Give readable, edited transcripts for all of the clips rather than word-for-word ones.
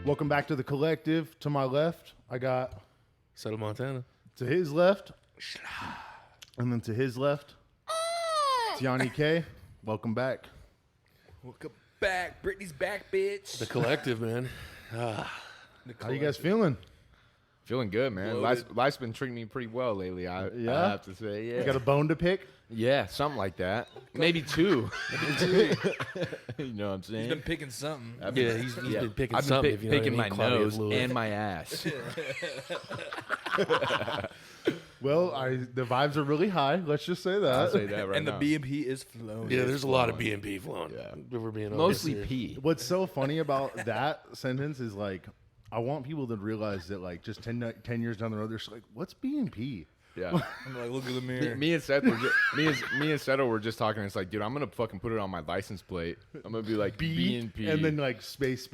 Welcome back to the collective. To my left, I got Settle Montana. to his left, and then to his left, Tiani K. Welcome back. Welcome back. Brittany's back, bitch. The collective, man. How you guys feeling? Feeling good, man. Life's been treating me pretty well lately. I have to say, yeah. You got a bone to pick? Yeah, something like that. Maybe two. You know what I'm saying? He's been picking something. He's been picking I've something. been picking my nose and my ass. Well, the vibes are really high. Let's just say that. I'll say that right And now. the BMP is flowing. Yeah, there's a lot of BMP flowing. Yeah. If we're being Mostly honest pee. What's so funny about that sentence is like, I want people to realize that like just 10 years down the road, they're just like, what's B&P? Yeah. I'm like, look at the mirror. Me and Seth were just talking. It's like, dude, I'm gonna fucking put it on my license plate. I'm gonna be like B and P, and then like space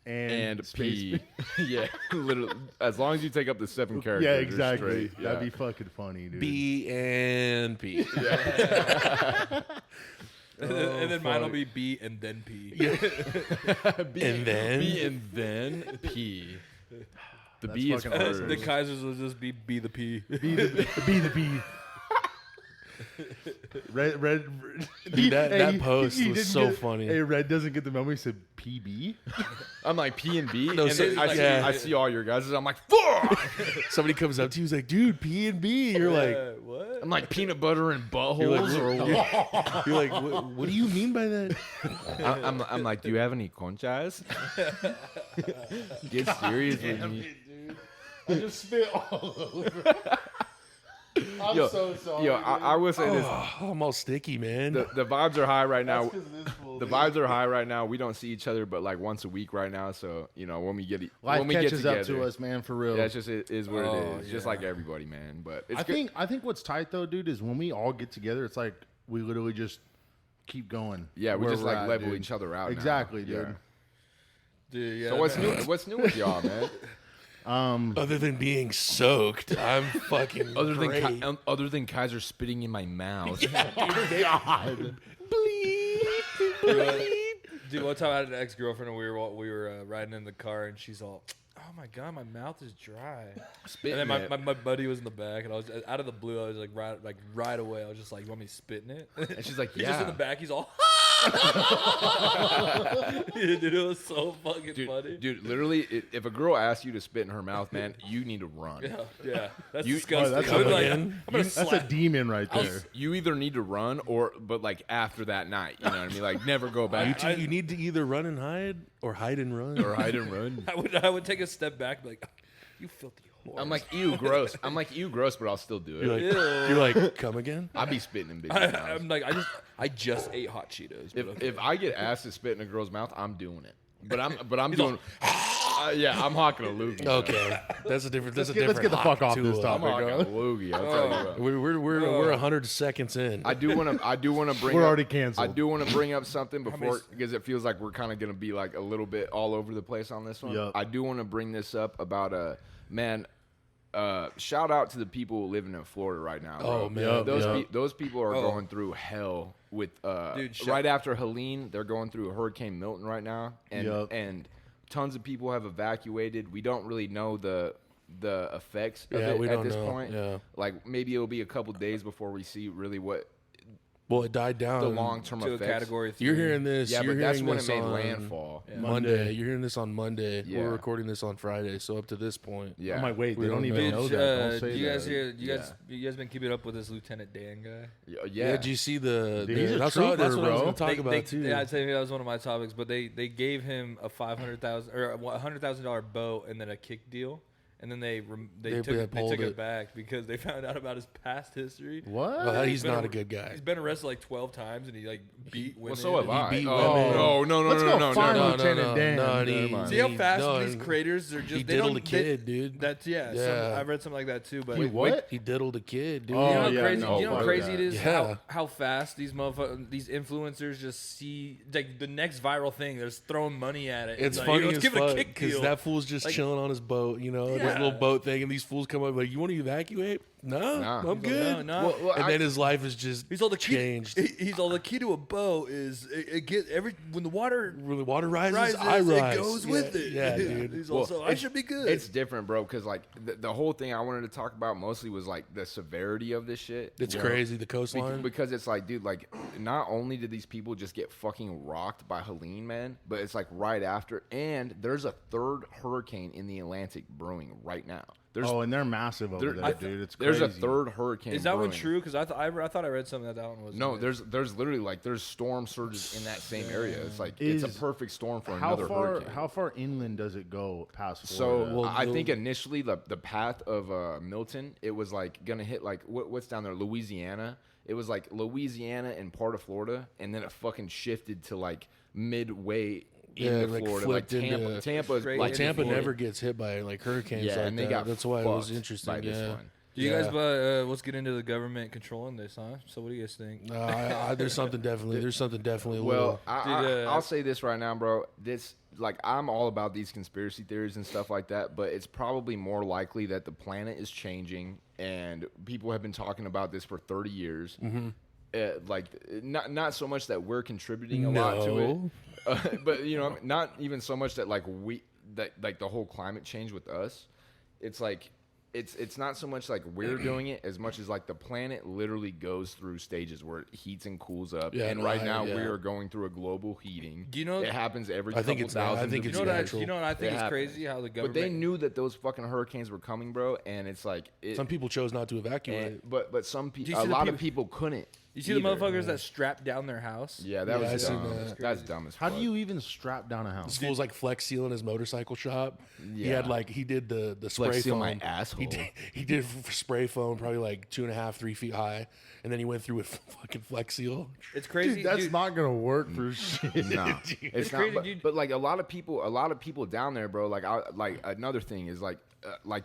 and P. Yeah, literally. As long as you take up the 7 characters. Yeah, you're exactly. straight. That'd be fucking funny, dude. B and P. And then mine will be B and then P. And then B and then P. The That's B is fucking first. awesome. The Kaisers will just be the P. Be the B. Red. Dude, that post he was didn't so get- funny. Hey, Red doesn't get the memo. He said PB. I'm like P and B. No, and so- then I, yeah. I see all your guys. I'm like, fuck. somebody comes up to you, he's like, dude, P and B. You're like, What? I'm like peanut butter and buttholes. you're like, or what? you're like, what do you mean by that? I'm like, do you have any conchas? Get serious with me. I just spit all over. I'm so sorry. Yo, I will say this. Oh, I'm all sticky, man. The vibes are high right now. That's 'cause it is full, The dude. vibes are high right now. We don't see each other but like once a week right now. So you know when we get Life when we get catches together, up to us, man, for real. Yeah, it's just it is what Oh, it is. Just like everybody, man. But it's I good. think what's tight though, dude, is when we all get together, it's like we literally just keep going. Yeah, we where just we're like at, level dude. each other out. now. Exactly, dude. Yeah. Dude, yeah. So what's new? What's new with y'all, man? Other than being soaked, I'm fucking great. Other than Kaiser spitting in my mouth. God. Dude, one time I had an ex-girlfriend and we were riding in the car and she's all, oh my God, my mouth is dry. Spitting And then it. my buddy was in the back and I was out of the blue. I was like right away. I was just like, you want me spitting it? And she's like, He's just in the yeah. back. He's all, dude, it was so fucking funny. Dude, literally, if a girl asks you to spit in her mouth, man, you need to run. Yeah, that's You- disgusting. that's I'm a- like, again. I'm gonna That's a slap. demon right there. You either need to run but like after that night, you know what I mean? Like never go back. You need to either run and hide or hide and run. or hide and run. I would take a step back and be like, you filthy whore. I'm like, ew, gross. I'm like, ew, gross, but I'll still do it. You're like, come again? I'll be spitting in bitches' mouths. I'm like, I just ate hot Cheetos. But okay. If I get asked to spit in a girl's mouth, I'm doing it. But I'm doing. Yeah, I'm hawking a loogie. Okay, that's a different. That's a different. Let's get the fuck hawk off this to, I'm topic. hawking a loogie. I'll tell you what. We're 100 seconds in. I do want to bring. We're up, already canceled. I do want to bring up something before because it feels like we're kind of gonna be like a little bit all over the place on this one. Yup. I do want to bring this up about man. Shout out to the people living in Florida right now. Bro. Oh, man. Those people are going through hell with Dude, right after Helene. They're going through Hurricane Milton right now, and Yup. and tons of people have evacuated. We don't really know the effects of Yeah, we it at don't this know. point. Yeah. Like maybe it'll be a couple days before we see really what Well, it died down. the long term to a effects. category 3. You're hearing this. Yeah, you're but that's hearing when it this made on landfall. Yeah. Monday. You're hearing this on Monday. Yeah. We're recording this on Friday. So up to this point, Yeah. I'm like, wait, We they don't don't even know. know Dude, that. Don't say do you guys that. hear? You guys been keeping up with this Lieutenant Dan guy? Yeah. yeah. Did you see the? Dude, he's a that's trooper, what I was bro. going to talk about too. Yeah, I'd say that was one of my topics. But they gave him a $500,000 or $100,000 boat and then a kick deal. And then they took pulled it it. back because they found out about his past history. What? Well, he's been not a- a good guy. He's been arrested like 12 times and he like beat women. Well, so have I. beat Oh, women. no, Let's go find no. Lieutenant Dan. Never mind. See how fast no, these creators are just. He they diddled don't, a kid, dude. That's Yeah. I've read something like that too. But Wait, what? He diddled a kid, dude. Oh, You know how yeah, crazy, no, you know how fuck crazy that. it is Yeah. how fast these these influencers just see like the next viral thing. They're just throwing money at it. It's like, funny let's as give it a fuck kick because deal. that fool's just Like- chilling on his boat, you know, this Yeah. little boat thing, and these fools come up like, "You want to evacuate? No, Nah. I'm He's like, good. no. Well, And then his life is just changed. He's all the key to a bow is it get when the water When the water rises, I rise. it goes with it. Yeah, dude. He's Well, also I should be good. It's different, bro, because like the whole thing I wanted to talk about mostly was like the severity of this shit. It's you know? crazy. The coastline. Because it's like, dude, like not only did these people just get fucking rocked by Helene, man, but it's like right after, and there's a third hurricane in the Atlantic brewing right now. And they're massive over there, dude. It's there's crazy. a third hurricane. Is that one brewing. true? Because I thought I read something that one was. No, there's literally like there's storm surges in that same area. It's like it's a perfect storm for another hurricane. How far inland does it go past So Florida? I think initially the path of Milton, it was like gonna hit like what's down there, Louisiana. It was like Louisiana and part of Florida, and then it fucking shifted to like midway into like Florida, like flipped into- Tampa. Tampa's Straight like into Tampa Florida. never gets hit by like hurricanes yeah, like and they that. got That's why it was fucked interesting. by this Yeah. one. Do you guys let's get into the government controlling this, huh? So what do you guys think? There's something definitely. There's something definitely. A Well, little, I'll say this right now, bro. This like I'm all about these conspiracy theories and stuff like that, but it's probably more likely that the planet is changing, and people have been talking about this for 30 years. Like not so much that we're contributing a lot to it, but you know, not even so much that like like the whole climate change with us. It's like it's not so much like we're doing it as much as like the planet literally goes through stages where it heats and cools up. Yeah, and no, right now yeah. we are going through a global heating. Do you know- it happens every I think couple it's thousand? I think it's natural. You know what I think It is happens. crazy? How the But government. they knew that those fucking hurricanes were coming, bro. And it's like Some people chose not to evacuate. and, but some Do you people, a see the lot of people couldn't. You see the either. motherfuckers that strapped down their house? Yeah, that Yeah, I was seen dumb. that. That's dumb as How fuck. do you even strap down a house? This fool's like flex sealing his motorcycle shop. He Yeah. had like he did the spray seal foam. my asshole. He did spray foam probably like 2.5, 3 feet high, and then he went through with fucking flex seal. It's crazy. Dude, that's dude. not gonna work for shit. No, it's not. crazy, But, dude. but like a lot of people down there, bro. Like another thing is like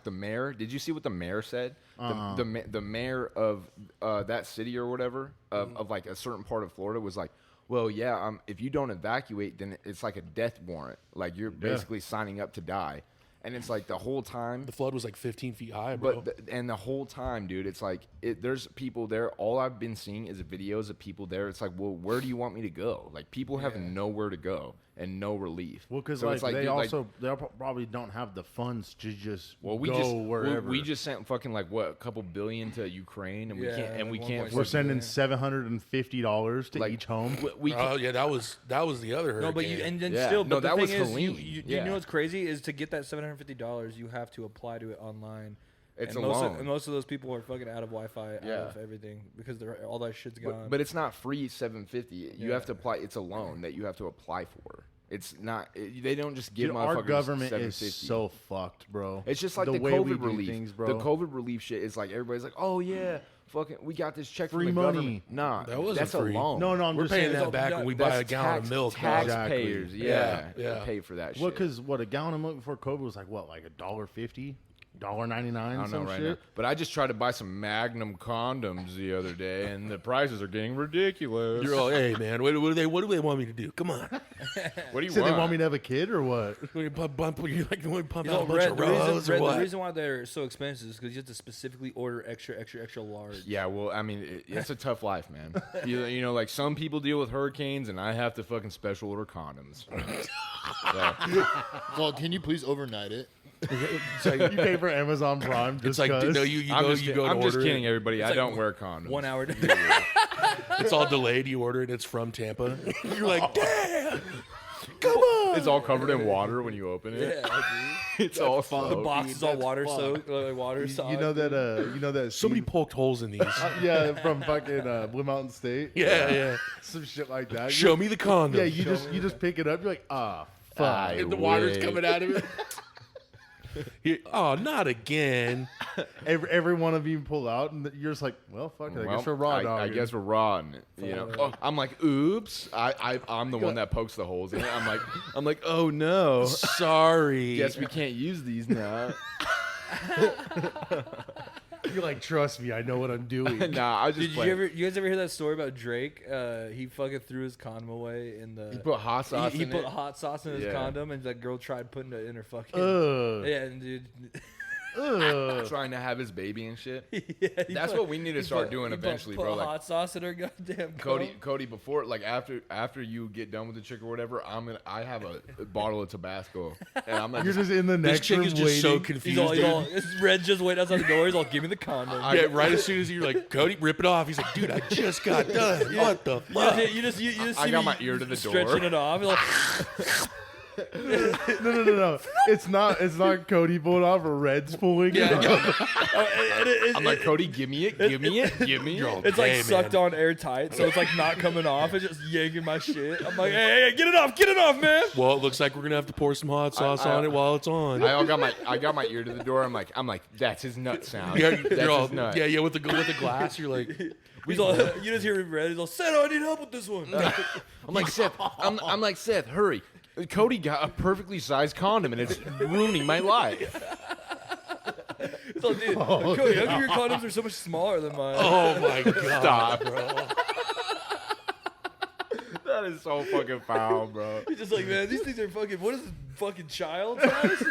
the mayor. Did you see what the mayor said? The mayor of that city or whatever of like a certain part of Florida was like, well, yeah, if you don't evacuate, then it's like a death warrant. Like you're basically signing up to die. And it's like the whole time. The flood was like 15 feet high, bro. But and the whole time, dude, it's like there's people there. All I've been seeing is videos of people there. It's like, well, where do you want me to go? Like people have nowhere to go and no relief. Well, because So it's they dude, also they probably don't have the funds to just we go just wherever. we just sent fucking like what a couple billion to Ukraine, and Yeah, we like can't. 1.6 We're fucking- sending $750 to like, each home. We Oh yeah, that was the other hurricane. No, but you and then Yeah. still, No, but that the was thing is, Helene. you Yeah. know what's crazy is to get that $750, you have to apply to it online. It's and a most loan. and most of those people are fucking out of Wi-Fi, out Yeah. of everything because all that shit's gone. but it's not free 750. You Yeah. have to apply. It's a loan that you have to apply for. It's not. They don't just give Dude, motherfuckers our government is 750. so fucked, bro. It's just like the way we COVID do relief. things, bro. The COVID relief shit is like everybody's like, oh yeah, fucking, we got this check Free from the money. government. Nah, That wasn't that's free. a loan. No, I'm we're just paying saying that back when we buy a That's gallon of milk. dog. Taxpayers, Exactly. yeah, Yeah. pay for that shit. Well, because a gallon of milk before COVID was like what, like $1.50, $1.99, I don't know some right shit. now, but I just tried to buy some Magnum condoms the other day, and the prices are getting ridiculous. You're all, hey man, what do they want me to do? Come on, What do you So want? they want me to have a kid or what? you pump out a bunch You know, of Red, rose or the what? reason why they're so expensive is because you have to specifically order extra large. Yeah, well, I mean, it's a tough life, man. You know, like some people deal with hurricanes, and I have to fucking special order condoms. So, Well, can you please overnight it? So You pay for Amazon Prime it's just like 'cause? no, you I'm go just, you go to I'm just order kidding, it. everybody. I like don't wear condoms. 1 hour. It's all delayed. You order it. It's from Tampa. You're like, damn, come on. It's all covered in water when you open it. Yeah, It's all the soaked. box is all water soaked, like water You know that Somebody scene- poked holes in these. yeah, from fucking Blue Mountain State. Yeah. Some shit like that. Show me the condom. Yeah, you just pick it up. You're like, fuck. And the water's Wait. coming out of it. Oh, not again. Every one of you pull out, and you're just like, well, fuck it. I guess we're raw dog. I guess we're raw. You know, oh, I'm like, oops. I'm the one that pokes the holes in it. I'm like, oh no. Sorry. Guess we can't use these now. You're like, trust me, I know what I'm doing. Nah, I just Did you guys ever hear that story about Drake? He fucking threw his condom away in the. He put hot sauce He in put it. hot sauce in his Yeah. condom, and that girl tried putting it in her fucking. Ugh. Yeah, and dude. trying to have his baby and shit. Yeah, That's what we need to start doing eventually, put bro. Like hot sauce in her goddamn Cody, before like after you get done with the chick or whatever, I have a bottle of Tabasco, and I'm like, You're just in the This next chick room is just waiting. so confused. He's all, dude. Red's just waiting outside the door. He's all, give me the condom. Yeah, right as soon as you're like, Cody, rip it off. He's like, dude, I just got done. What the fuck? You just I see got me my ear to the door. stretching it off. You're like, No. It's not Cody pulling off or Red's pulling it. I'm like, Cody, give me it. You're all, it's like "Hey, sucked man." on airtight, so it's like not coming off. It's just yanking my shit. I'm like, hey, get it off, man. Well, it looks like we're gonna have to pour some hot sauce on it while it's on. I got my ear to the door. I'm like, that's his nut sound. Yeah, That's you're all, his nut. yeah, with the glass. You're like, He's all, you just hear him Red. He's all, Seth, I need help with this one. I'm like, Seth. I'm like, Seth, hurry. Cody got a perfectly sized condom and it's ruining my life. He's all, dude, Cody, how come your condoms are so much smaller than mine? oh my god, Stop. bro. That is so fucking foul, bro. He's just like, man, these things are fucking. What is this fucking child size?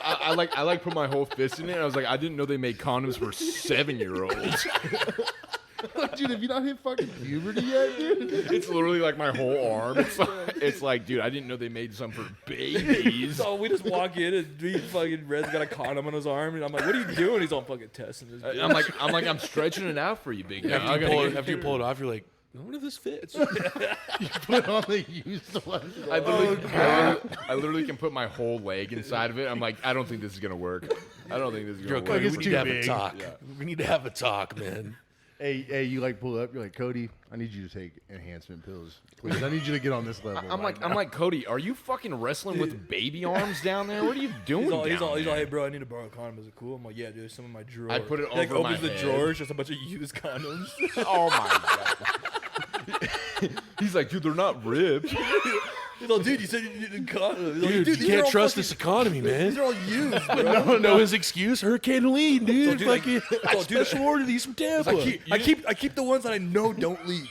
I like put my whole fist in it. And I was like, I didn't know they made condoms for 7-year-olds. Dude, have you not hit fucking puberty yet, dude? It's literally like my whole arm. It's like, dude, I didn't know they made some for babies. So we just walk in and fucking Red's got a condom on his arm, and I'm like, what are you doing? He's all fucking testing his. I'm stretching it out for you, big guy. After you pull it off, you're like, I wonder if this fits. Put on the used one. I literally can put my whole leg inside of it. I'm like, I don't think this is gonna work. I don't think this is You're gonna okay. work. it's We need too to have big. a talk. Yeah. We need to have a talk, man. Hey, you like pull up. You're like, Cody, I need you to take enhancement pills, please. I need you to get on this level. I'm like, Cody, are you fucking wrestling with baby arms down there? What are you doing? He's all, down there? hey, bro, I need to borrow a condom. Is it cool? I'm like, yeah, dude, some in my drawer. I put it He, like, over my opens the head. drawer, it's just a bunch of used condoms. Oh my god. He's like, dude, they're not ripped. He's all, dude, you said you needed condoms. He's like, Dude, you these are can't all trust fucking- this economy, These man. are all used, bro. No, his excuse, Hurricane Helene, dude. dude, Fucking, I special ordered these from Tampa. I keep the ones that I know don't leak.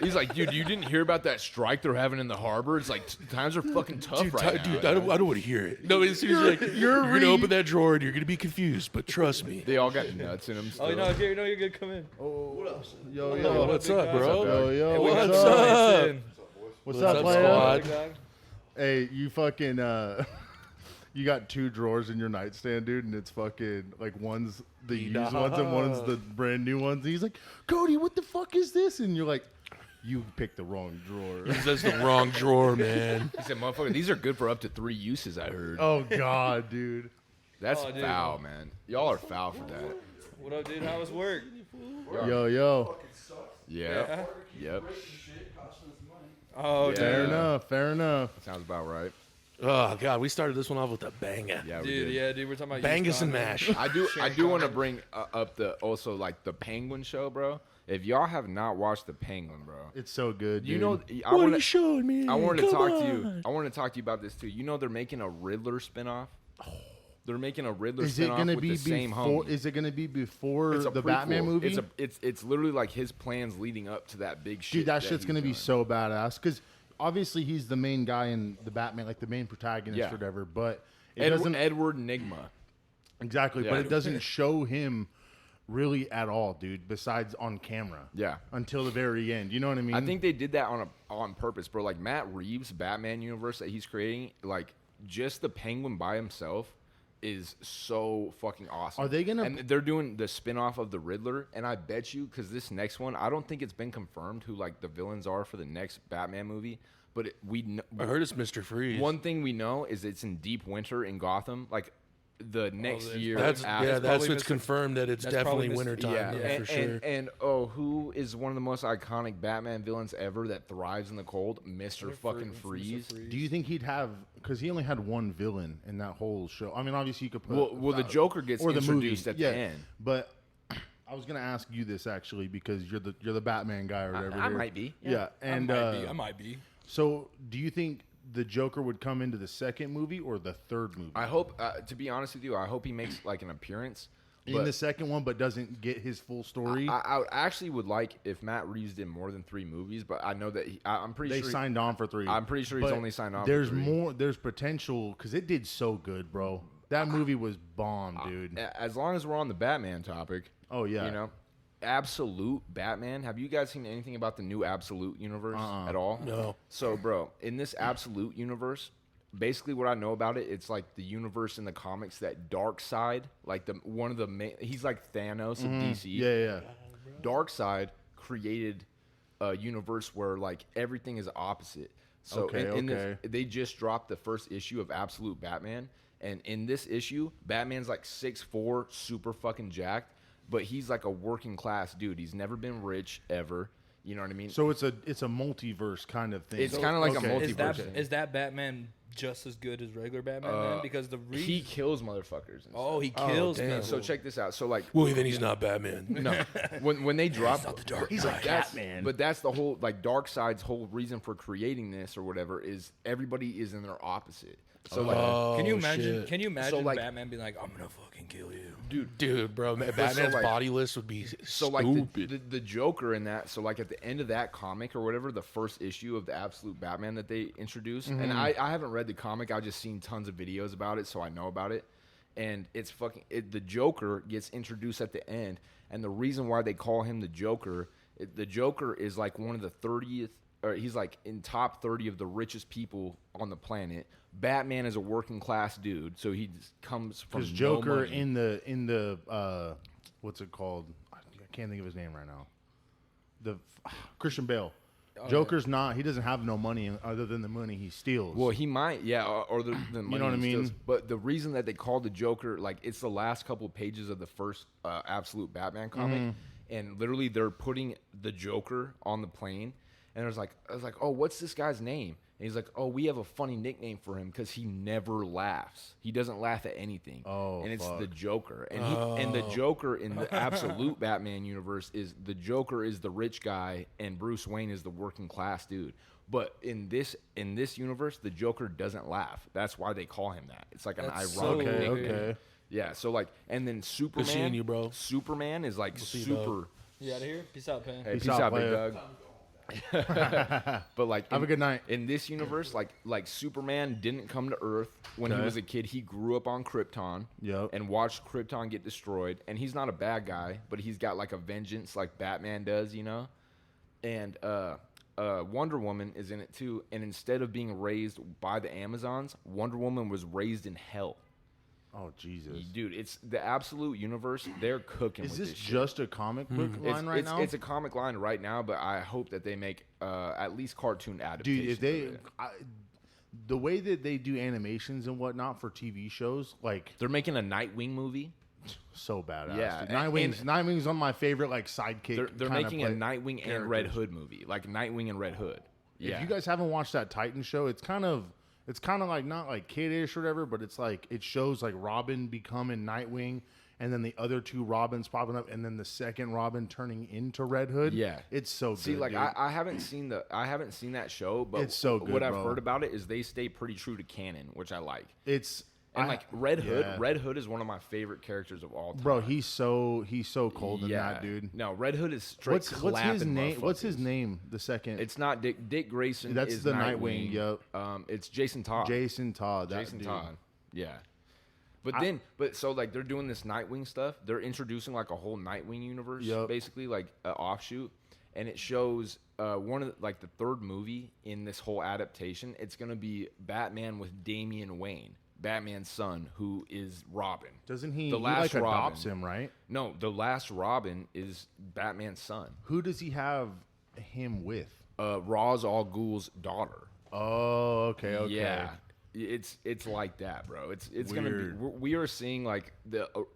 He's like, dude, you didn't hear about that strike they're having in the harbor? It's like times are fucking tough Dude, right now. dude, I don't want to hear it. No, as soon as you're going to open that drawer and you're going to be confused, but trust me. They all got nuts in them. Oh, Still. you're good. Come in. Yo, What's up, bro? yo, We got what's some up? lights in. What's What's up, up, player? squad? Hey, you fucking you got 2 drawers in your nightstand, dude, and it's fucking like one's the used ones and one's the brand new ones. And he's like, Cody, what the fuck is this? And you're like, you picked the wrong drawer. That's the wrong drawer, man. He said, motherfucker, these are good for up to 3 uses, I heard. Oh god, dude. That's Oh, dude. foul, man. Y'all are foul for that. What up, dude? How was work? Yo. Yeah. Yep. Oh, Yeah. Fair enough. Sounds about right. Oh, God, we started this one off with a banger. Yeah, we dude. did. Yeah, dude. We're talking about Bangus used and condoms. mash. I do want to bring up the also like the Penguin show, bro. If y'all have not watched the Penguin, bro, It's so good, dude. you know I What are want you to showing me? I wanted to Come talk to you. on. I wanted to talk to you about this too. You know they're making a Riddler spinoff. They're making a Riddler is it spinoff gonna with be the same before? homie. Is it gonna be before It's a the prequel. Batman movie? It's literally like his plans leading up to that big shit. Dude, that shit's he's gonna be doing. so badass because obviously he's the main guy in the Batman, like the main protagonist Yeah. or whatever. But it doesn't Edward Nigma. exactly. Yeah. But it doesn't show him really at all, dude. Besides on camera, Yeah. until the very end. You know what I mean? I think they did that on purpose, bro. Like Matt Reeves' Batman universe that he's creating, like just the Penguin by himself is so fucking awesome. Are they gonna- And they're doing the spin-off of the Riddler, and I bet you because this next one, I don't think it's been confirmed who like the villains are for the next Batman movie, but I heard it's Mr. Freeze. one thing we know is it's in deep winter in Gotham, like the next year. That's after. that's probably what's Mr. confirmed that it's that's definitely probably Mr. wintertime. Yeah, Yeah, for sure. and who is one of the most iconic Batman villains ever that thrives in the cold? Mr. fucking Freeze. Do you think he'd have? Because he only had one villain in that whole show. I mean, obviously you could put. Well, the Joker gets or the introduced movie. at the end. But I was gonna ask you this actually because you're the Batman guy or whatever. I here. might be. Yeah, and I might be. so do you think the Joker would come into the second movie or the third movie? I hope, to be honest with you, I hope he makes like an appearance. in But the second one, but doesn't get his full story. I actually would like if Matt Reeves did more than 3 movies, but I know that I'm pretty they sure signed on for 3. I'm pretty sure he's But only signed on for There's 3. more. There's potential because it did so good, bro. That movie was bomb, dude. As long as we're on the Batman topic, Oh yeah. you know, Absolute Batman. Have you guys seen anything about the new Absolute universe at all? No. So, bro, in this Absolute universe, basically what I know about it, it's like the universe in the comics that Darkseid, like one of the main, he's like Thanos of DC. Yeah. Darkseid created a universe where like everything is opposite. So in this, they just dropped the first issue of Absolute Batman, and in this issue, Batman's like 6'4", super fucking jacked, but he's like a working class dude. He's never been rich ever. You know what I mean? So it's a multiverse kind of thing. It's kind of like a multiverse. Is that Batman just as good as regular Batman? Then? Because the reason he kills motherfuckers. And he kills damn. people. so check this out. So like, Well, then he's not Batman. no, when they drop, He's like Batman. But that's the whole like Darkseid's whole reason for creating this or whatever is everybody is in their opposite. So like, can you imagine? shit. Can you imagine like- Batman being like, "I'm gonna fucking kill you"? Dude, bro, Batman's like- body list would be So like stupid. the Joker in that, so like at the end of that comic or whatever, the first issue of the Absolute Batman that they introduced, and I haven't read the comic, I've just seen tons of videos about it, so I know about it. And it's the Joker gets introduced at the end, and the reason why they call him the Joker is like one of the 30th, or he's like in top 30 of the richest people on the planet. Batman is a working class dude, so he comes from Because Joker no money. in the what's it called? I can't think of his name right now. Christian Bale. Joker's not. He doesn't have no money other than the money he steals. Well, he might, yeah, or the money know what I he steals. mean? But the reason that they called the Joker, like, it's the last couple pages of the first Absolute Batman comic, and literally they're putting the Joker on the plane, and I was like, oh, what's this guy's name? And he's like, oh, we have a funny nickname for him because he never laughs. He doesn't laugh at anything. Oh, and it's fuck. the Joker. And and the Joker in the Absolute Batman universe is the Joker is the rich guy and Bruce Wayne is the working class dude. But in this universe, the Joker doesn't laugh. That's why they call him that. It's like an That's ironic so nickname. okay. Yeah, so like, and then Superman. seeing you, bro. Superman is like see you, super. You out of here? Peace out, Pen. Hey, Peace peace out, out, Big player. Doug. But like, Have a good night. In this universe, like Superman didn't come to Earth when he Okay. was a kid. He grew up on Krypton. Yep. And watched Krypton get destroyed. And he's not a bad guy, but he's got like a vengeance like Batman does, you know. And Wonder Woman is in it too. And instead of being raised by the Amazons, Wonder Woman was raised in hell. Oh Jesus. Dude, it's the Absolute universe. They're cooking. Is with this this shit. just a comic book line right now? It's a comic line right now, but I hope that they make at least cartoon adaptations. Dude, if they, of it. the way that they do animations and whatnot for TV shows, like They're making a Nightwing movie. so badass. Yeah, dude. and- Nightwing's one of my favorite like sidekick. They're kinda making a Nightwing and Red characters. Hood movie, like Nightwing and Red Hood. Yeah, If you guys haven't watched that Titan show, it's kind of like not like kiddish or whatever, but it's like it shows like Robin becoming Nightwing, and then the other two Robins popping up, and then the second Robin turning into Red Hood. Yeah. it's so good. see, like dude. I haven't seen that show, but It's so good, what I've bro. heard about it is they stay pretty true to canon, which I like. it's And like Red Hood, yeah. Red Hood is one of my favorite characters of all time. bro. He's so cold in that, dude. No, Red Hood is straight. What's his clapping name? What's his motherfuckers. name? The second. It's not Dick Grayson. That's is the Nightwing, yep. It's Jason Todd. Jason Todd. That Jason dude. Todd. Yeah. But so like they're doing this Nightwing stuff. They're introducing like a whole Nightwing universe, Yep. basically like an offshoot, and it shows one of like the third movie in this whole adaptation. It's gonna be Batman with Damian Wayne, Batman's son, who is Robin. Doesn't he? The he last like Robin. adopts him, right? No, the last Robin is Batman's son, Who does he have him with? Ra's al Ghul's daughter. Oh, okay. Yeah, it's like that, bro. It's gonna be. Weird. We are seeing like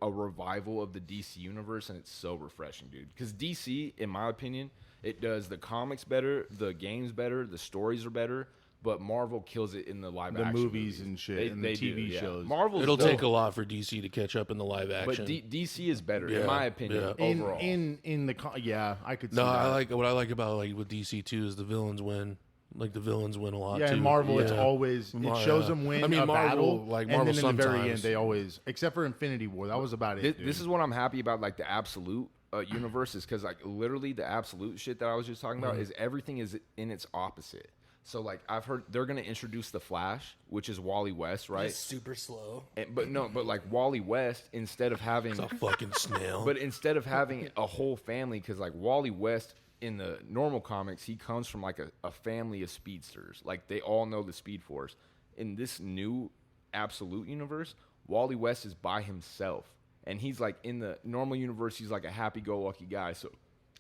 a revival of the DC universe, and it's so refreshing, dude. Because DC, in my opinion, it does the comics better, the games better, the stories are better. But Marvel kills it in the live The action movies and shit, and the TV shows. Marvel's It'll dope, take a lot for DC to catch up in the live but action. DC is better, Yeah, in my opinion, yeah. overall. In the yeah, I could. No, see that. I like what I like about like with DC too is the villains win. Like the villains win a lot. Yeah, too. in Marvel, it's Yeah. always it shows them win I mean, a Marvel, battle, like and Marvel then in the very sometimes. end, they always, except for Infinity War, that was about it. This, dude. this is what I'm happy about, like the Absolute universe, is because like literally the Absolute shit that I was just talking about is everything is in its opposite. So like I've heard they're gonna introduce the Flash, which is Wally West, right? It's super slow. But like Wally West, instead of having It's a fucking snail. but instead of having a whole family, because like Wally West in the normal comics, he comes from like a family of speedsters. Like they all know the Speed Force. In this new Absolute universe, Wally West is by himself. And he's like in the normal universe, he's like a happy-go-lucky guy. So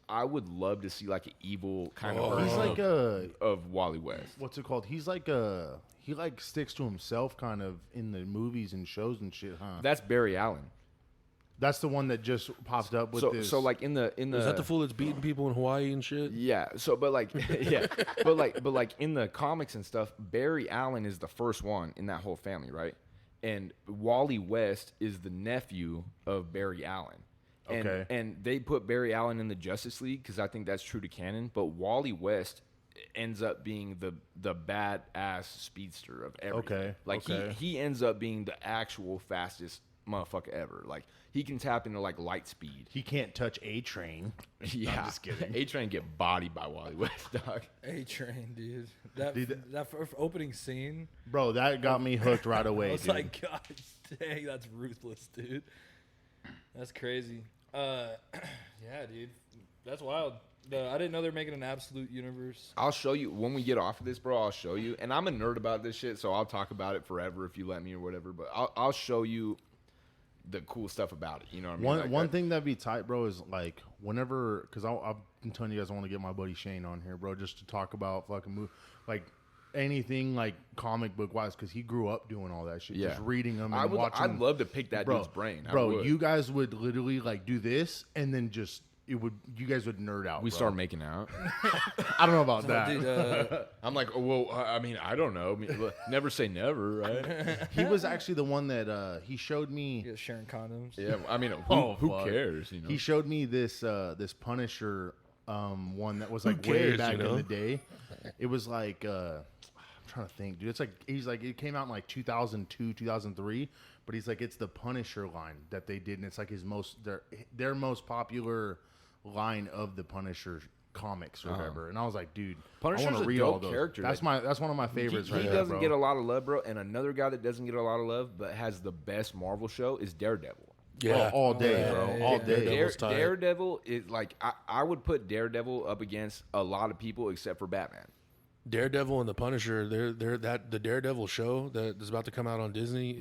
I would love to see like an evil kind of He's version like of Wally West. what's it called? He's like he like sticks to himself kind of in the movies and shows and shit, huh? That's Barry Allen. That's the one that just popped up with this. So like in the Is that the fool that's beating people in Hawaii and shit? yeah. So but like yeah, but like in the comics and stuff, Barry Allen is the first one in that whole family, right? And Wally West is the nephew of Barry Allen. And, Okay. and they put Barry Allen in the Justice League because I think that's true to canon. But Wally West ends up being the badass speedster of everything. Okay, Like okay. he ends up being the actual fastest motherfucker ever. Like he can tap into like light speed. he can't touch A Train. Yeah, I'm just kidding. A-Train get bodied by Wally West, dog. A-Train, dude. That Dude, that first opening scene, Bro, that got me hooked right I away, was dude. like, God dang, that's ruthless, dude. That's crazy. Yeah, dude. That's wild. I didn't know they're making an Absolute universe. I'll show you when we get off of this, bro. I'll show you, and I'm a nerd about this shit, so I'll talk about it forever if you let me or whatever. But I'll show you the cool stuff about it. You know what I mean? Like One thing that'd be tight, bro, is like whenever, because I've been telling you guys I want to get my buddy Shane on here, bro, just to talk about fucking like anything like comic book wise, because he grew up doing all that shit, Yeah. just reading them I and would. watching. I'd love to pick that bro, dude's brain. I bro. would. You guys would literally like do this, and then just you guys would nerd out. we bro. start making out. I don't know about that. Dude, I'm like, oh, well, I mean, I don't know. I mean, never say never, right? He was actually the one that he showed me. yeah, sharing condoms. Yeah. I mean, Oh, who fuck. cares? You know. He showed me this this Punisher one that was like way cares, back you know? in the day. It was like I'm trying to think, dude. It's like he's like it came out in like 2002, 2003, but he's like it's the Punisher line that they did, and it's like his their most popular line of the Punisher comics or whatever. And I was like, dude, Punisher's I want a to read dope all those. character. That's one of my favorites. He right there, doesn't bro. get a lot of love, bro. And another guy that doesn't get a lot of love but has the best Marvel show is Daredevil. Yeah. all day, yeah, bro, yeah, all yeah. day. Daredevil's tight. Daredevil is like I would put Daredevil up against a lot of people except for Batman. Daredevil and the Punisher, the Daredevil show that is about to come out on Disney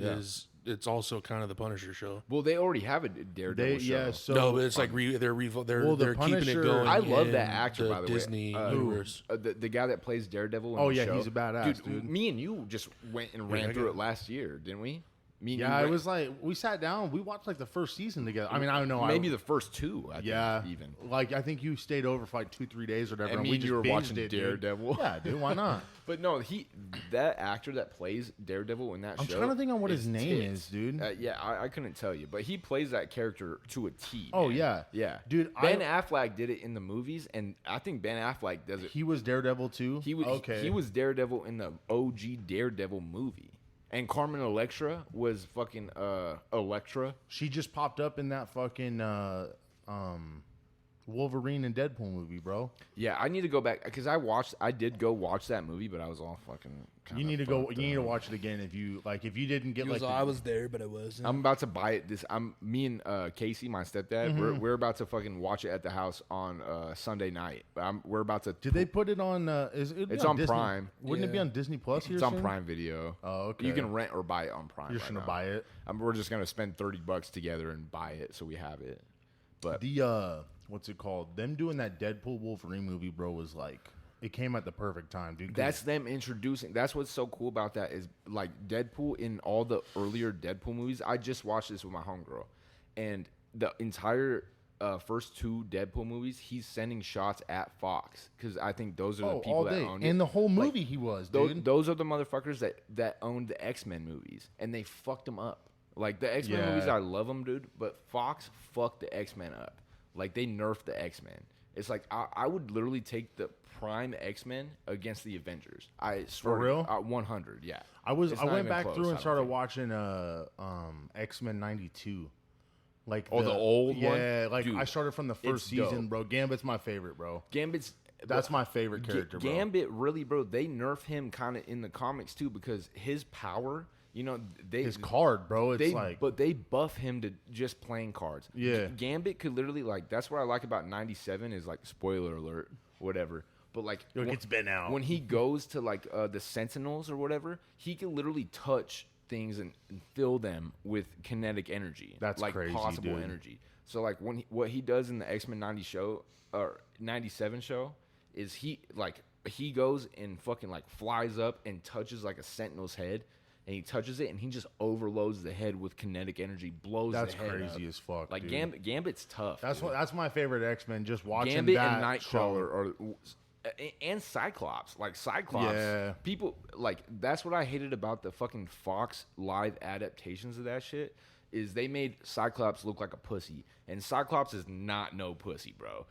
it's also kind of the Punisher show. Well, they already have a Daredevil show. Yeah, so No, but it's like they're Well, the they're keeping it Punisher- going. I love in that actor, the by the Disney way. universe. The guy that plays Daredevil. In Oh, the yeah, show. he's a badass, dude. Me and you just went and ran I through get it last year, didn't we? Me and yeah, you it was like we sat down, we watched like the first season together. I mean, I don't know, maybe the first two. I think, yeah, even. like I think you stayed over for like 2-3 days or whatever, And me we and you just were binged watching it, dude. Daredevil. Yeah, dude, why not? But no, that actor that plays Daredevil in that I'm show. trying to think on what his name tits. is, dude. Yeah, I couldn't tell you, but he plays that character to a T. Oh, man. yeah. yeah, Dude, Ben Affleck did it in the movies, and I think Ben Affleck does it. He was Daredevil too. He was okay. He was Daredevil in the OG Daredevil movie, and Carmen Electra was fucking Electra. She just popped up in that fucking Wolverine and Deadpool movie, bro. Yeah, I need to go back because I did go watch that movie, but I was all fucking. You need to go. You need to watch it again if you like. If you didn't get He like, was, I was there, but I wasn't. I'm about to buy it. Me and Casey, my stepdad, we're about to fucking watch it at the house on Sunday night. We're about to. did they put it on? It's on Disney? Prime. Wouldn't it be Yeah. on Disney Plus here It's on soon? Prime Video. Oh, okay. You can rent or buy it on Prime. You're just right gonna now. buy it. We're just gonna spend $30 together and buy it so we have it. But The what's it called? Them doing that Deadpool Wolverine movie, bro, was like it came at the perfect time, dude. 'cause that's them introducing. That's what's so cool about that is like Deadpool in all the earlier Deadpool movies. I just watched this with my homegirl, and the entire first two Deadpool movies, he's sending shots at Fox because I think those are the people all that day. owned it. In the whole Like, movie, he was, Those, dude. those are the motherfuckers that owned the X-Men movies, and they fucked them up. Like the X-Men Yeah. movies, I love them, dude, but Fox fucked the X-Men up. Like they nerfed the X-Men. It's like I would literally take the prime X-Men against the Avengers. I swear. For real? 100, yeah. I It's went not even back close, through I and don't started think. watching X-Men 92. Like Oh, the old one? Yeah, like Dude, I started from the first it's dope. season, bro. Gambit's my favorite, bro. Gambit's That's my favorite character, bro. Gambit, really, bro. They nerf him kind of in the comics too because his power, you know, his card, bro. It's but they buff him to just playing cards. Yeah. Gambit could literally that's what I like about 97 is like spoiler alert, whatever. But like it gets been out when he goes to like the Sentinels or whatever, he can literally touch things and fill them with kinetic energy. That's like crazy, possible dude. energy. So like what he does in the X-Men 90 show or 97 show is he goes and fucking like flies up and touches like a Sentinel's head, and he touches it and he just overloads the head with kinetic energy, blows That's the head crazy up. as fuck. Like dude. Gambit's tough. That's my favorite X-Men. Just watching Gambit that and show. Nightcrawler and Cyclops. Like Cyclops, Yeah. people like that's what I hated about the fucking Fox live adaptations of that shit. Is they made Cyclops look like a pussy, and Cyclops is not no pussy, bro.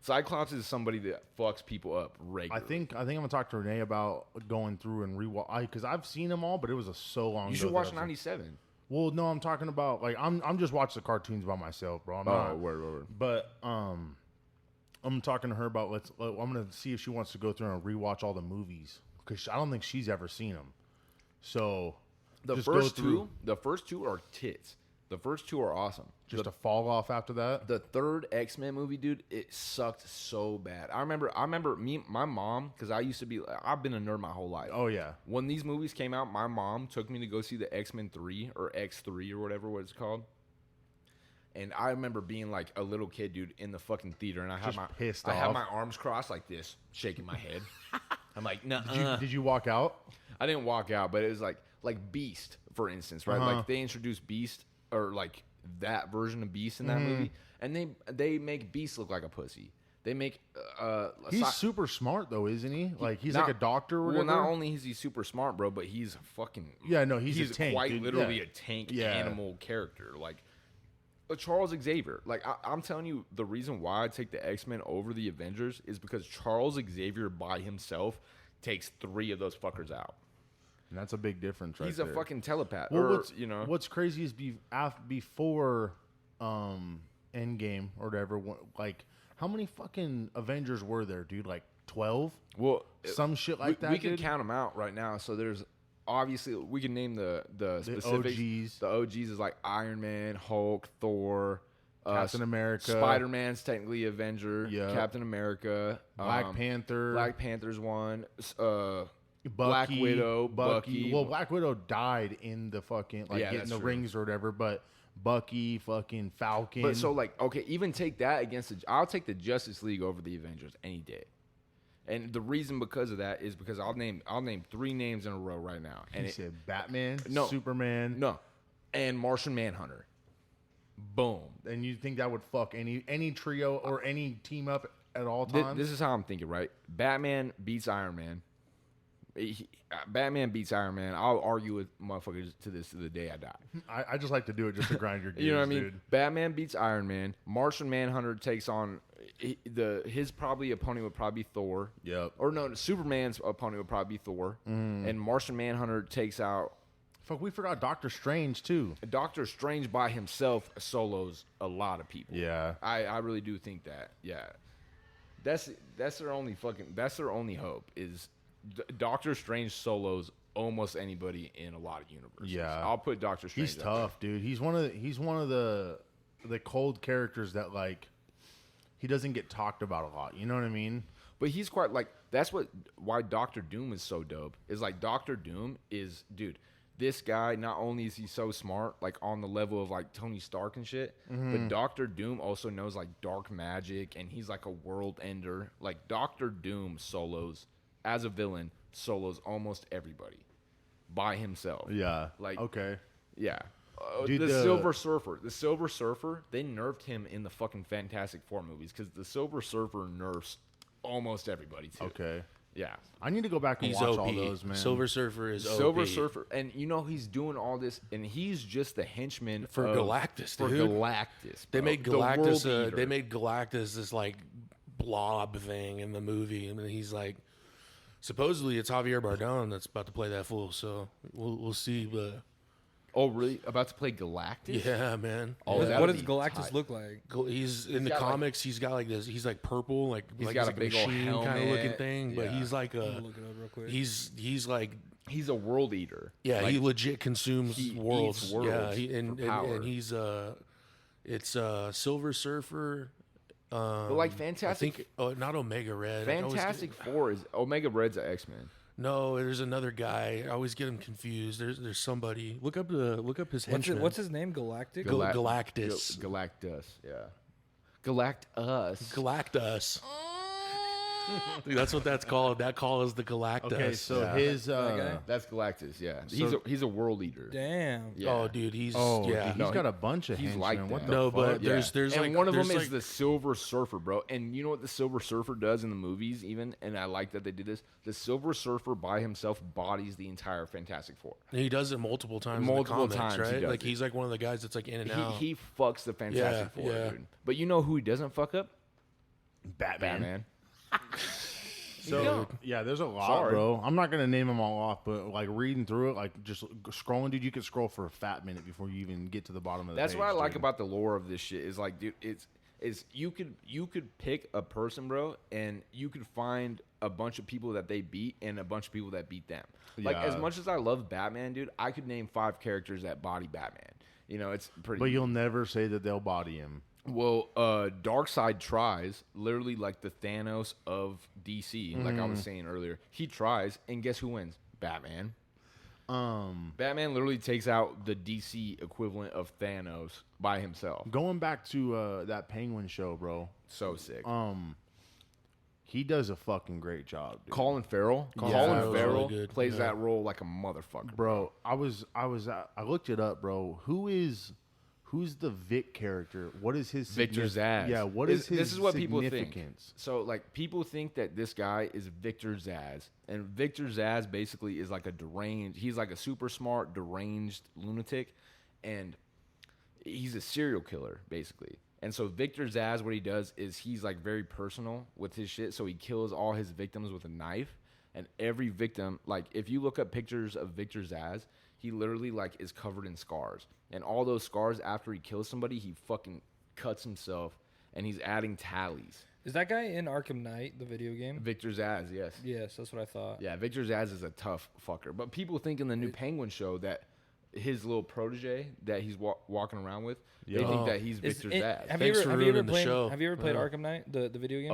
Cyclops is somebody that fucks people up regularly. I think I'm gonna talk to Renee about going through and rewatch because I've seen them all, but it was so long. You ago should that watch I've seen- 97. Well, no, I'm talking about like I'm just watching the cartoons by myself, bro. I'm not, word. But I'm talking to her about I'm gonna see if she wants to go through and rewatch all the movies because I don't think she's ever seen them. So The just first go through, two are tits. The first two are awesome. just to fall off after that. The third X-Men movie, dude, it sucked so bad. I remember my mom, because I've been a nerd my whole life. Oh yeah, When these movies came out, my mom took me to go see the X-Men 3 or X3 or whatever what it's called. And I remember being like a little kid, dude, in the fucking theater, and I had pissed my arms crossed like this, shaking my head. I'm like, no. did you walk out? I didn't walk out, but it was like Beast, for instance, right? Like they introduced Beast or like that version of Beast in that movie, and they make Beast look like a pussy. They make He's super smart though, isn't he? Like he's not- like a doctor or well, whatever. not only is he super smart, bro, but he's fucking Yeah, no, he's a tank, quite dude. literally Yeah. a tank Yeah. animal character, like Charles Xavier. Like I'm telling you, the reason why I take the X-Men over the Avengers is because Charles Xavier by himself takes 3 of those fuckers out. And that's a big difference, right? He's there. a fucking telepath. Well, or, what's crazy is before Endgame or whatever, like how many fucking Avengers were there, dude? Like 12? Well, Some shit like that. We can dude? count them out right now. So there's obviously we can name the specifics. OGs. The OGs is like Iron Man, Hulk, Thor, Captain America. Spider-Man's technically Avenger. Yeah. Captain America, Black Panther. Black Panther's one. Bucky, Black Widow, Bucky. Bucky. Well, Black Widow died in the fucking Yeah, getting that's the true. rings or whatever, but Bucky, fucking Falcon. But so like okay, even take that against I'll take the Justice League over the Avengers any day. And the reason because of that is because I'll name 3 names in a row right now. And he said Batman, No. Superman. no, and Martian Manhunter. Boom. And you think that would fuck any trio or any team up at all times? This is how I'm thinking, right? Batman beats Iron Man. Batman beats Iron Man. I'll argue with motherfuckers to the day I die. I just like to do it just to grind your gears, You know what I mean? dude. Batman beats Iron Man. Martian Manhunter takes on his probably opponent would probably be Thor. Yep. Or no, Superman's opponent would probably be Thor. And Martian Manhunter takes out Fuck, we forgot Doctor Strange too. Doctor Strange by himself. Solos a lot of people. Yeah. I really do think that. Yeah. That's their only hope is Doctor Strange solos almost anybody in a lot of universes. Yeah. I'll put Doctor Strange. He's up tough, dude. He's one of the cold characters that like he doesn't get talked about a lot. You know what I mean? But he's quite like that's why Doctor Doom is so dope. Is like Doctor Doom is dude. This guy not only is he so smart, like on the level of like Tony Stark and shit, but Doctor Doom also knows like dark magic and he's like a world ender. Like Doctor Doom solos as a villain solos almost everybody by himself. Yeah. Like okay. Yeah. Dude, the Silver Surfer, they nerfed him in the fucking Fantastic Four movies because the Silver Surfer nerfs almost everybody too. Okay. Yeah. I need to go back and He's watch OP. all those, man. Silver Surfer is Silver OP. Surfer, and you know he's doing all this, and he's just the henchman For of- Galactus, For dude. Galactus, They bro. made The world Galactus. eater. They made Galactus this like blob thing in the movie, and he's like, supposedly it's Javier Bardem that's about to play that fool. So we'll see. But Oh, really? About to play Galactus? Yeah, man. Oh, What that what would does be Galactus tight. look like? He's in the got, like- comics. He's got like this. He's like purple, like He's like got he's a like big old machine kind of helmet. looking thing. But Yeah. he's like I'm a gonna look it up real quick. he's like He's a world eater. yeah. Like, he legit consumes he worlds. eats worlds Yeah, for power. and he's it's Silver Surfer. but like I Fantastic, think not Omega Red. I always Fantastic get- Four is Omega Red's an X-Men. No, there's another guy. I always get him confused. There's somebody. Look up his henchman. What's his name? Galactic. Galactus. Galactus, yeah. Galactus. Galactus. Dude, that's what that's called. That call is the Galactus. Okay, so Yeah. his guy? That's Galactus, yeah. So- He's a world eater. Damn. Yeah. Oh, dude, he's oh, yeah. dude, No, he's got a bunch of he's henchmen. like What that. the No, but fuck? there's and like one of them there's is like- the Silver Surfer, bro. And you know what the Silver Surfer does in the movies, even, and I like that they did this. The Silver Surfer by himself bodies the entire Fantastic Four. he does it multiple times. Multiple in the comics, times he right? does like it. he's like one of the guys that's like in and out. He fucks the Fantastic Yeah, Four, yeah. dude. But you know who he doesn't fuck up? Batman. Batman. So yeah, there's a lot, Sorry. bro. I'm not gonna name them all off, but like reading through it, like just scrolling, dude, you could scroll for a fat minute before you even get to the bottom of the That's page. what I like dude. about the lore of this shit. Is like, dude, it's you could pick a person, bro, and you could find a bunch of people that they beat and a bunch of people that beat them. Like Yeah. as much as I love Batman, dude, I could name 5 characters that body Batman. You know, it's pretty. But you'll never say that they'll body him. Well, Darkseid tries, literally like the Thanos of DC, like I was saying earlier. He tries, and guess who wins? Batman. Batman literally takes out the DC equivalent of Thanos by himself. Going back to that Penguin show, bro. So sick. He does a fucking great job, dude. Colin Farrell. Colin Colin Farrell's Farrell really good. plays Yeah. that role like a motherfucker, Bro, I looked it up, bro. Who's the Vic character? What is his Victor significance? Zsasz. Yeah, what is his This is what people think. significance? So, like, people think that this guy is Victor Zsasz, and Victor Zsasz basically is like a deranged. He's like a super smart, deranged lunatic, and he's a serial killer, basically. And so Victor Zsasz, what he does is he's like very personal with his shit. So he kills all his victims with a knife, and every victim, like, if you look up pictures of Victor Zsasz, he literally like is covered in scars. And all those scars, after he kills somebody, he fucking cuts himself, and he's adding tallies. Is that guy in Arkham Knight, the video game? Victor Zsasz, yes. Yes, that's what I thought. Yeah, Victor Zsasz is a tough fucker. But people think in the new Penguin show that his little protege that he's walking around with, they think that he's Is Victor it- Zsasz. Thanks for have you ever ruining the played? show. Have you ever played Yeah. Arkham Knight, the video game?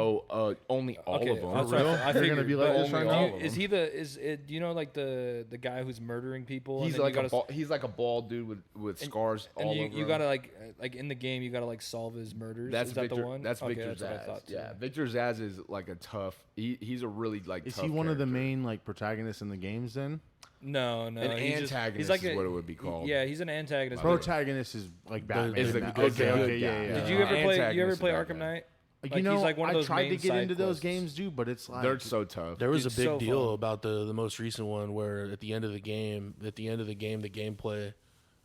Only all okay, of them. that's what I You're figured, gonna be like but this right only now? all of Is he the is it? Do you know like the guy who's murdering people? and He's then you like gotta, he's like a bald dude with scars and all you, over you him. gotta like in the game you gotta like solve his murders. That's is that Victor. the one? That's Okay, Victor that's what I Zsasz. thought, too. Yeah, Victor Zsasz is like a tough. He's a really like. Is tough he one of the character. main like protagonists in the games then? No, An he's just- antagonist he's like is what it would be called. Yeah, he's an antagonist. Protagonist is like Batman. is in the that. good okay, guy. okay, yeah, Did yeah. Did you ever play? You ever Antagonist play is Arkham Batman. Knight? You Like, know, he's like one of I those tried to main get side into those quests. games, dude, but it's like They're so tough. There was a It's big so deal fun. about the most recent one where at the end of the game, the gameplay,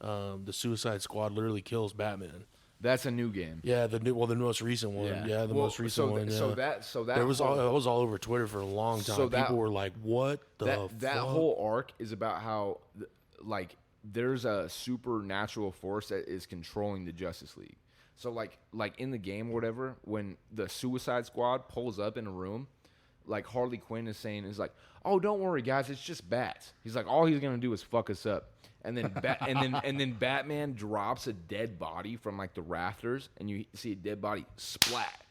the Suicide Squad literally kills Batman. That's a new game. Yeah, the most recent one. Yeah, the Well, most recent so one. th- Yeah. so that There was whole- I was all over Twitter for a long time. So that- People were like, "What the that fuck?" whole arc is about how like there's a supernatural force that is controlling the Justice League. So like in the game or whatever, when the Suicide Squad pulls up in a room, like Harley Quinn is saying is like, "Oh, don't worry, guys, it's just bats." He's like, "All he's gonna do is fuck us up." And then and then Batman drops a dead body from like the rafters, and you see a dead body splat,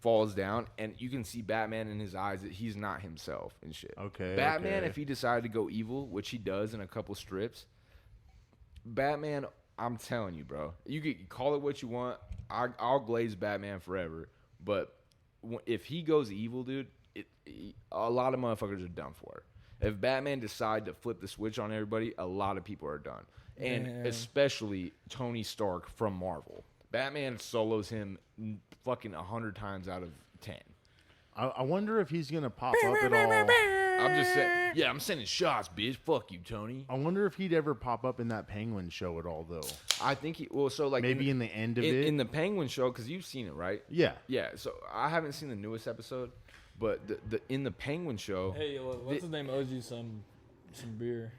falls down, and you can see Batman in his eyes that he's not himself and shit. Okay, Batman, okay. if he decided to go evil, which he does in a couple strips, Batman, I'm telling you, bro, you can call it what you want. I'll glaze Batman forever, but if he goes evil, dude, a lot of motherfuckers are done for. If Batman decide to flip the switch on everybody, a lot of people are done. And especially Tony Stark from Marvel. Batman solos him fucking 100 times out of 10. I wonder if he's gonna pop up at all. I'm just saying. Yeah, I'm sending shots, bitch. Fuck you, Tony. I wonder if he'd ever pop up in that Penguin show at all, though. I think he. Well, so like Maybe in the end of in, it. in the Penguin show, because you've seen it, right? Yeah. Yeah. So I haven't seen the newest episode, but in the Penguin show, Hey, what's his name? Owes you some beer.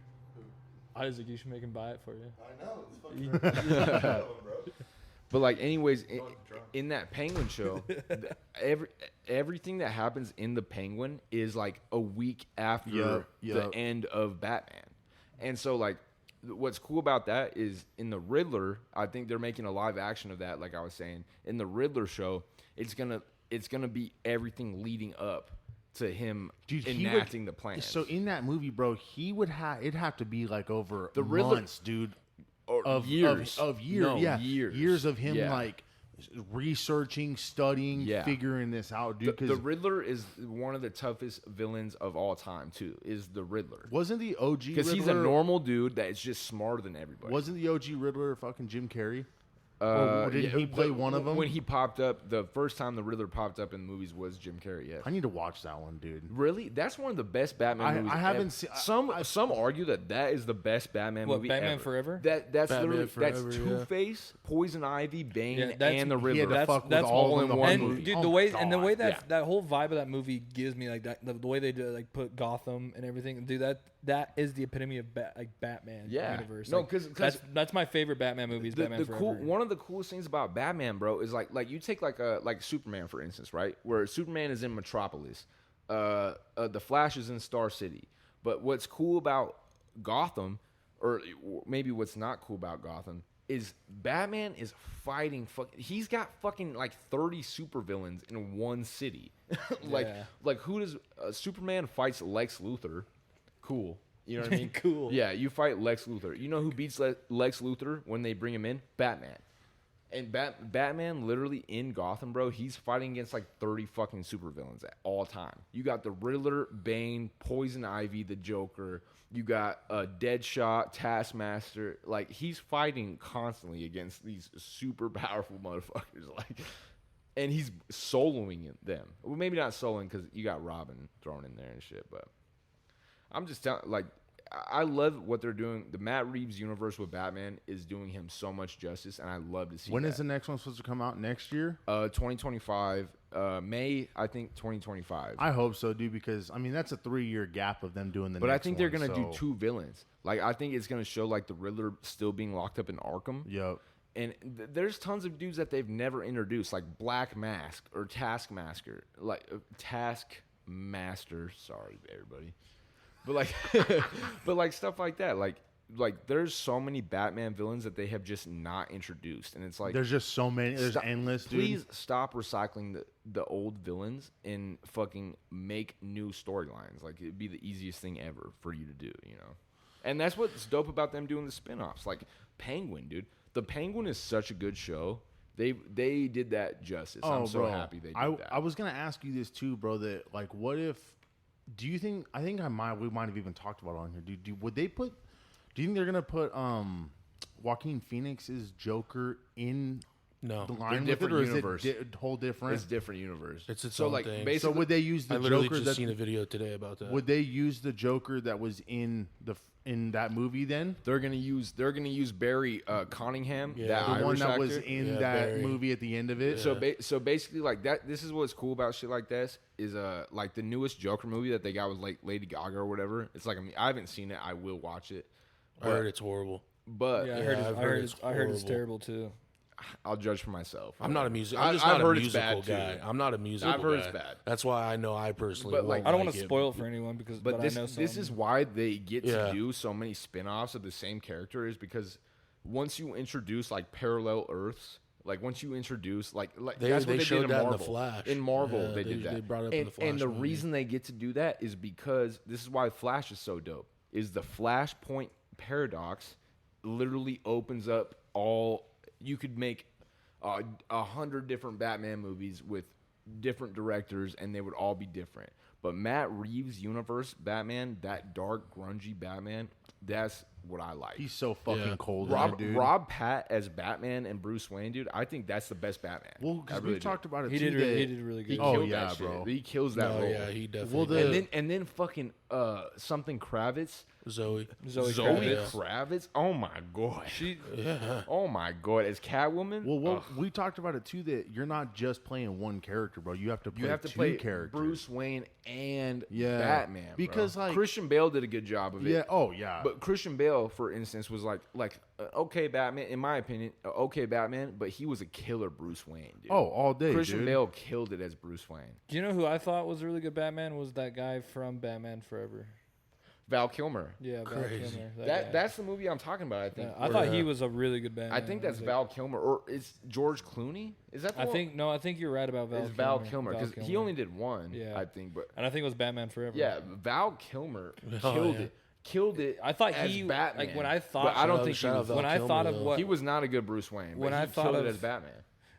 Isaac, you should make him buy it for you. I know. It's fucking bro. But like, anyways, in that Penguin show, everything that happens in the Penguin is like a week after the end of Batman, and so like, what's cool about that is in the Riddler, I think they're making a live action of that. Like I was saying, in the Riddler show, it's gonna be everything leading up to him enacting the plan. So in that movie, bro, it'd have to be like over The Riddler- months, dude. Of years. No, years. Years of him Yeah. like researching, studying, figuring this out, dude. The Riddler is one of the toughest villains of all time, too, is the Riddler. Wasn't the OG Riddler... Because he's a normal dude that is just smarter than everybody. Wasn't the OG Riddler fucking Jim Carrey? Or did he play one of them? When he popped up, the first time the Riddler popped up in the movies was Jim Carrey, yes. I need to watch that one, dude. Really? That's one of the best Batman movies. I haven't seen... Some argue that is the best Batman movie Batman ever. Forever? That's Batman literally Forever, that's yeah. Two-Face, Poison Ivy, Bane, Yeah, that's- and the He Riddler. had to fuck with that's all all in in the one one And movie. dude, Oh the my way God. that that whole vibe of that movie gives me like that, the way they do like put Gotham and everything, dude, that is the epitome of Batman universe. No, Like, 'cause that's my favorite Batman movie. Is Batman Forever. One of the coolest things about Batman, bro, is like you take like Superman, for instance, right? Where Superman is in Metropolis, the Flash is in Star City. But what's cool about Gotham, or maybe what's not cool about Gotham, is Batman is fighting. He's got fucking like 30 supervillains in one city. like who does Superman fights Lex Luthor? Cool. You know what I mean? Cool. Yeah, you fight Lex Luthor. You know who beats Lex Luthor when they bring him in? Batman. And Batman, literally in Gotham, bro, he's fighting against like 30 fucking supervillains at all time. You got the Riddler, Bane, Poison Ivy, the Joker. You got Deadshot, Taskmaster. Like, he's fighting constantly against these super powerful motherfuckers. Like, and he's soloing them. Well, maybe not soloing because you got Robin thrown in there and shit. But I'm just telling, like, I love what they're doing. The Matt Reeves universe with Batman is doing him so much justice, and I love to see When that. is the next one supposed to come out? Next year? 2025. May, I think 2025. I hope so, dude, because, I mean, that's a 3-year gap of them doing the But I next think they're one, going to do so- 2 villains. Like, I think it's going to show, like, the Riddler still being locked up in Arkham. Yep. And there's tons of dudes that they've never introduced, like Black Mask or Taskmaster. Like, Taskmaster. Sorry, everybody. But like, but like stuff like that. Like there's so many Batman villains that they have just not introduced, and it's like There's just so many. There's stop- endless, dude. Please stop recycling the old villains and fucking make new storylines. Like, it'd be the easiest thing ever for you to do, you know. And that's what's dope about them doing the spinoffs. Like Penguin, dude. The Penguin is such a good show. They did that justice. I'm so happy they did that. I was gonna ask you this too, bro. That like, what if? Do you think? I think we might have even talked about it on here. Would they put? Do you think they're gonna put Joaquin Phoenix's Joker in No. the line with it, different or universe. is it whole different? It's different universe. It's its so own like thing. basically, So would they use the I literally Joker just that? seen a video today about that. Would they use the Joker that was in that movie then? they're gonna use Barry Cunningham, Yeah. that The Irish one that actor. was in Yeah, that Barry. movie at the end of it. So basically, like that. This is what's cool about shit like this is like the newest Joker movie that they got with like Lady Gaga or whatever. It's like, I mean, I haven't seen it. I will watch it. I heard it's horrible. But Yeah, I've heard it's I heard it's horrible. terrible too. I'll judge for myself. I'm not a music. I- I'm just I've not a heard it's musical bad, too. guy. I'm not a musical I've heard guy. it's bad. That's why I know I personally. But, like, won't I don't want like to it. spoil it for anyone because But I know some. this is why they get Yeah. to do so many spin-offs of the same character, is because once you introduce like parallel Earths, like once you introduce like They- that's what they they showed did in that in The Marvel. Flash. In Marvel, Yeah, they did that. they brought it up in the Flash and the movie. reason they get to do that is because this is why Flash is so dope. Is the Flashpoint paradox literally opens up all you could make 100 different Batman movies with different directors, and they would all be different. But Matt Reeves' universe Batman, that dark, grungy Batman, that's what I like. He's so fucking Yeah. cold, in it, dude. Rob Pat as Batman and Bruce Wayne, dude. I think that's the best Batman. Well, I because really we've do. talked about it he too. did really He good. Oh, killed yeah, that shit. bro. He kills that No, role. yeah, he definitely. Well, did. And then fucking something Kravitz. Zoe. Zoe Zoe Kravitz. Kravitz. Oh my god. Yeah. Oh my god. As Catwoman. Well, ugh. we talked about it too. That you're not just playing one character, bro. You have to play You have to two play characters. Bruce Wayne and Yeah. Batman. Because, bro. like- Christian Bale did a good job of it. Yeah. Oh, yeah. But Christian Bale Bale, for instance, was like okay Batman, in my opinion, okay Batman, but he was a killer Bruce Wayne, dude. Oh, all day, Christian dude. Bale killed it as Bruce Wayne. Do you know who I thought was a really good Batman? Was that guy from Batman Forever? Val Kilmer. Yeah, Val Crazy. Kilmer. That guy. that's the movie I'm talking about. I think. Yeah, I thought he was a really good Batman. I think that's was Val Kilmer, or is George Clooney? Is that the I one? think no. I think you're right about Val. It's Val Kilmer because he Kilmer. only did one. Yeah. I think, but And I think it was Batman Forever. yeah, Val Kilmer Oh, killed yeah. it. Killed it. I thought as he Batman. like when I thought. But I don't Shout think he out was. Val when I Kilmer, thought of though. what He was not a good Bruce Wayne. When but I he thought killed of- it as Batman.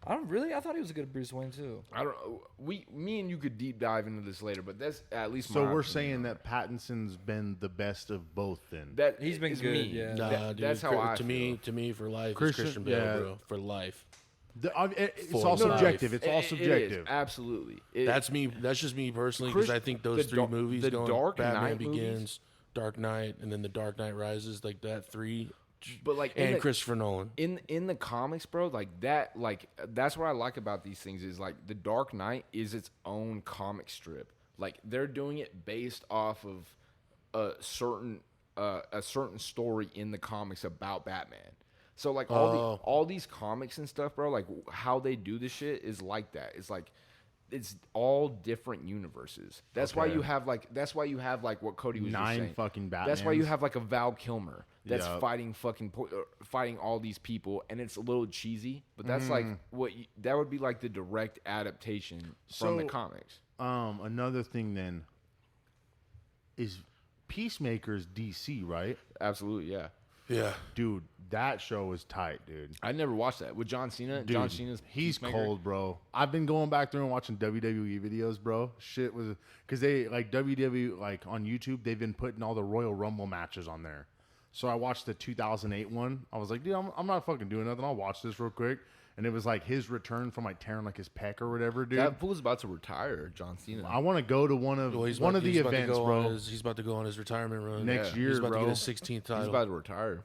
I don't really. I thought he was a good Bruce Wayne too. I don't. Me and you could deep dive into this later, but that's at least. So my we're opinion. saying that Pattinson's been the best of both. Then that He's been is good, me. yeah. Nah, That- dude, that's how I to feel. me for life. Christian- Christian Bale, yeah. bro, for life. It's For all life. subjective. It's all It is, subjective. absolutely. That's me. That's just me personally because I think those the three Dar- movies, the going Dark Batman Knight Begins, movies- Dark Knight, and then the Dark Knight Rises, like that three, But like in and the, Christopher Nolan. in the comics, bro, like that's what I like about these things is like the Dark Knight is its own comic strip. Like they're doing it based off of a certain story in the comics about Batman. So like all these comics and stuff, bro, like how they do this shit is like that. It's like it's all different universes. That's why Okay. you have like what Cody was just 9 saying. fucking Batmans. That's why you have like a Val Kilmer that's Yup. fighting all these people, and it's a little cheesy, but that's like that would be like the direct adaptation from the So- comics. Another thing then is Peacemaker's DC, right? Absolutely, yeah. Yeah, Dude, that show was tight, dude. I never watched that with John Cena. Dude, John Cena's he's Peacemaker. cold, bro. I've been going back through and watching WWE videos, bro. Shit was because they like WWE like on YouTube. They've been putting all the Royal Rumble matches on there. So I watched the 2008 one. I was like, dude, I'm not fucking doing nothing. I'll watch this real quick. And it was like his return from like tearing like his pec or whatever, dude. That fool's about to retire, John Cena. I want to go to one of well, he's one about- of the he's about to events, go bro. on he's about to go on his retirement run Next year, He's about bro. to get his 16th title. He's about to retire.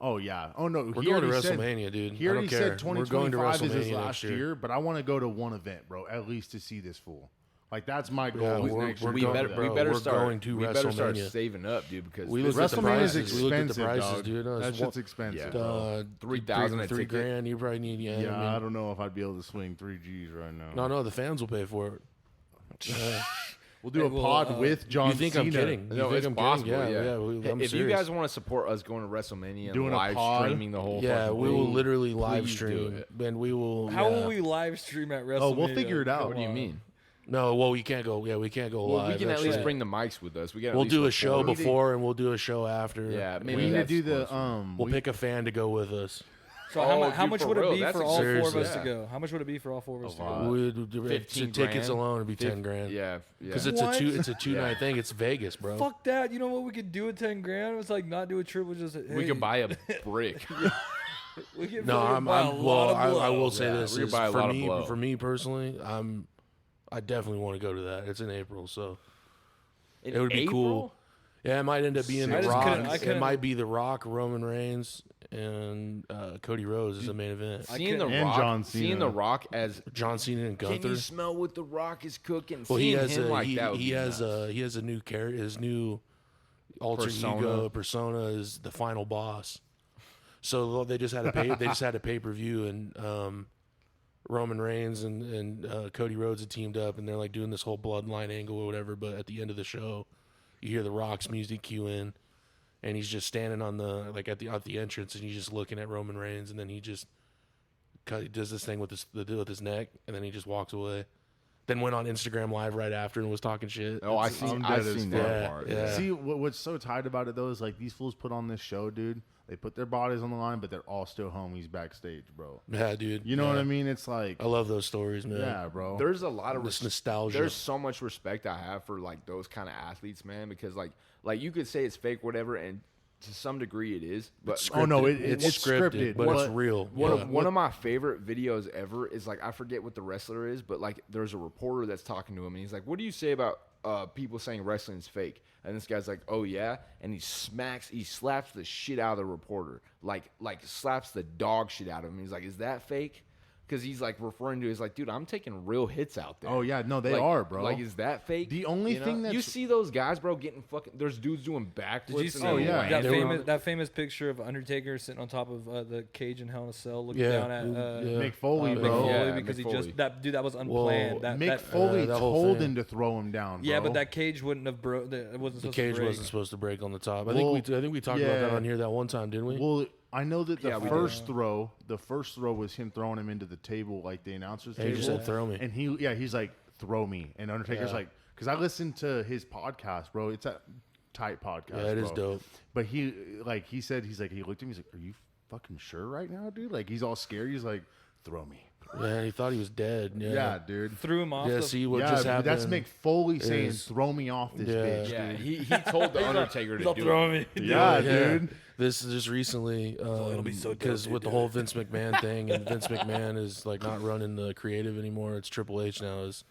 Oh yeah. Oh no. We're he going to already said- WrestleMania, dude. He I already don't care. said We're going to 2025 is his WrestleMania last next year. year. But I want to go to one event, bro, at least to see this fool. Like that's my goal. Yeah, is we're- next we're year. We going- better, bro, we better we're start. going to we better start WrestleMania. saving up, dude, because We this- looked at the WrestleMania is prices. We looked at the expensive, prices, dog. dude. No, That it's shit's expensive. Yeah. 3,000 a three ticket. grand. You probably need. Yeah, Yeah, I mean, I don't know if I'd be able to swing 3 Gs right now. no, the fans will pay for it. We'll do a Well, pod with John You think Cena. I'm kidding? No, You think it's I'm possible. kidding? Yeah, I'm if you serious. guys want to support us going to WrestleMania and Doing a live pod? streaming the whole, Yeah, fucking we will thing, literally live please do stream, it. and we will. How yeah. will we live stream at WrestleMania? Oh, we'll figure it out. Come What do you on. mean? No, well, we can't go. Yeah, we can't go Well, live. we can at That's least right. bring the mics with us. We got. We'll do a show before, and we'll do a show after. Yeah, We maybe need to that's do the closer. We'll pick a fan to go with us. So Oh, how dude, much for would it real, be that's for all 4 of seriously. us to go? How much would it be for all 4 of us to lot. go? We'd do 15 tickets grand. alone would be 10 grand. Yeah, because yeah. it's What? it's a two night thing. It's Vegas, bro. Fuck that! You know what we could do with 10 grand? It's like not do a trip with just. we hey, could buy a brick. We could No, fucking I'm. buy a I'm lot well, of I blow. will say Yeah, this we could is buy a lot of for me. blow. For me personally, I definitely want to go to that. It's in April, so In it would be April? cool. Yeah, it might end up being I The just Rock. couldn't- I It couldn't- might be The Rock, Roman Reigns, and Cody Rhodes as the main event. Seeing the And Rock, John seeing Cena. the Rock as John Cena and can Gunther. you smell what the Rock is cooking? Well, he Seeing has him a like that would he be has nuts. a he has a new character. His new alter Persona. ego persona is the final boss. So they just had a pay per view, and Roman Reigns and Cody Rhodes had teamed up, and they're like doing this whole bloodline angle or whatever. But at the end of the show, you hear the Rock's music cue in, and he's just standing on the at the entrance, and he's just looking at Roman Reigns, and then he just does this thing with his neck, and then he just walks away. Then went on Instagram Live right after and was talking shit. Oh, I'm dead as seen fuck. that part. Yeah. See, what's so tight about it though is like these fools put on this show, dude. They put their bodies on the line, but they're all still homies backstage, bro. Yeah, dude. You know Yeah. what I mean? It's like, I love those stories, man. yeah, bro. There's a lot of This nostalgia. There's so much respect I have for like those kind of athletes, man. Because like you could say it's fake, whatever, and to some degree it is. But It's Oh, no, scripted. it's scripted, but it's but real. One, Yeah. of, one of my favorite videos ever is like I forget what the wrestler is, but like there's a reporter that's talking to him, and he's like, "What do you say about people saying wrestling's fake?" And this guy's like, "Oh yeah," and he slaps the shit out of the reporter, like slaps the dog shit out of him. He's like, "Is that fake?" because he's like referring to, he's like, dude, I'm taking real hits out there. Oh yeah, no, they Like- are, bro. Like, is that fake? The only You know? thing that's you see those guys, bro, getting fucking. There's dudes doing backflips. Did you see Oh, yeah. that, They were- famous, that famous picture of Undertaker sitting on top of the cage in Hell in a Cell, looking Yeah, down at yeah. Mick Foley, Mick bro. Foley Yeah, because Mick he just Foley. that was unplanned. that, Mick that, Foley that whole told thing. him to throw him down. yeah, bro. but that cage wouldn't have broke. It wasn't The supposed cage to break. wasn't supposed to break on the top. I Well, think we talked about that yeah. on here that one time, didn't we? Well, I know that the Yeah, we first throw was him throwing him into the table, like the announcer's Yeah, he table. just said, "Throw me." And he's like, throw me. And Undertaker's Yeah. like, because I listened to his podcast, bro. It's a tight podcast. Yeah, it is bro. dope. But he said, he looked at me, he's like, are you fucking sure right now, dude? Like, he's all scared. He's like, throw me. Yeah, he thought he was dead. Yeah, Yeah, dude. Threw him off. Yeah, the, see what yeah, just but happened. that's Mick Foley saying, is- throw me off this Yeah. bitch. Yeah, he told the Undertaker to He'll do throw it. me. Yeah, Yeah. dude. This is just recently it'll be so dope because if with you the do whole it. Vince McMahon thing, and Vince McMahon is like not running the creative anymore. It's Triple H now. Is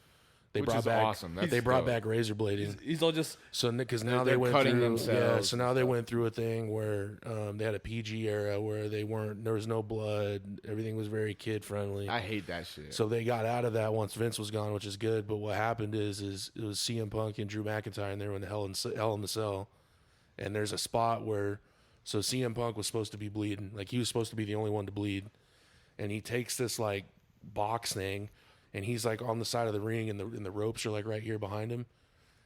they Which brought is back awesome. That's they brought dope. back razor blading. He's all just So because now They're they went cutting through themselves so and now they stuff. went through a thing where they had a PG era where there was no blood. Everything was very kid friendly. I hate that shit. So they got out of that once Vince was gone, which is good. But what happened is it was CM Punk and Drew McIntyre, and they were in the Hell in the Cell. And there's a spot where, so CM Punk was supposed to be bleeding, like he was supposed to be the only one to bleed, and he takes this like box thing, and he's like on the side of the ring, and the ropes are like right here behind him,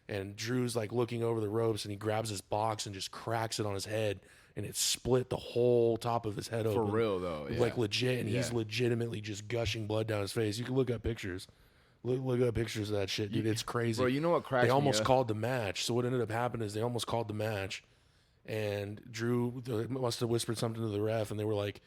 and Drew's like looking over the ropes, and he grabs this box and just cracks it on his head, and it split the whole top of his head For open. real though, yeah. Like legit, and he's Yeah. legitimately just gushing blood down his face. You can look up pictures. Look up pictures of that shit, dude. It's crazy. Bro, you know what cracks They me almost up? called the match. So what ended up happening is they almost called the match, and Drew must have whispered something to the ref, and they were like,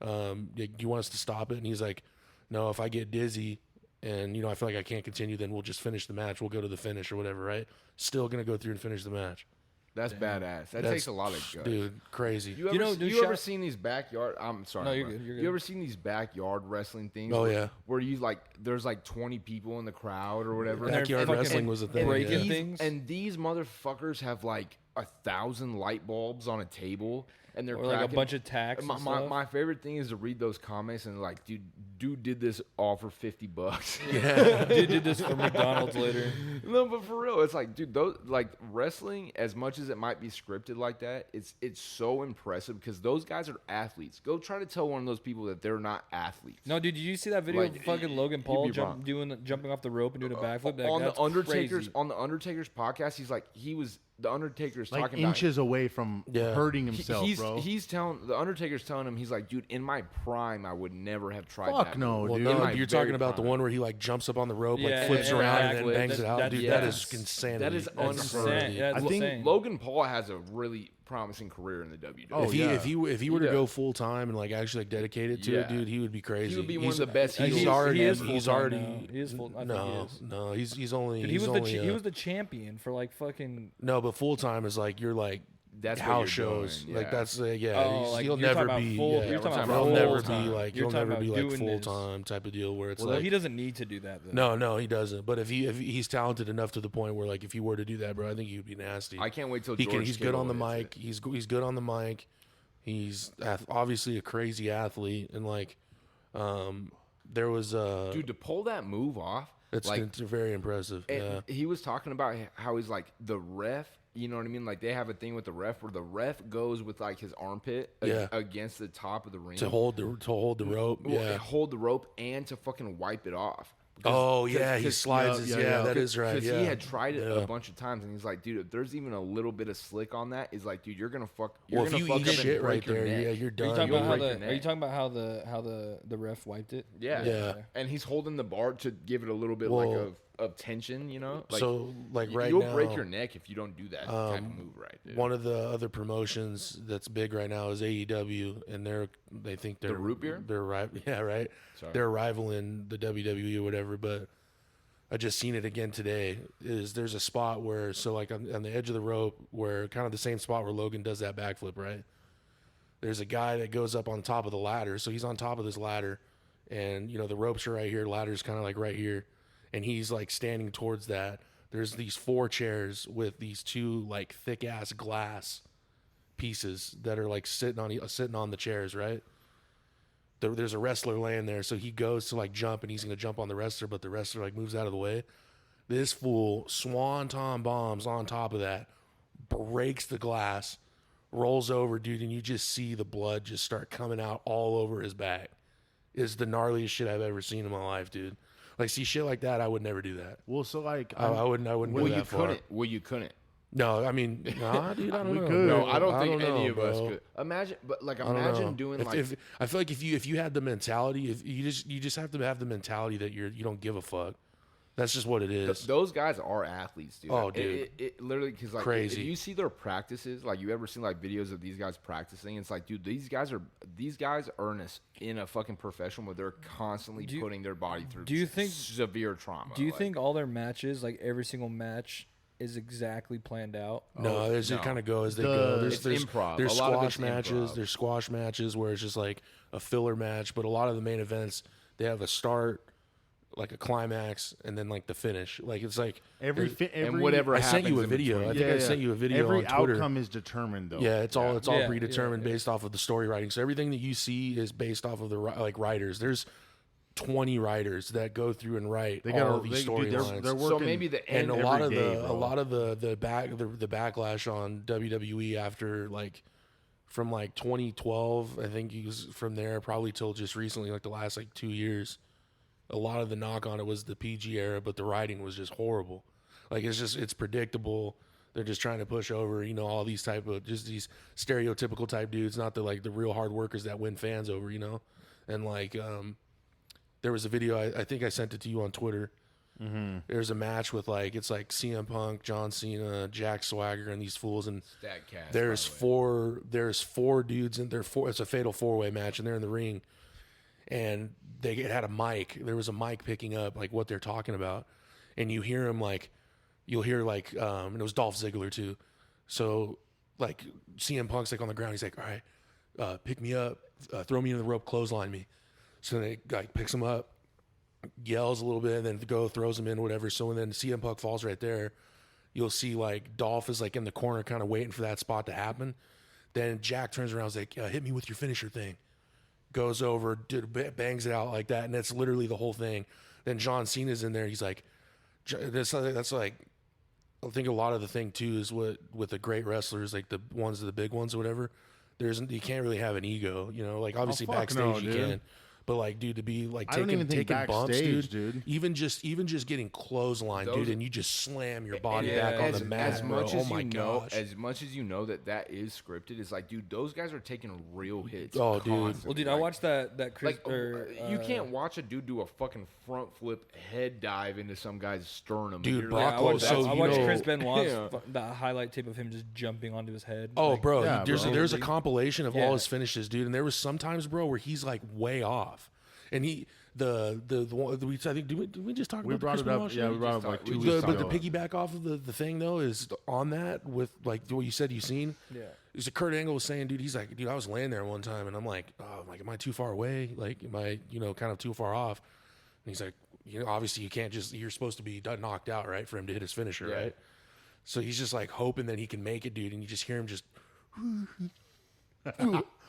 "Do you want us to stop it?" And he's like, "No, if I get dizzy and I feel like I can't continue, then we'll just finish the match. We'll go to the finish or whatever, right?" Still gonna go through and finish the match. That's badass. That That's- takes a lot of guts. Dude, crazy. You ever, know, dude, you ever shout- seen these backyard? I'm sorry. No, you're bro. good, you're You good. ever seen these backyard wrestling things? Oh, where, yeah. Where you like, there's like 20 people in the crowd or whatever. And they're Backyard fucking wrestling was a thing. breaking yeah. things. And these motherfuckers have like 1,000 light bulbs on a table, and they're Or like a cracking- bunch of tacks. My, and my, stuff. my favorite thing is to read those comments and like, dude did this all for $50. Dude did this for McDonald's later. No, but for real, it's like, dude, those like wrestling, as much as it might be scripted like that, it's so impressive because those guys are athletes. Go try to tell one of those people that they're not athletes. No, dude, did you see that video Like, of fucking Logan you'd Paul be wrong. jumping off the rope and doing a backflip? Like, on that's the Undertaker's crazy. podcast, he's like, the Undertaker's Like talking inches away from Yeah. hurting about himself, bro. he's telling the Undertaker's telling him, he's like, dude, in my prime, I would never have tried Fuck that. no, move." Well, dude. no, In my you're very talking about the prime. one where he like jumps up on the rope, Yeah, like flips and around and then backflip. bangs it out. That's- Dude, yeah. that is insanity. That is That's unheard of. insane. Yeah, I that's think insane. Logan Paul has a really promising career in the WWE. Oh, if yeah. he were to Yeah. go full time and like actually like dedicate it to it, Yeah. dude, he would be crazy. He would be one He's- of the best He's heels. already. He is He's full-time already. now. He is full- I think he No, is. no. He's only. Dude, he's only. he was the champion for like fucking. No, but full time is like you're like That's what house you're doing, shows. yeah. Like that's yeah. Oh, like, he'll you're talking never about be. full- yeah, you're we're talking talking about he'll full never time. be like. You're He'll talking never be about like doing full this. time type of deal where it's Well, like. he doesn't need to do that. Though. No, he doesn't. But if he's talented enough to the point where like if he were to do that, bro, I think he'd be nasty. I can't wait till He can. George He's good on the Kittle hits mic. He's good on the mic. He's obviously a crazy athlete, and like, there was Dude, to pull that move off, it's like, very impressive. and Yeah, he was talking about how he's like the ref. You know what I mean? Like they have a thing with the ref where the ref goes with like his armpit Yeah. against the top of the ring to hold the rope. Well, Yeah. hold the rope and to fucking wipe it off. Oh yeah, he 'cause- slides his. Yeah, that is right. Because Yeah, he had tried it Yeah. a bunch of times, and he's like, dude, if there's even a little bit of slick on that, is like, dude, you're gonna fuck. You're Well, if gonna you fuck eat up and shit right break your there, neck. yeah, you're Are done. you talking You'll about how break your the? Are you neck. talking about how the ref wiped it? Yeah, Yeah. And he's holding the bar to give it a little bit Well, like of tension, you know. Like, so like right you'll now, break your neck if you don't do that type of move right. Dude. one of the other promotions that's big right now is AEW, and they think they're root beer? They're right. Yeah, right. Sorry. They're rivaling the WWE or whatever, but. I just seen it again today. There's a spot where like on the edge of the rope where kind of the same spot where Logan does that backflip, right? There's a guy that goes up on top of the ladder, so he's on top of this ladder, and the ropes are right here, ladder's kind of like right here, and he's like standing towards that. There's these 4 chairs with these 2 like thick ass glass pieces that are like sitting on the chairs, right? there's a wrestler laying there, so he goes to like jump and he's gonna jump on the wrestler, but the wrestler like moves out of the way. This fool swanton bombs on top of that, breaks the glass, rolls over, dude, and you just see the blood just start coming out all over his back. It's the gnarliest shit I've ever seen in my life, dude. Like, see shit like that, I would never do that. Well, so like I wouldn't go that far. You couldn't. No, I mean, nah, dude, I don't know. could. No, I don't think know, any of us bro. could. Imagine, but like I don't know. imagine doing if I feel like if you had the mentality, if you just have to have the mentality that you don't give a fuck. That's just what it is. those guys are athletes, dude. Oh, dude. It literally, because like Crazy. if you see their practices, like you ever seen like videos of these guys practicing, it's like, dude, these guys are in a fucking profession where they're constantly putting their body through. do you think- severe trauma? Do you think all their matches, like every single match, is exactly planned out? No, it no. kind of go as they The- go. It's improv. There's A lot of squash it's matches. improv. There's squash matches where it's just like a filler match. But a lot of the main events, they have a start, like a climax, and then like the finish. Like it's like every and whatever I sent you a happens in video. I between. think I sent you a video Every on Twitter. outcome is determined, though. Yeah, it's all Yeah, predetermined yeah. based off of the story writing. So everything that you see is based off of the like writers. There's 20 writers that go through and write They all got of these they're storylines. working. So maybe the end. And a lot of day, the bro. a lot of the backlash on WWE after like from like 2012, I think he was from there probably till just recently, like the last like 2 years. A lot of the knock on it was the PG era, but the writing was just horrible. Like it's predictable. They're just trying to push over, all these type of just these stereotypical type dudes, not the like the real hard workers that win fans over, And like there was a video I think I sent it to you on Twitter. Mm-hmm. There's a match with it's like CM Punk, John Cena, Jack Swagger, and these fools, and Statcast, there's four dudes in there. It's a fatal 4-way match, and they're in the ring, and it had a mic. There was a mic picking up like what they're talking about, and you hear him you'll hear and it was Dolph Ziggler too. So like CM Punk's like on the ground. He's like, all right, pick me up, throw me in the rope, clothesline me. So they picks him up, yells a little bit, and then throws him in, whatever. So when then CM Punk falls right there, you'll see Dolph is in the corner, kind of waiting for that spot to happen. Then Jack turns around, and is like, hit me with your finisher thing. Goes over, bangs it out like that, and that's literally the whole thing. Then John Cena's in there. He's like, that's like, I think a lot of the thing too is with the great wrestlers, like the big ones or whatever. You can't really have an ego, Like obviously fuck backstage no, you dude. can. But dude, to be I don't even think taking bumps, backstage, dude. Even just getting clothesline, dude, and you just slam your body Yeah, back on the mat, as bro. much Oh as my you know, gosh. as much as you know that is scripted, it's like, dude, those guys are taking real hits. Oh, dude. constantly. Well, dude, I watched that Chris. You can't watch a dude do a fucking front flip head dive into some guy's sternum. Dude, You're Brock I watched, so I you watched know- Chris Benoit's Yeah. the highlight tape of him just jumping onto his head. Oh, bro, yeah, there's bro. a compilation of Yeah. all his finishes, dude, and there was sometimes, bro, where he's way off, and he the one I think did we just talk We about brought the it Chris up. Benoit Yeah, we shit? brought it up like 2 We weeks just But ago. the piggyback off of the thing though is on that with what you said you've seen. Yeah. Is Kurt Angle was saying, dude, he's like, dude, I was laying there one time and I'm like, oh, am I too far away? Like, am I, kind of too far off? And he's like, obviously you can't you're supposed to be knocked out, right, for him to hit his finisher, Yeah. right? So he's just hoping that he can make it, dude, and you just hear him just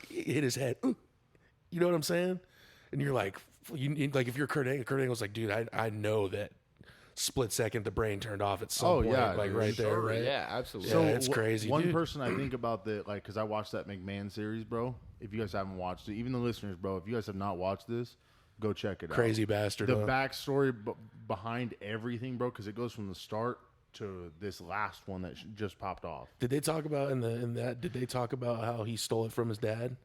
hit his head. You know what I'm saying? And you're like, if you're Kurt Angle's like, dude, I know that split second the brain turned off at some point, yeah, right there, right? Yeah, absolutely. So- it's crazy, One dude. person I think about because I watched that McMahon series, bro. If you guys haven't watched it, even the listeners, bro, if you guys have not watched this, go check it out. Crazy bastard. The huh? backstory behind everything, bro, because it goes from the start to this last one that just popped off. Did they talk about Did they talk about how he stole it from his dad?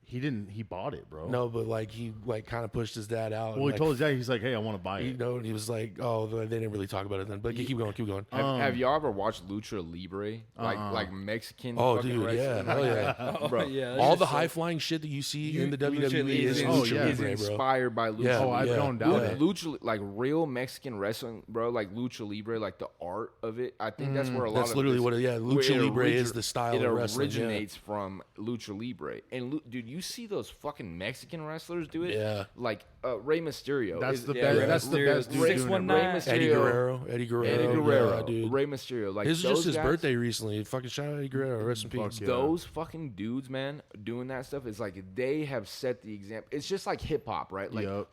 He didn't. He bought it, bro. No, but he kind of pushed his dad out. Well, and, he told his dad, he's like, "Hey, I want to buy it." and he was like, "Oh, they didn't really talk about it then." But keep going. Have y'all ever watched Lucha Libre? Like Mexican Oh, fucking dude, wrestling? yeah, hell yeah. Oh, Bro, yeah. All the high flying shit that you see in the Lucha WWE is Libre. Oh, Lucha yeah. is Libre, bro. inspired by Lucha. Yeah, Oh, I yeah, don't doubt yeah. it. Lucha, like real Mexican wrestling, bro, like Lucha Libre, like the art of it. I think that's where a lot That's of literally this- what Lucha where it Libre is the style it of wrestling. originates from Lucha Libre. And dude, you see those fucking Mexican wrestlers do it. Yeah. Like Rey Mysterio. That's the Yeah, best. Rey That's the Mysterio, best. dude. dude doing it, bro. 619. Eddie Guerrero. Eddie Guerrero. Yeah, dude. Rey Mysterio. Like His was those just his guys, birthday recently. Fucking shout out Eddie Guerrero. Rest in Fuck peace. yeah. Those fucking dudes, man, doing that stuff is like they have set the example. It's just like hip hop, right? Like, Yup.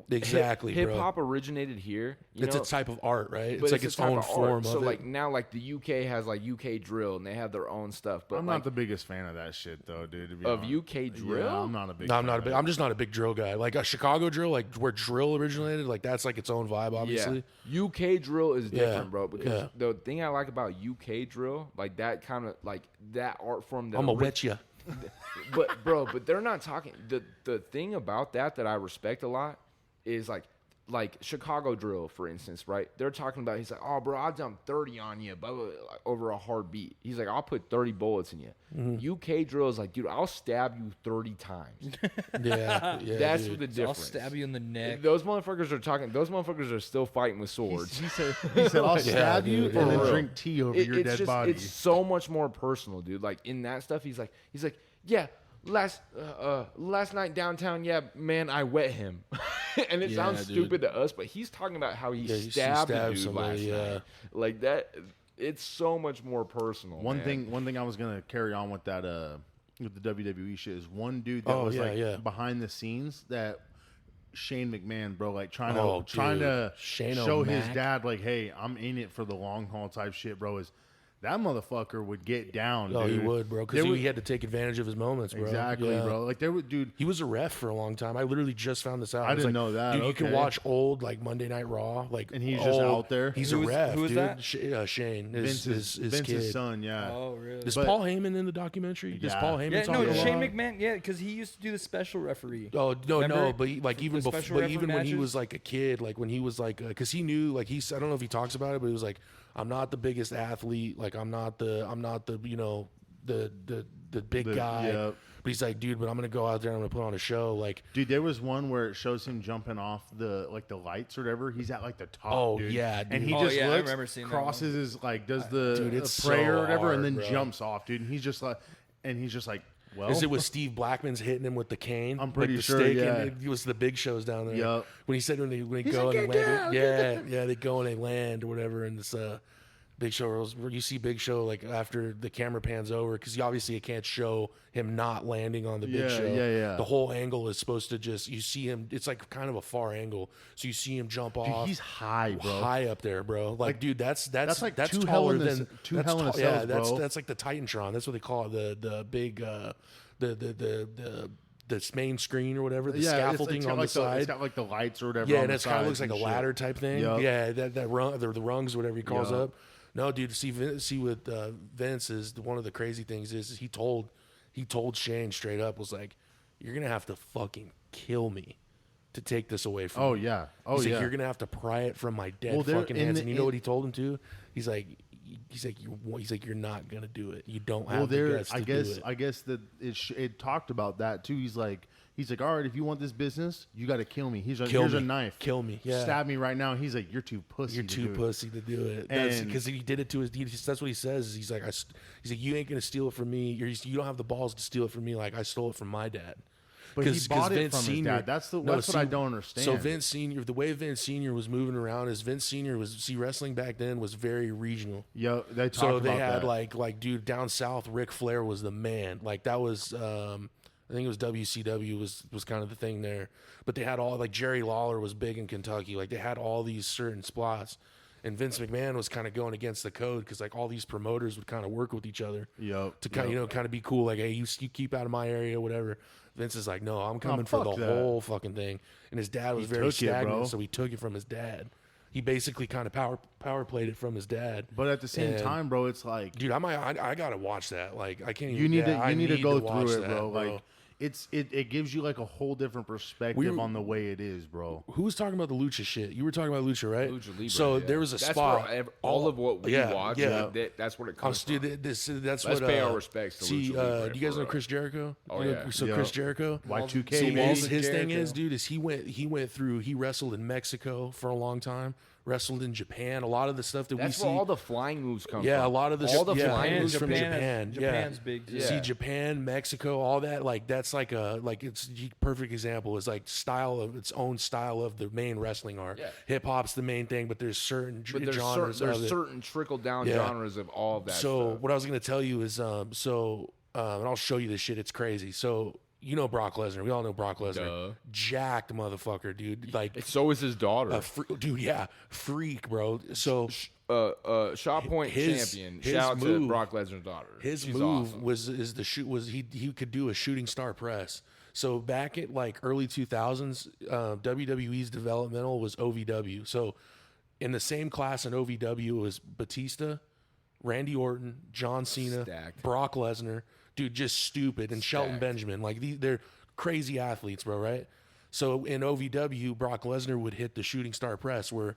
Exactly, bro. Hip hop originated here. You It's know? a type of art, right? But It's like a its type own of art. form So of it. like now, like the UK has like UK drill, and they have their own stuff. But I'm like, not the biggest fan of that shit, though, dude. To be of honest. UK drill. Yeah, I'm not a big. No, I'm fan not a of big. that. I'm just not a big drill guy. Like a Chicago drill, like where drill originated, like that's like its own vibe, obviously. Yeah. UK drill is different, Yeah, bro. Because yeah. the thing I like about UK drill, like that kind of like that art form. That I'm gonna wet you. but they're not talking. The thing about that I respect a lot is like Chicago drill, for instance, right? They're talking about. He's like, oh, bro, I'll dump 30 on you, blah, blah, blah, like, over a hard beat. He's like, I'll put 30 bullets in you. Mm-hmm. UK drill is like, dude, I'll stab you 30 times. Yeah, That's dude. the So I'll difference. stab you in the neck. Those motherfuckers are talking. Those motherfuckers are still fighting with swords. He said, "I'll stab you dude, and for then real. drink tea over your It's dead just, body." It's so much more personal, dude. Like in that stuff, he's like, yeah, last night downtown, yeah, man, I wet him, and it Yeah, sounds dude. stupid to us, but he's talking about how he he stabbed a stabbed dude somebody, last yeah. night. Like that, it's so much more personal. One man. thing I was gonna carry on with that with the WWE shit is one dude that was behind the scenes that Shane McMahon, bro, like trying to Shane show his O'Mac. dad like, hey, I'm in it for the long haul type shit, bro. Is that motherfucker would get down? Oh, dude. he would, bro, because he had to take advantage of his moments, bro. Exactly, Yeah. bro. Like there would, dude. He was a ref for a long time. I literally just found this out. I was didn't like, know that. Dude, you can Okay. watch old like Monday Night Raw, like, And he's just out there? He's Who a was- ref. who was dude. that? Shane, his Vince's kid. son, yeah. Oh, really? Is But- Paul Heyman in the documentary? Does Yeah. Paul Heyman Yeah, talk no, a lot? Shane McMahon, yeah, because he used to do the special referee. Oh no, Remember? no, but like even The before, special but referee even when he matches? was like a kid, like when he was like, because he knew, like I don't know if he talks about it, but he was like, I'm not the biggest athlete, like I'm not the you know the big guy, yeah. but he's like, dude, but I'm gonna go out there, and I'm gonna put on a show, like. Dude, there was one where it shows him jumping off the lights or whatever. He's at like the top. Oh, dude. yeah, and dude. he Oh, just yeah, I looks, remember seeing that crosses his like does the Dude, it's prayer so or whatever, hard, and then bro. jumps off, dude. And he's just like, well, Is it with Steve Blackman's hitting him with the cane? I'm pretty like the sure, Stick, yeah. And it was the big shows down there. Yup. When he said when they He's go like, and "Get land, down, yeah, they go and they land or whatever, and this Big Show, where you see Big Show like after the camera pans over, because obviously it can't show him not landing on the Big Yeah, Show. yeah. The whole angle is supposed to just you see him. It's like kind of a far angle, so you see him jump dude, off. he's high, bro. High up there, bro. Like, dude, that's like that's two taller Hell in a- than two that's Hell in a tall- yeah, Cells, bro. that's like the Titantron. That's what they call it. The big the main screen or whatever. The scaffolding it's on got the like side. it's got like the lights or whatever. Yeah, on and the it kind of sides looks like a and shit. ladder type thing. Yup. Yeah, that rung, the rungs, whatever he calls Yup. up. No, dude. See with Vince is one of the crazy things is he told Shane straight up, was like, you're gonna have to fucking kill me to take this away from Oh me. yeah. Oh He's yeah. like, you're gonna have to pry it from my dead Well, there- fucking in hands. the- And you know in- what he told him to? He's like you're not gonna do it. You don't have Well, the there. guts to I do guess. it. I guess that it talked about that too. He's like, all right, if you want this business, you got to kill me. Here's Kill a me. knife. Kill me. Yeah. Stab me right now. He's like, you're too pussy. You're to too do it." pussy to do it. And- Because he did it to that's what he says. He's like, he's like, you ain't gonna steal it from me. You don't have the balls to steal it from me. Like I stole it from my dad. But he bought it from his dad. That's what I don't understand. So Vince Senior, the way Vince Senior was moving around is Vince Senior wrestling back then was very regional. Yo, they talked So about they had that. like dude down south, Ric Flair was the man. Like that was I think it was WCW was kind of the thing there. But they had all like Jerry Lawler was big in Kentucky. Like they had all these certain spots. And Vince McMahon was kind of going against the code because like all these promoters would kind of work with each other Yup, to kind of kind of be cool. Like, hey, you keep out of my area, whatever. Vince is like, no, I'm coming for the fuck that. whole fucking thing. And his dad was He very took it, bro. stagnant, so he took it from his dad. He basically kind of power played it from his dad. But at the same And- time, bro, it's like Dude, I gotta watch that. Like, I can't. you Even, need yeah, I to you need to go watch through it, that, bro. Like it gives you like a whole different perspective We were- on the way it is, bro. Who was talking about the lucha shit? You were talking about lucha, right? Lucha Libre, So yeah. there was a That's spot. where all of what we watch. Yeah. That's what it I'm comes from. dude, that's Let's what. pay our respects to see, Lucha Libre do you guys for, know Chris Jericho? oh, You know- yeah. So Yeah. Chris Jericho. Y2K, So baby. his thing Jericho. is, dude, is he went through. He wrestled in Mexico for a long time. wrestled in Japan. A lot of the stuff that That's we see, where all the flying moves come from. a lot of the all the flying moves moves from Japan. Japan's big. Too. Yeah. See Japan, Mexico, all that. Like that's like a it's a perfect example. Is like style of its own style of the main wrestling art. Yeah. Hip hop's the main thing, but there's certain But there's genres. there's certain trickle down genres of all of that. So stuff. what I was going to tell you is, and I'll show you this shit. It's crazy. So you know Brock Lesnar. We all know Brock Lesnar. Duh. Jacked motherfucker, dude. Like So is his daughter. dude. Yeah, freak, bro. So Shot Point champion. his Shout out to move- Brock Lesnar's daughter. his She's move awesome. was he could do a shooting star press. So back at like early 2000s, WWE's developmental was OVW. So in the same class in OVW was Batista, Randy Orton, John Cena, Stacked. Brock Lesnar, dude, just stupid, and Shelton Stacked. Benjamin. Like they're crazy athletes, bro, right? So in OVW, Brock Lesnar would hit the shooting star press, where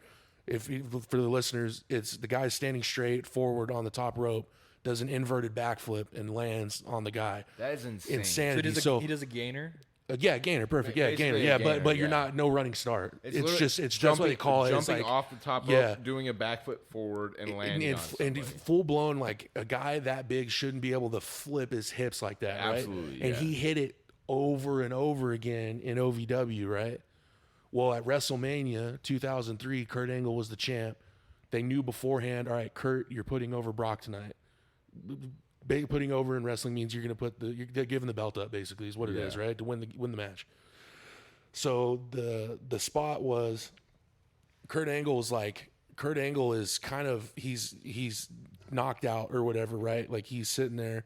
for the listeners, it's the guy standing straight forward on the top rope, does an inverted backflip and lands on the guy. That is insane. So Insanity. he does a gainer. Yeah, gainer, perfect. Yeah, gainer. Basically Yeah, a gainer, but you're yeah. not no running start. It's literally just that's what they call it. It's Jumping like, off the top yeah. rope, doing a backflip forward, and landing on and somebody. full blown, like a guy that big shouldn't be able to flip his hips like that, right? Absolutely, And yeah. he hit it over and over again in OVW, right? Well, at WrestleMania 2003, Kurt Angle was the champ. They knew beforehand, all right, Kurt, you're putting over Brock tonight. Putting over in wrestling means you're going to you're giving the belt up, basically, is what it is, right? To win the match. So the spot was Kurt Angle is kind of he's knocked out or whatever, right? Like he's sitting there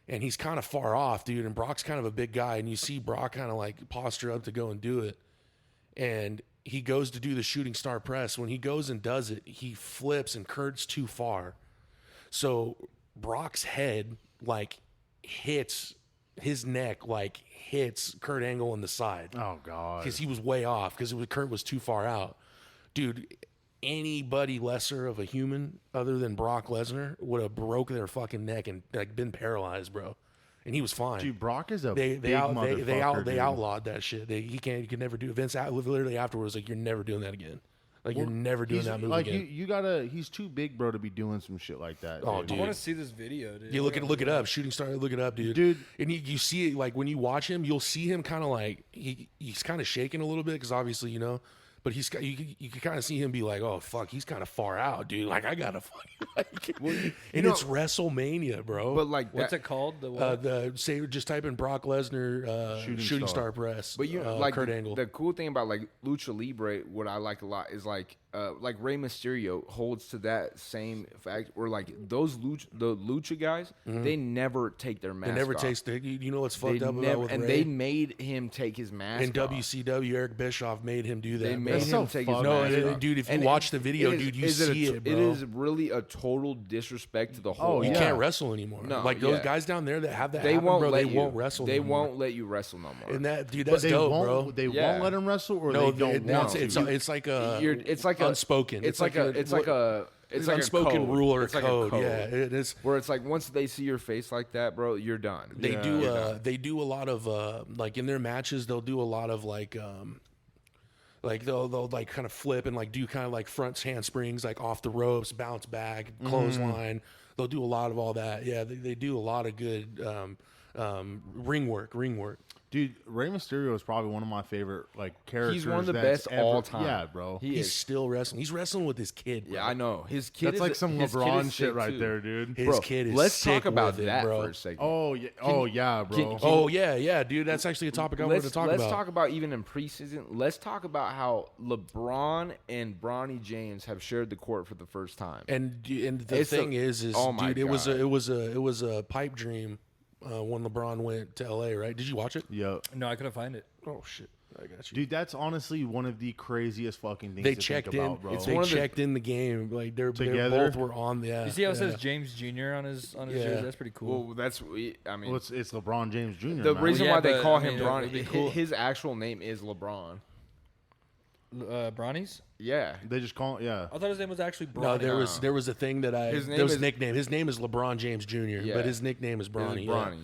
and he's kind of far off, dude. And Brock's kind of a big guy, and you see Brock kind of like posture up to go and do it. And he goes to do the shooting star press. When he goes and does it, he flips and Kurt's too far. So Brock's head like hits his neck, like hits Kurt Angle in the side. Oh God. Because he was way off, because Kurt was too far out. Dude, anybody lesser of a human other than Brock Lesnar would have broke their fucking neck and like been paralyzed, bro. And he was fine. Dude, Brock is a They big motherfucker. they dude. outlawed that shit. He could never do. Vince literally afterwards like, you're never doing that again. Like you're never doing that move like again. you gotta. He's too big, bro, to be doing some shit like that. Oh, I dude. want to see this video, dude. You look it up. Shooting star, look it up, dude. Dude. And you see it like when you watch him, you'll see him kind of like he's kind of shaking a little bit because obviously but you can kind of see him be like, oh fuck, he's kind of far out, dude. Like I gotta fucking like, and it's WrestleMania, bro. But like What's that, it called? The what? Just type in Brock Lesnar shooting star press. But you like like Kurt Angle. the cool thing about like Lucha Libre, what I like a lot is like Rey Mysterio holds to that same fact where like the Lucha guys, they never take their mask They never off. taste it. You know what's fucked up Never, about with and Ray? they made him take his mask In off. WCW, Eric Bischoff made him do that. They bro. made That's him so take his fucked mask No, off. dude, if you And watch the video, it is- dude, you is it see a, it, bro. It is really a total disrespect to the whole. You yeah. can't wrestle anymore. No, like those yeah. guys down there that have that They happen, won't bro, let they you. won't wrestle. They no more. won't let you wrestle no more. And that, dude, But that's they dope, won't. bro. They Yeah. won't let him wrestle, or No, they don't want it's to. it's like a It's like a unspoken. It's like a. It's like a. It's like unspoken a code. rule or It's like code. a code. Yeah, it is. Where it's like once they see your face like that, bro, you're done. They Yeah, do. yeah. They do a lot of like in their matches. They'll do a lot of like they'll like kind of flip and like do kind of like front handsprings like off the ropes, bounce back, clothesline. They'll do a lot of all that. Yeah, they do a lot of good ring work. Dude, Rey Mysterio is probably one of my favorite like characters. He's one of the that's best ever, all time. Yeah, bro. He He's is. still wrestling. He's wrestling with his kid. Bro. Yeah, I know. His kid That's is like some his kid LeBron is shit sick, right too. there, dude. His Bro, kid is let's sick talk about with it, that bro. for a second. Oh yeah, yeah, bro. can- Yeah, dude. That's actually a topic I wanted to talk let's about. talk about even in preseason. Let's talk about how LeBron and Bronny James have shared the court for the first time. And the It's thing a- is oh my dude, it was God. it was a pipe dream when LeBron went to LA, right? Did you watch it? Yo, No, I couldn't find it. Oh shit, I got you. dude, that's honestly one of the craziest fucking things They to checked think in. about, bro. They one of the- checked in the game. Like they Together? both were on. Yeah. You see how it yeah. says James Jr. on his Yeah. jersey? That's pretty cool. well, that's I mean, Well, it's LeBron James Jr. the man. reason Yeah, why they but, call I him mean, Bronny. it'd be cool. His actual name is LeBron. Bronny's? Yeah. They just call it, yeah. I thought his name was actually Bronny. No, there was a thing that His name there was is- a nickname. His name is LeBron James Jr. Yeah. But his nickname is Bronny. Bronny.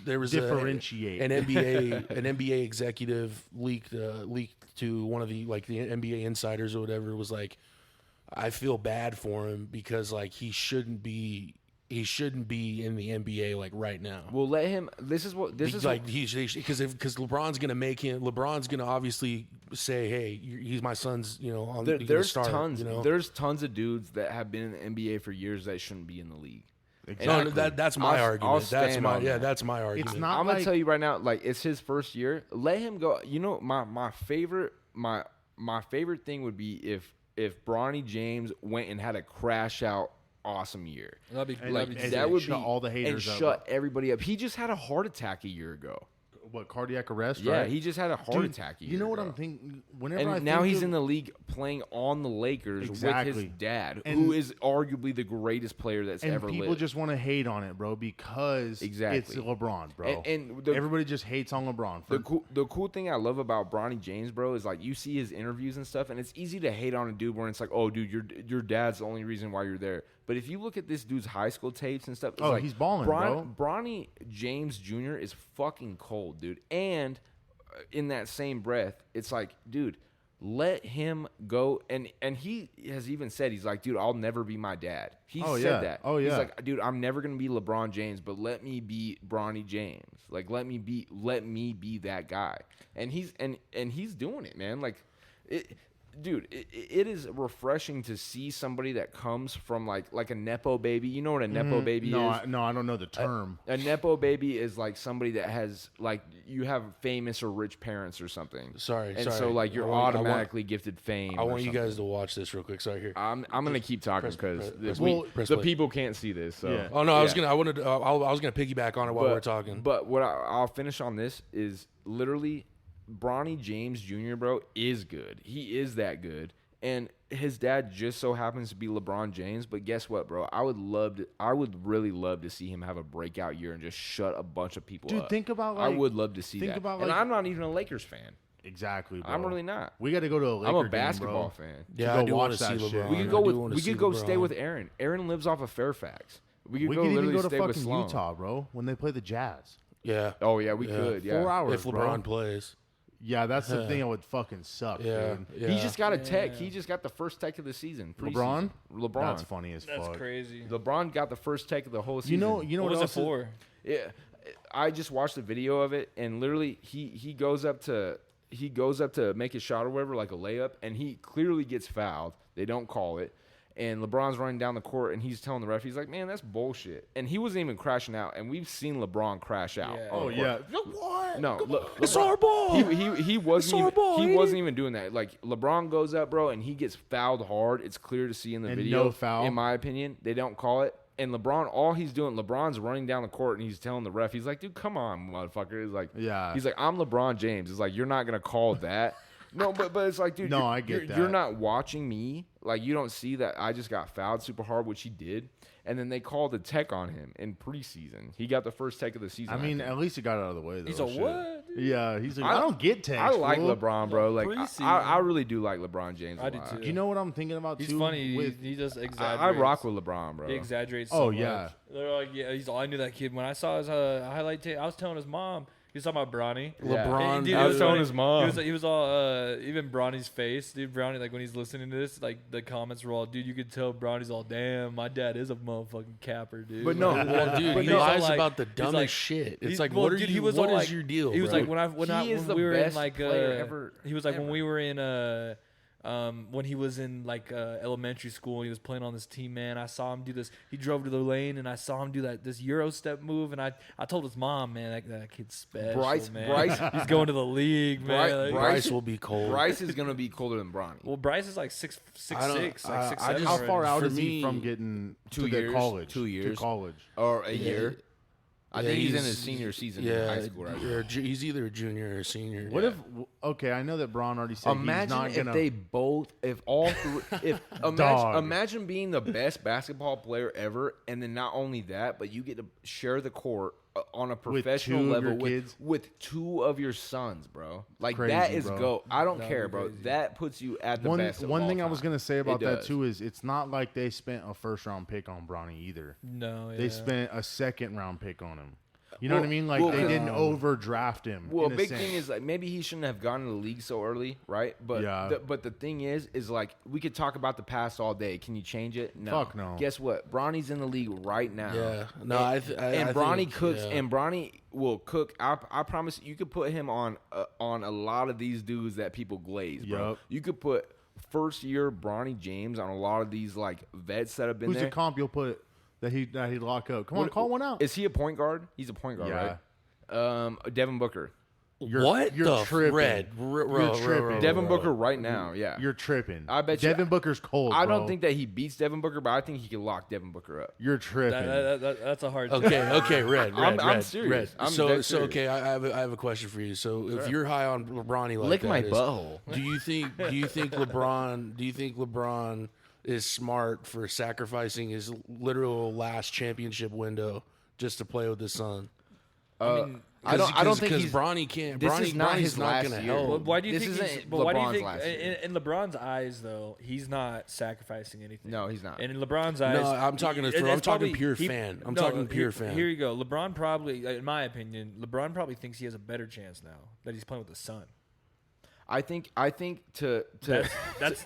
There was Differentiate. an NBA executive leaked to one of the NBA insiders or whatever, was like, I feel bad for him because like he shouldn't be in the NBA like right now. Well, let him. This is like because LeBron's gonna obviously say, hey, he's my son's, there's start, tons there's tons of dudes that have been in the NBA for years that shouldn't be in the league. Exactly. No, that's my argument. That's my argument. It's not I'm gonna tell you right now, like it's his first year. Let him go. You know, my favorite thing would be if Bronny James went and had a crash out awesome year. That'd be like that'd be that would shut be all the haters and up. shut everybody up. He just had a heart attack a year ago. What, cardiac arrest? Yeah, right? he just had a heart attack a year You know what ago. I'm thinking? Whenever And I now think he's of- in the league playing on the Lakers with Exactly. his dad, And- who is arguably the greatest player that's and ever people lived. just want to hate on it, bro, because Exactly. it's LeBron, bro. And everybody just hates on LeBron. the cool thing I love about Bronny James, bro, is like you see his interviews and stuff, and it's easy to hate on a dude when it's like, oh, dude, your dad's the only reason why you're there. But if you look at this dude's high school tapes and stuff, it's like, he's balling, bro. Bronny James Jr. is fucking cold, dude. And in that same breath, it's like, dude, let him go. And he has even said, he's like, dude, I'll never be my dad. He said that. Oh, yeah. He's like, dude, I'm never gonna be LeBron James, but let me be Bronny James. Like, let me be that guy. And he's doing it, man. Like, dude, it is refreshing to see somebody that comes from like a nepo baby. You know what a nepo baby is? No, I don't know the term. A nepo baby is like somebody that has like you have famous or rich parents or something. Sorry. So like you're automatically gifted fame. I or want you something. guys to watch this real quick. Sorry, here. I'm gonna keep talking because press the play. people can't see this. So. Yeah. Oh no, I was gonna piggyback on it while we're talking. But what I'll finish on this is literally Bronny James Jr., bro, is good. He is that good. And his dad just so happens to be LeBron James. But guess what, bro? I would really love to see him have a breakout year and just shut a bunch of people up. Dude, think about I would love to see that. And I'm not even a Lakers fan. Exactly, bro. I'm really not. We got to go to a Laker I'm a game, basketball bro. fan. Yeah, go I do want watch to see that shit. LeBron. We could I go do wanna see stay LeBron. with Aaron. Aaron lives off of Fairfax. We could We go could even literally go to stay with fucking Sloan. Utah, bro, when they play the Jazz. Yeah. Oh yeah, we could. Yeah. 4 hours, If LeBron bro. plays. Yeah, that's the thing that would fucking suck, Yeah. dude. Yeah. He just got a tech. He just got the first tech of the season. LeBron? LeBron. That's funny as That's fuck. crazy. LeBron got the first tech of the whole season. You know What was else it for? Yeah, I just watched the video of it, and literally he goes up to make a shot or whatever, like a layup, and he clearly gets fouled. They don't call it, and LeBron's running down the court, and he's telling the ref, he's like, "Man, that's bullshit." And he wasn't even crashing out, and we've seen LeBron crash out. Yeah. Oh, yeah. What? No, look, It's our ball. He wasn't our even ball, he ain't wasn't even doing that. Like LeBron goes up, bro, and he gets fouled hard. It's clear to see in the And video. no foul? In my opinion, they don't call it. And LeBron's running down the court, and he's telling the ref, he's like, "Dude, come on, motherfucker." He's like, Yeah. He's like, "I'm LeBron James." It's like, you're not gonna call that. No, but it's like, dude, No, I get you're that. not watching me. Like, you don't see that I just got fouled super hard, which he did. And then they called a tech on him in preseason. He got the first tech of the season. I mean, think. at least he got it out of the way, though. He's a Shit. what? Yeah, he's like, I don't get techs. I like fool. LeBron, bro. Like, Preseason. I really do like LeBron James. I do lot. too. You know what I'm thinking about, He's too? funny. With- He just exaggerates. I rock with LeBron, bro. He exaggerates. Oh, So yeah. much. They're like, yeah. He's all. I knew that kid when I saw his highlight tape. I was telling his mom. He was talking about Bronny. Yeah. LeBron. Dude, I it was telling funny. his mom. He was all even Bronny's face, dude. Bronny, like when he's listening to this, like the comments were all, dude, you could tell Bronny's all, damn, my dad is a motherfucking capper, dude. But no, Well, dude, But he no, lies like, about the he's dumbest like- shit. It's he's- like, well, what are dude, you? he was What all is like- your deal? He was bro? like He is when the we were in best like player ever. he was like when ever. we were in when he was in like elementary school, he was playing on this team, man. I saw him do this. He drove to the lane and I saw him do this Euro step move, and I told his mom, man, that kid's special, man. Bryce- he's going to the league, man. Like, Bryce will be cold. Bryce is gonna be colder than Bronny. well, Bryce is like 6'6", I don't- like 6'7". I just- How far out For is he me, from getting 2 to the years, college? 2 years. To college. Or a year. I Yeah, think he's in his senior season in high school right now. he's either a junior or a senior. What if? Okay, I know that Braun already said he's Imagine not if gonna. they both, if all three, Dog. imagine being the best basketball player ever, and then not only that, but you get to share the court on a professional two of level your kids? with 2 of your sons, bro. Like Crazy, that is bro. go. I don't That'd care, be bro. crazy. That puts you at the one best. Of one all thing I time. was gonna say about It that does. too is it's not like they spent a first round pick on Bronny either. No, yeah. They spent a second round pick on him. You know what I mean? Like they didn't overdraft him. Well, in a a big sense. thing is like maybe he shouldn't have gone in the league so early, right? But but the thing is like we could talk about the past all day. Can you change it? No. Fuck no. Guess what? Bronny's in the league right now. Yeah. No, and I Bronny think, cooks, yeah. and Bronny will cook. I promise you could put him on a lot of these dudes that people glaze, bro. Yup. You could put first year Bronny James on a lot of these like vets that have been Who's there. the comp you'll put that he'd lock up? Come on, call one out. Is he a point guard? He's a point guard, right? Devin Booker. What you're the tripping. Red? You're tripping. Devin Booker right now, yeah. You're tripping. I bet you- Devin Booker's cold. I don't bro. think that he beats Devin Booker, but I think he can lock Devin Booker up. You're tripping. That's a hard. Okay, Red. I'm serious. Red. I'm so dead serious. okay, I have a question for you. So if you're high on Bronny like Lick that, my butthole. do you think LeBron is smart for sacrificing his literal last championship window just to play with his son? I don't think because he's. Bronny can't. This is not Bronny's his not last going to year. help. Well, why do you This think? isn't He's, but why do you LeBron's think? last year. In LeBron's eyes, though, he's not sacrificing anything. No, he's not. And in LeBron's eyes, No, I'm talking as- it's I'm talking probably- pure fan. I'm talking pure fan. Here you go. LeBron probably, in my opinion, LeBron probably thinks he has a better chance now that he's playing with his son. I think to That's.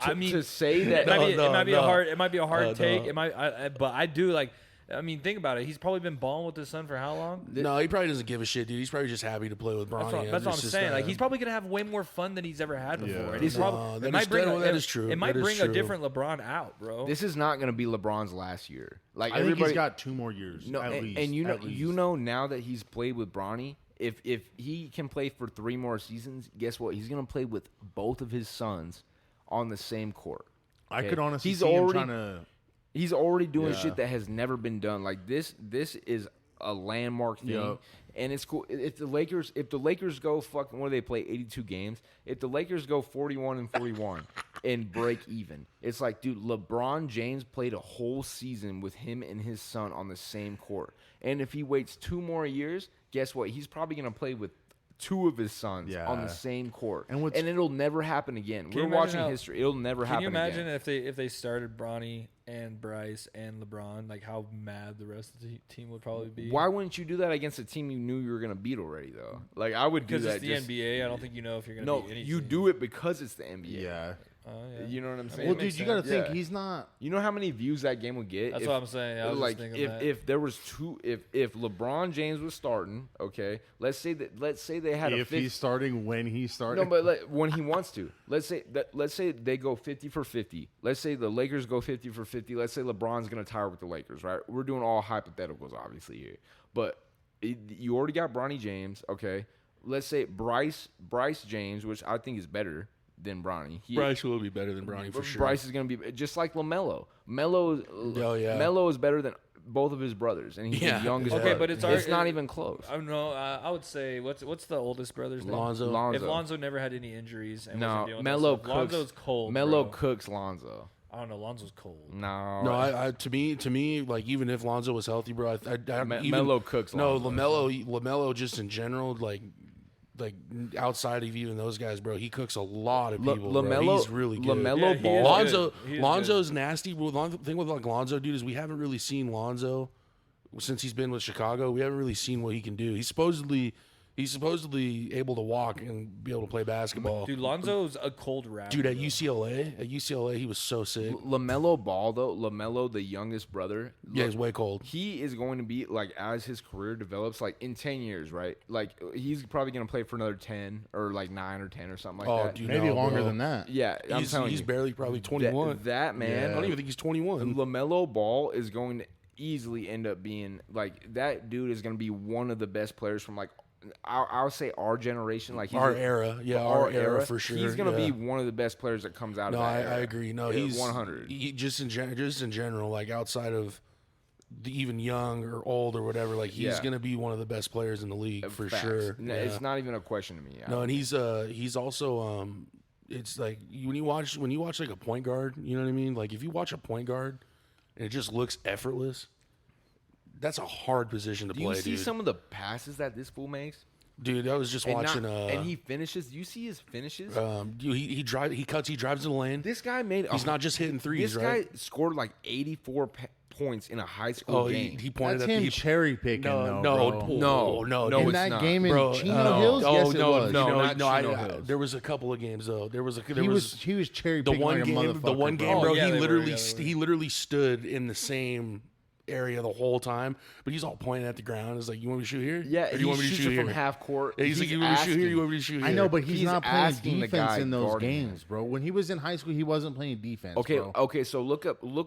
I mean, to say that it might be a hard. It might be a hard No, take. no. It might. But I do like. I mean, think about it. He's probably been balling with his son for how long? No, he probably doesn't give a shit, dude. He's probably just happy to play with Bronny. That's what I'm It's just, saying. Like he's probably gonna have way more fun than he's ever had before. Yeah. And he's No, probably that it might is- bring that is true. It might That is bring a true. different LeBron out, bro. this is not going to be LeBron's last year. Like I think everybody he's got 2 more years. no, at and, least, and at least. you know now that he's played with Bronny, if he can play for 3 more seasons, guess what? He's going to play with both of his sons on the same court. I Okay? could honestly He's see already him trying to. He's already doing Yeah. shit that has never been done. Like this is a landmark thing. Yup. And it's cool. If the Lakers go fucking, what do they play? 82 games. If the Lakers go 41-41 and break even, it's like, dude, LeBron James played a whole season with him and his son on the same court. And if he waits 2 more years, guess what? He's probably gonna play with 2 of his sons on the Yeah. same court. And And it'll never happen again. you We're imagine watching how- history. It'll never Can happen you imagine again. if they started Bronny and Bryce and LeBron, like how mad the rest of the team would probably be? Why wouldn't you do that against a team you knew you were gonna beat already, though? Like I would do Because that. it's the just- NBA. I don't think you know if you're gonna No, beat any you team. do it because it's the NBA. Yeah. Oh, yeah. You know what I'm saying? Well, makes dude, you got to sense. think Yeah. he's not. You know how many views that game would get? That's if- what I'm saying. I was like just thinking that. if there was 2, if LeBron James was starting, okay, let's say they had a If 50, he's starting when he's starting. no, but when he wants to. Let's say they go 50 for 50. Let's say the Lakers go 50 for 50. Let's say LeBron's gonna tie with the Lakers, right? We're doing all hypotheticals, obviously here, but you already got Bronny James, okay? Let's say Bryce James, which I think is better than Bronny. Bryce will be better than Bronny for sure. Bryce is gonna be just like LaMelo. Melo is better than both of his brothers, and he's Yeah. the youngest. Okay, brother. but it's not even close. I don't know. I would say what's the oldest brother's name? Lonzo. If Lonzo never had any injuries and No, wasn't dealing with Melo that stuff, Lonzo's cooks. cold. Melo bro. cooks Lonzo. I don't know. Lonzo's cold. No, No, I to me, like even if Lonzo was healthy, bro, I even, Melo cooks. No, Lonzo. Lamelo, just in general, like outside of even those guys, bro, he cooks a lot of people. bro. LaMelo- He's really good. LaMelo Yeah, he Ball. is Lonzo, good. He is Lonzo's nasty. Well, the thing with like Lonzo, dude, is we haven't really seen Lonzo since he's been with Chicago. We haven't really seen what he can do. He's supposedly able to walk and be able to play basketball. Dude, Lonzo's a cold rapper. Dude, at bro. UCLA, he was so sick. LaMelo Ball, though, LaMelo, the youngest brother. Yeah, he's way cold. He is going to be like as his career develops, like in 10 years, right? Like he's probably going to play for another 10 or like 9 or 10 or something like Oh, that. dude, Maybe no, longer bro. than that. Yeah, I'm telling He's you, barely probably 21. That man, I don't even think he's 21. LaMelo Ball is going to easily end up being like that dude is going to be one of the best players from like I'll say our generation, like he's Our era. Yeah, our era for sure. He's going to yeah. be one of the best players that comes out No, of that. I era. agree. No, Yeah, he's 100. He just in general, like outside of the even young or old or whatever, like he's Yeah. gonna be one of the best players in the league for Facts. sure. No, Yeah. It's not even a question to me. No, and he's also it's like when you watch like a point guard, you know what I mean? Like if you watch a point guard and it just looks effortless, that's a hard position to Do play, you see dude. some of the passes that this fool makes? Dude, I was just watching. And he finishes. Do you see his finishes? He drives to the lane. This guy made. He's not just hitting threes, This right? guy scored like 84 points in a high school Oh, game. he pointed That's at him the cherry picking. no, though, no, bro. no. In it's that not. game in Bro, Chino no. Hills, Oh, yes, it no, was. no, no, not no. Chino Hills. There was a couple of games though. There was a He was cherry the picking one like a game. motherfucker. The one game, Oh, bro. yeah, he they were, literally yeah, they were. he literally stood in the same area the whole time, but he's all pointing at the ground. It's like, you want me to shoot here? Yeah, or do he you want me to shoots shoot it here? from half court. Yeah, he's like, you want me to shoot here? You want me to shoot here? I know, but he's He's not playing asking the defense guy in those guarding him. games, bro. When he was in high school, he wasn't playing defense. Okay, bro. okay. So look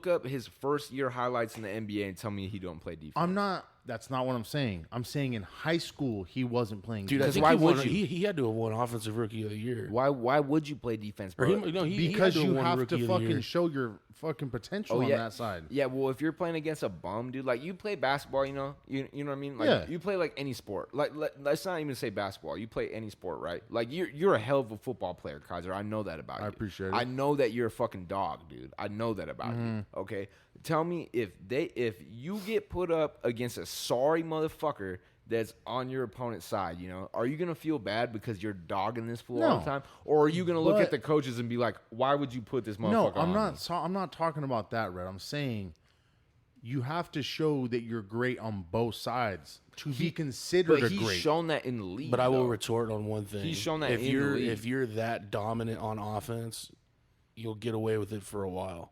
up his first year highlights in the NBA and tell me he don't play defense. I'm not. That's not what I'm saying. I'm saying in high school he wasn't playing dude, I defense. think why he, won, would you? he had to have won offensive rookie of the year. Why would you play defense, Or bro? he had because to you won have rookie to of the year. fucking show your fucking potential on that side. Yeah, well, if you're playing against a bum, dude, like you play basketball, you know what I mean? Like Yeah. you play like any sport. Like let's not even say basketball. You play any sport, right? Like you're a hell of a football player, Kaiser. I know that about you. I appreciate it. I know that you're a fucking dog, dude. I know that about you. Okay? Tell me if you get put up against a sorry motherfucker that's on your opponent's side, you know, are you gonna feel bad because you're dogging this fool all the No. time, or are you gonna look But- at the coaches and be like, why would you put this motherfucker? No, I'm on not. me? I'm not talking about that, Red. I'm saying you have to show that you're great on both sides to be considered But a he's great. shown that in the league. But I will though. retort on one thing. He's shown that if in the you're league. if you're that dominant on offense, you'll get away with it for a while.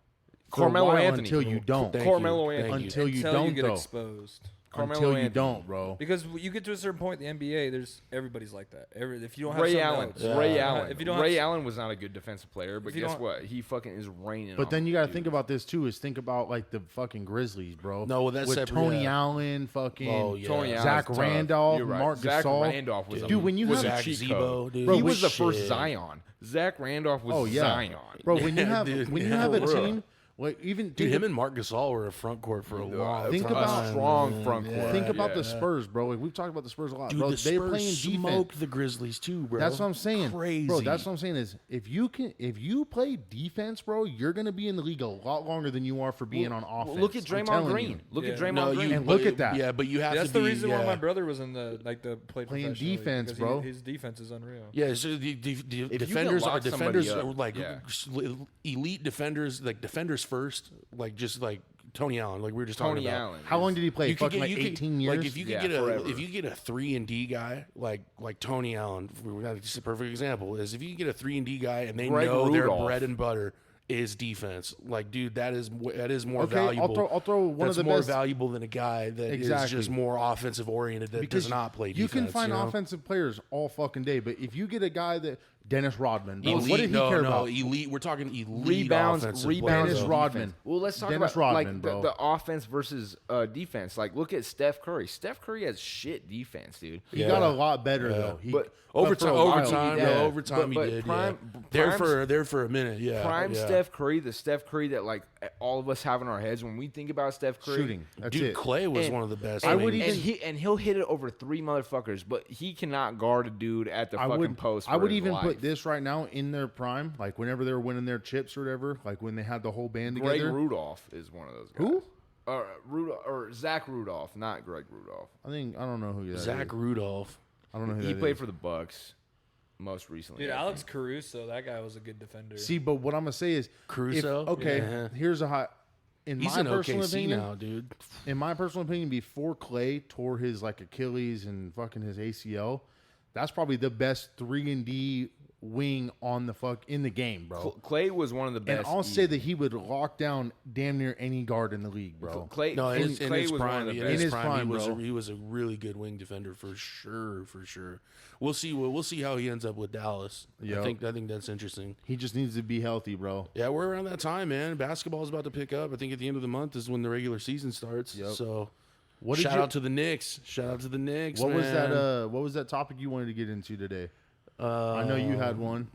For a Carmelo while Anthony. until you don't. Thank Carmelo you. Anthony. Thank you. Until you Until don't, you get though. exposed. Carmelo Until you Anthony. don't, bro. Because you get to a certain point in the NBA, there's everybody's like that. If you don't have Ray something Allen. else, Ray Yeah. Allen. If you don't Ray have, Allen was not a good defensive player, but If you guess don't- what? He fucking is raining. But on then you got to dudes. think about this too. Is think about like the fucking Grizzlies, bro. No, well, that's with separate, Tony yeah. Allen, fucking Oh, yeah. Tony Allen's Zach tough. Randolph, You're right. Mark Zach Gasol. Randolph was Dude, when you was have- a Zach cheat Zebo, code. dude. Bro, He with was the first shit. Zion. Zach Randolph was Oh yeah, Zion. bro. When you Yeah, have dude. when you Yeah, have a for real. team, like even Dude, think him and Mark Gasol were a front court for a long Think time. about- a strong man. front court. think about Yeah. the Spurs, bro. Like we've talked about the Spurs a lot, Dude, bro. the They're Spurs playing defense. smoked the Grizzlies too, bro. That's what I'm saying, Crazy, bro. That's what I'm saying is if you play defense, bro, you're gonna be in the league a lot longer than you are for being on offense. Look at I'm Draymond telling Green. you. Look at Yeah. Draymond No, Green. you And look at that. Yeah, but you have that's to the be. reason why yeah. my brother was in the played Playing professionally, defense, because bro. His defense is unreal. Yeah, so the you defenders can are lock somebody defenders up, are like yeah. elite defenders, like defenders first, like just like Tony Allen, like we were just talking Tony about. Allen. How long did he play? You could Fucking get- like you could- 18 years. Like if you could Yeah, get a forever. if you get a 3-and-D guy like Tony Allen, that's a perfect example. Is if you get a 3-and-D guy and they Greg know Rudolph. their bread and butter is defense, like dude, that is more Okay, valuable. I'll throw one That's of the more best. valuable than a guy that is Exactly. just more offensive oriented that Because does not play You defense. can find you know? offensive players all fucking day, but if you get a guy that Dennis Rodman, bro, Elite, what did he care about? elite. We're talking elite Rebounds, offensive rebounds, players. Dennis defense. Rodman. Well, let's talk Dennis about Rodman, like bro. the offense versus defense. Like, look at Steph Curry. Steph Curry has shit defense, dude. He Yeah. got a lot better Yeah. though. He, But for Overtime, a while, overtime, yeah. no, overtime. But he did. prime- yeah. prime- There for a minute. Yeah, Prime yeah. Steph Curry, the Steph Curry that like all of us have in our heads when we think about Steph Curry. shooting. That's Dude, it. Clay was And- one of the best. I I would mean, even- and he'll hit it over 3 motherfuckers, but he cannot guard a dude at the fucking post. I for would his even life. put this right now in their prime, like whenever they were winning their chips or whatever, like when they had the whole band Greg together. Rudolph is one of those guys. Who? Rudolph or Zach Rudolph, not Greg Rudolph. I don't know who that is. Zach Rudolph. I don't know who He that played is. for the Bucks most recently. Dude, I Alex think. Caruso, that guy was a good defender. See, but what I'm gonna say is, Caruso? okay, Yeah. here's a hot. In He's my in personal OKC opinion, now, dude. in my personal opinion, before Clay tore his like Achilles and fucking his ACL, that's probably the best 3-and-D wing on the in the game, bro. Clay was one of the best. And I'll say that he would lock down damn near any guard in the league, bro. Clay, No, in Clay his was prime, one of the in best. his prime, bro. he was a really good wing defender for sure, for sure. We'll see. We'll see how he ends up with Dallas. Yep. I think that's interesting. He just needs to be healthy, bro. Yeah, we're around that time, man. Basketball's about to pick up. I think at the end of the month is when the regular season starts. Yep. So, What did shout you- out to the Knicks. Shout out to the Knicks. What was man. that? What was that topic you wanted to get into today? I know you had one.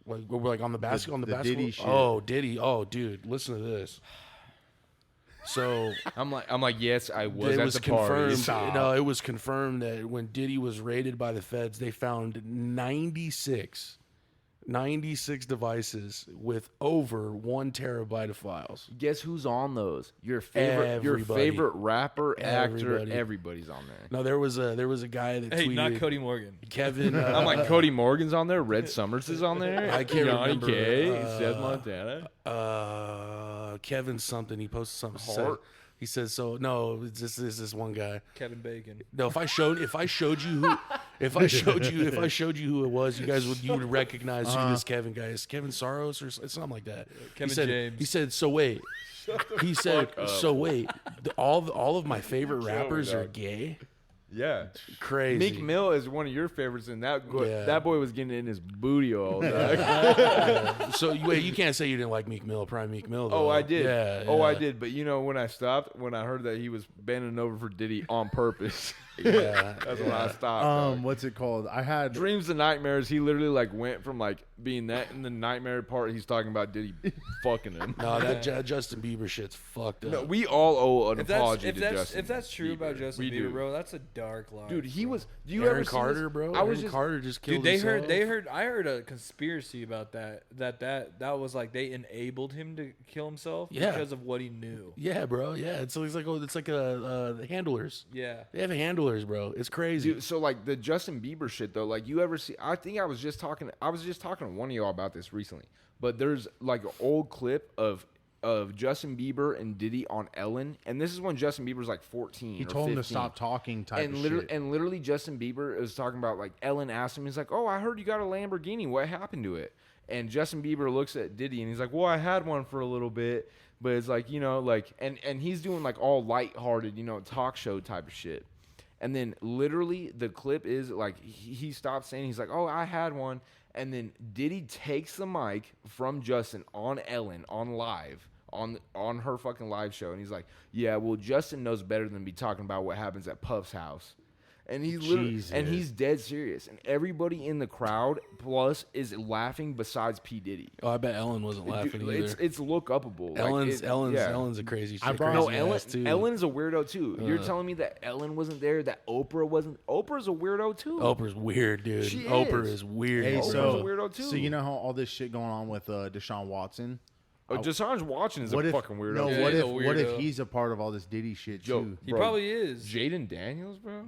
Like we're like on the basketball. the basketball. Diddy shit. Oh, Diddy. Oh, dude, listen to this. So I'm like, yes, I was it at was the party. confirmed. No, it was confirmed that when Diddy was raided by the feds, they found 96 devices with over 1 terabyte of files. Guess who's on those? Your favorite Everybody. rapper, actor, Everybody. everybody's on there. No, there was a guy that Hey, tweeted. not Cody Morgan. Kevin. I'm like, Cody Morgan's on there. Red Summers is on there. I can't Johnny remember, K, Seth Montana. Kevin something. He posted something. Hart? He says so. No, it's this one guy. Kevin Bacon. No, if I showed you who it was, you would recognize who this Kevin guy is. Kevin Saros or something like that. Kevin James. He said, so wait. He said, so wait. All of my favorite rappers are gay. Yeah. Crazy. Meek Mill is one of your favorites, and that boy was getting in his booty all day. So wait, you can't say you didn't like Meek Mill, Prime Meek Mill. Though. Oh, I did. Yeah. Oh, I did. But when I stopped, when I heard that he was bending over for Diddy on purpose, Yeah. that's when I stopped. What's it called? I had Dreams and Nightmares. He literally went from being that in the nightmare part. He's talking about Diddy fucking him. No, that Justin Bieber shit's fucked up. No, we all owe an If apology that's to Justin. if that's true about Justin We Bieber, do. bro, that's a dark lie. Dude, he was. Do you Aaron ever see Carter, this? bro. I was Aaron just. Carter just killed Dude, himself. I heard a conspiracy about that was like they enabled him to kill himself Yeah. because of what he knew. Yeah, bro. Yeah, it's like the handlers. Yeah. They have handlers, bro. It's crazy. Dude, so the Justin Bieber shit though, you ever see? I think I was just talking to one of y'all about this recently. But there's an old clip of Justin Bieber and Diddy on Ellen, and this is when Justin Bieber's 14. he or told him to 15. stop talking type And of literally, shit. and literally, Justin Bieber is talking about Ellen asked him, he's like, "Oh, I heard you got a Lamborghini. What happened to it?" And Justin Bieber looks at Diddy and he's like, "Well, I had one for a little bit, but it's and he's doing all lighthearted, talk show type of shit." And then literally the clip is he stops saying, he's like, "Oh, I had one," and then Diddy takes the mic from Justin on Ellen on live. On her fucking live show, and he's like, "Yeah, well, Justin knows better than be talking about what happens at Puff's house," and he's dead serious, and everybody in the crowd plus is laughing besides P Diddy. Oh, I bet Ellen wasn't laughing Dude, either. it's look upable. Ellen's a crazy shit. No, crazy ass, too. Ellen's a weirdo too. You're telling me that Ellen wasn't there, that Oprah wasn't? Oprah's a weirdo too. Oprah's weird, dude. She Oprah is. is weird. Hey, Oprah's so a weirdo too. So you know how all this shit going on with Deshaun Watson? Deshaun's watching is What a if fucking weirdo. no? Yeah, What he's if a what if weirdo. he's a part of all this Diddy shit Yo, too? He Bro, probably is. Jaden Daniels, bro.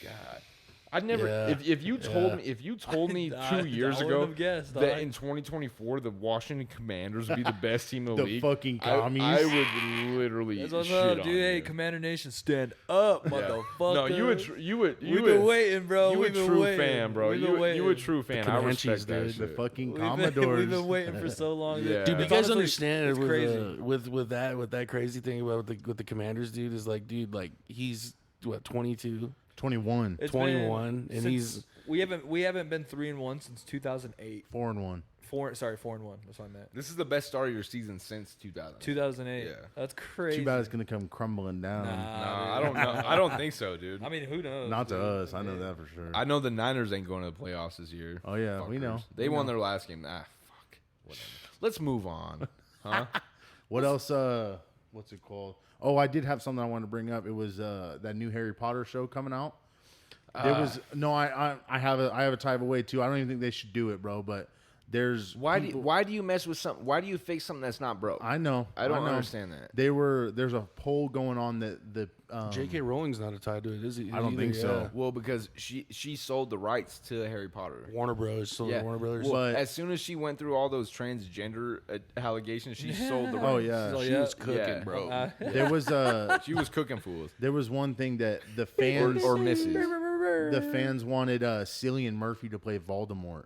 God, I never. Yeah. If you told me I 2 years wouldn't ago have guessed, that dog. in 2024 the Washington Commanders would be the best team in the The league, fucking I commies. would literally That's what's shit up, on dude. Hey, you. Commander Nation, stand up, Yeah. motherfucker. No, you would. We've been waiting, bro. You a We've been true waiting. fan, bro. We've been You a waiting. true fan. The I Comanches, respect that dude. The shit. fucking We've Commodores. been waiting for so long. Yeah. Dude, you It's guys honestly- understand it's crazy. with that crazy thing about with the Commanders, dude, is dude, he's what 22, 21, It's 21, been and since- we haven't been 3-1 since 2008. 4-1. 4-1. That's what I meant. This is the best start of your season since 2000. 2008. Yeah. That's crazy. Too bad it's gonna come crumbling down. Nah, I don't know. I don't think so, dude. I mean, who knows? Not to dude? us. I know that for sure. I know the Niners ain't going to the playoffs this year. Oh, yeah, we know. They We won know. their last game. Fuck. Whatever. Let's move on. Huh? What else? What's it called? Oh, I did have something I wanted to bring up. It was that new Harry Potter show coming out. There was no. I have a type of way too. I don't even think they should do it, bro. But there's Why people- do you mess with something? Why do you fix something that's not broke? I know. I don't know. understand that. There's a poll going on that J.K. Rowling's not tied to it, is he? I don't think so. Well, because she sold the rights to Harry Potter. Warner Bros. So Yeah. Warner Brothers. Well, But- as soon as she went through all those transgender allegations, she sold the rights. Oh yeah. So, she yeah. was cooking, Yeah. bro. There was She was cooking fools. there was one thing that the fans Or misses. the fans wanted Cillian Murphy to play Voldemort.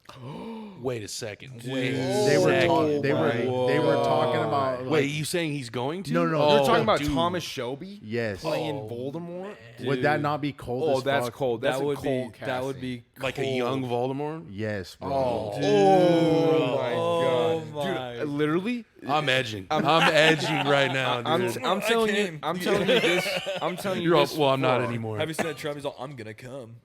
Wait a second. They were talking about Wait, you saying he's going to? No. You're talking about dude. Thomas Shelby yes. playing Voldemort? Would that not be cold? Oh, as that's fuck? cold. That's That would a cold be. That would be like a cold. young Voldemort. Yes, bro. Oh my Oh god, my. dude! Literally, I'm edging. I'm edging right now, dude. I'm telling you. came. I'm telling you this. I'm telling you You're all, this. well, I'm not for anymore. Have you seen that Trump? He's like, I'm gonna come.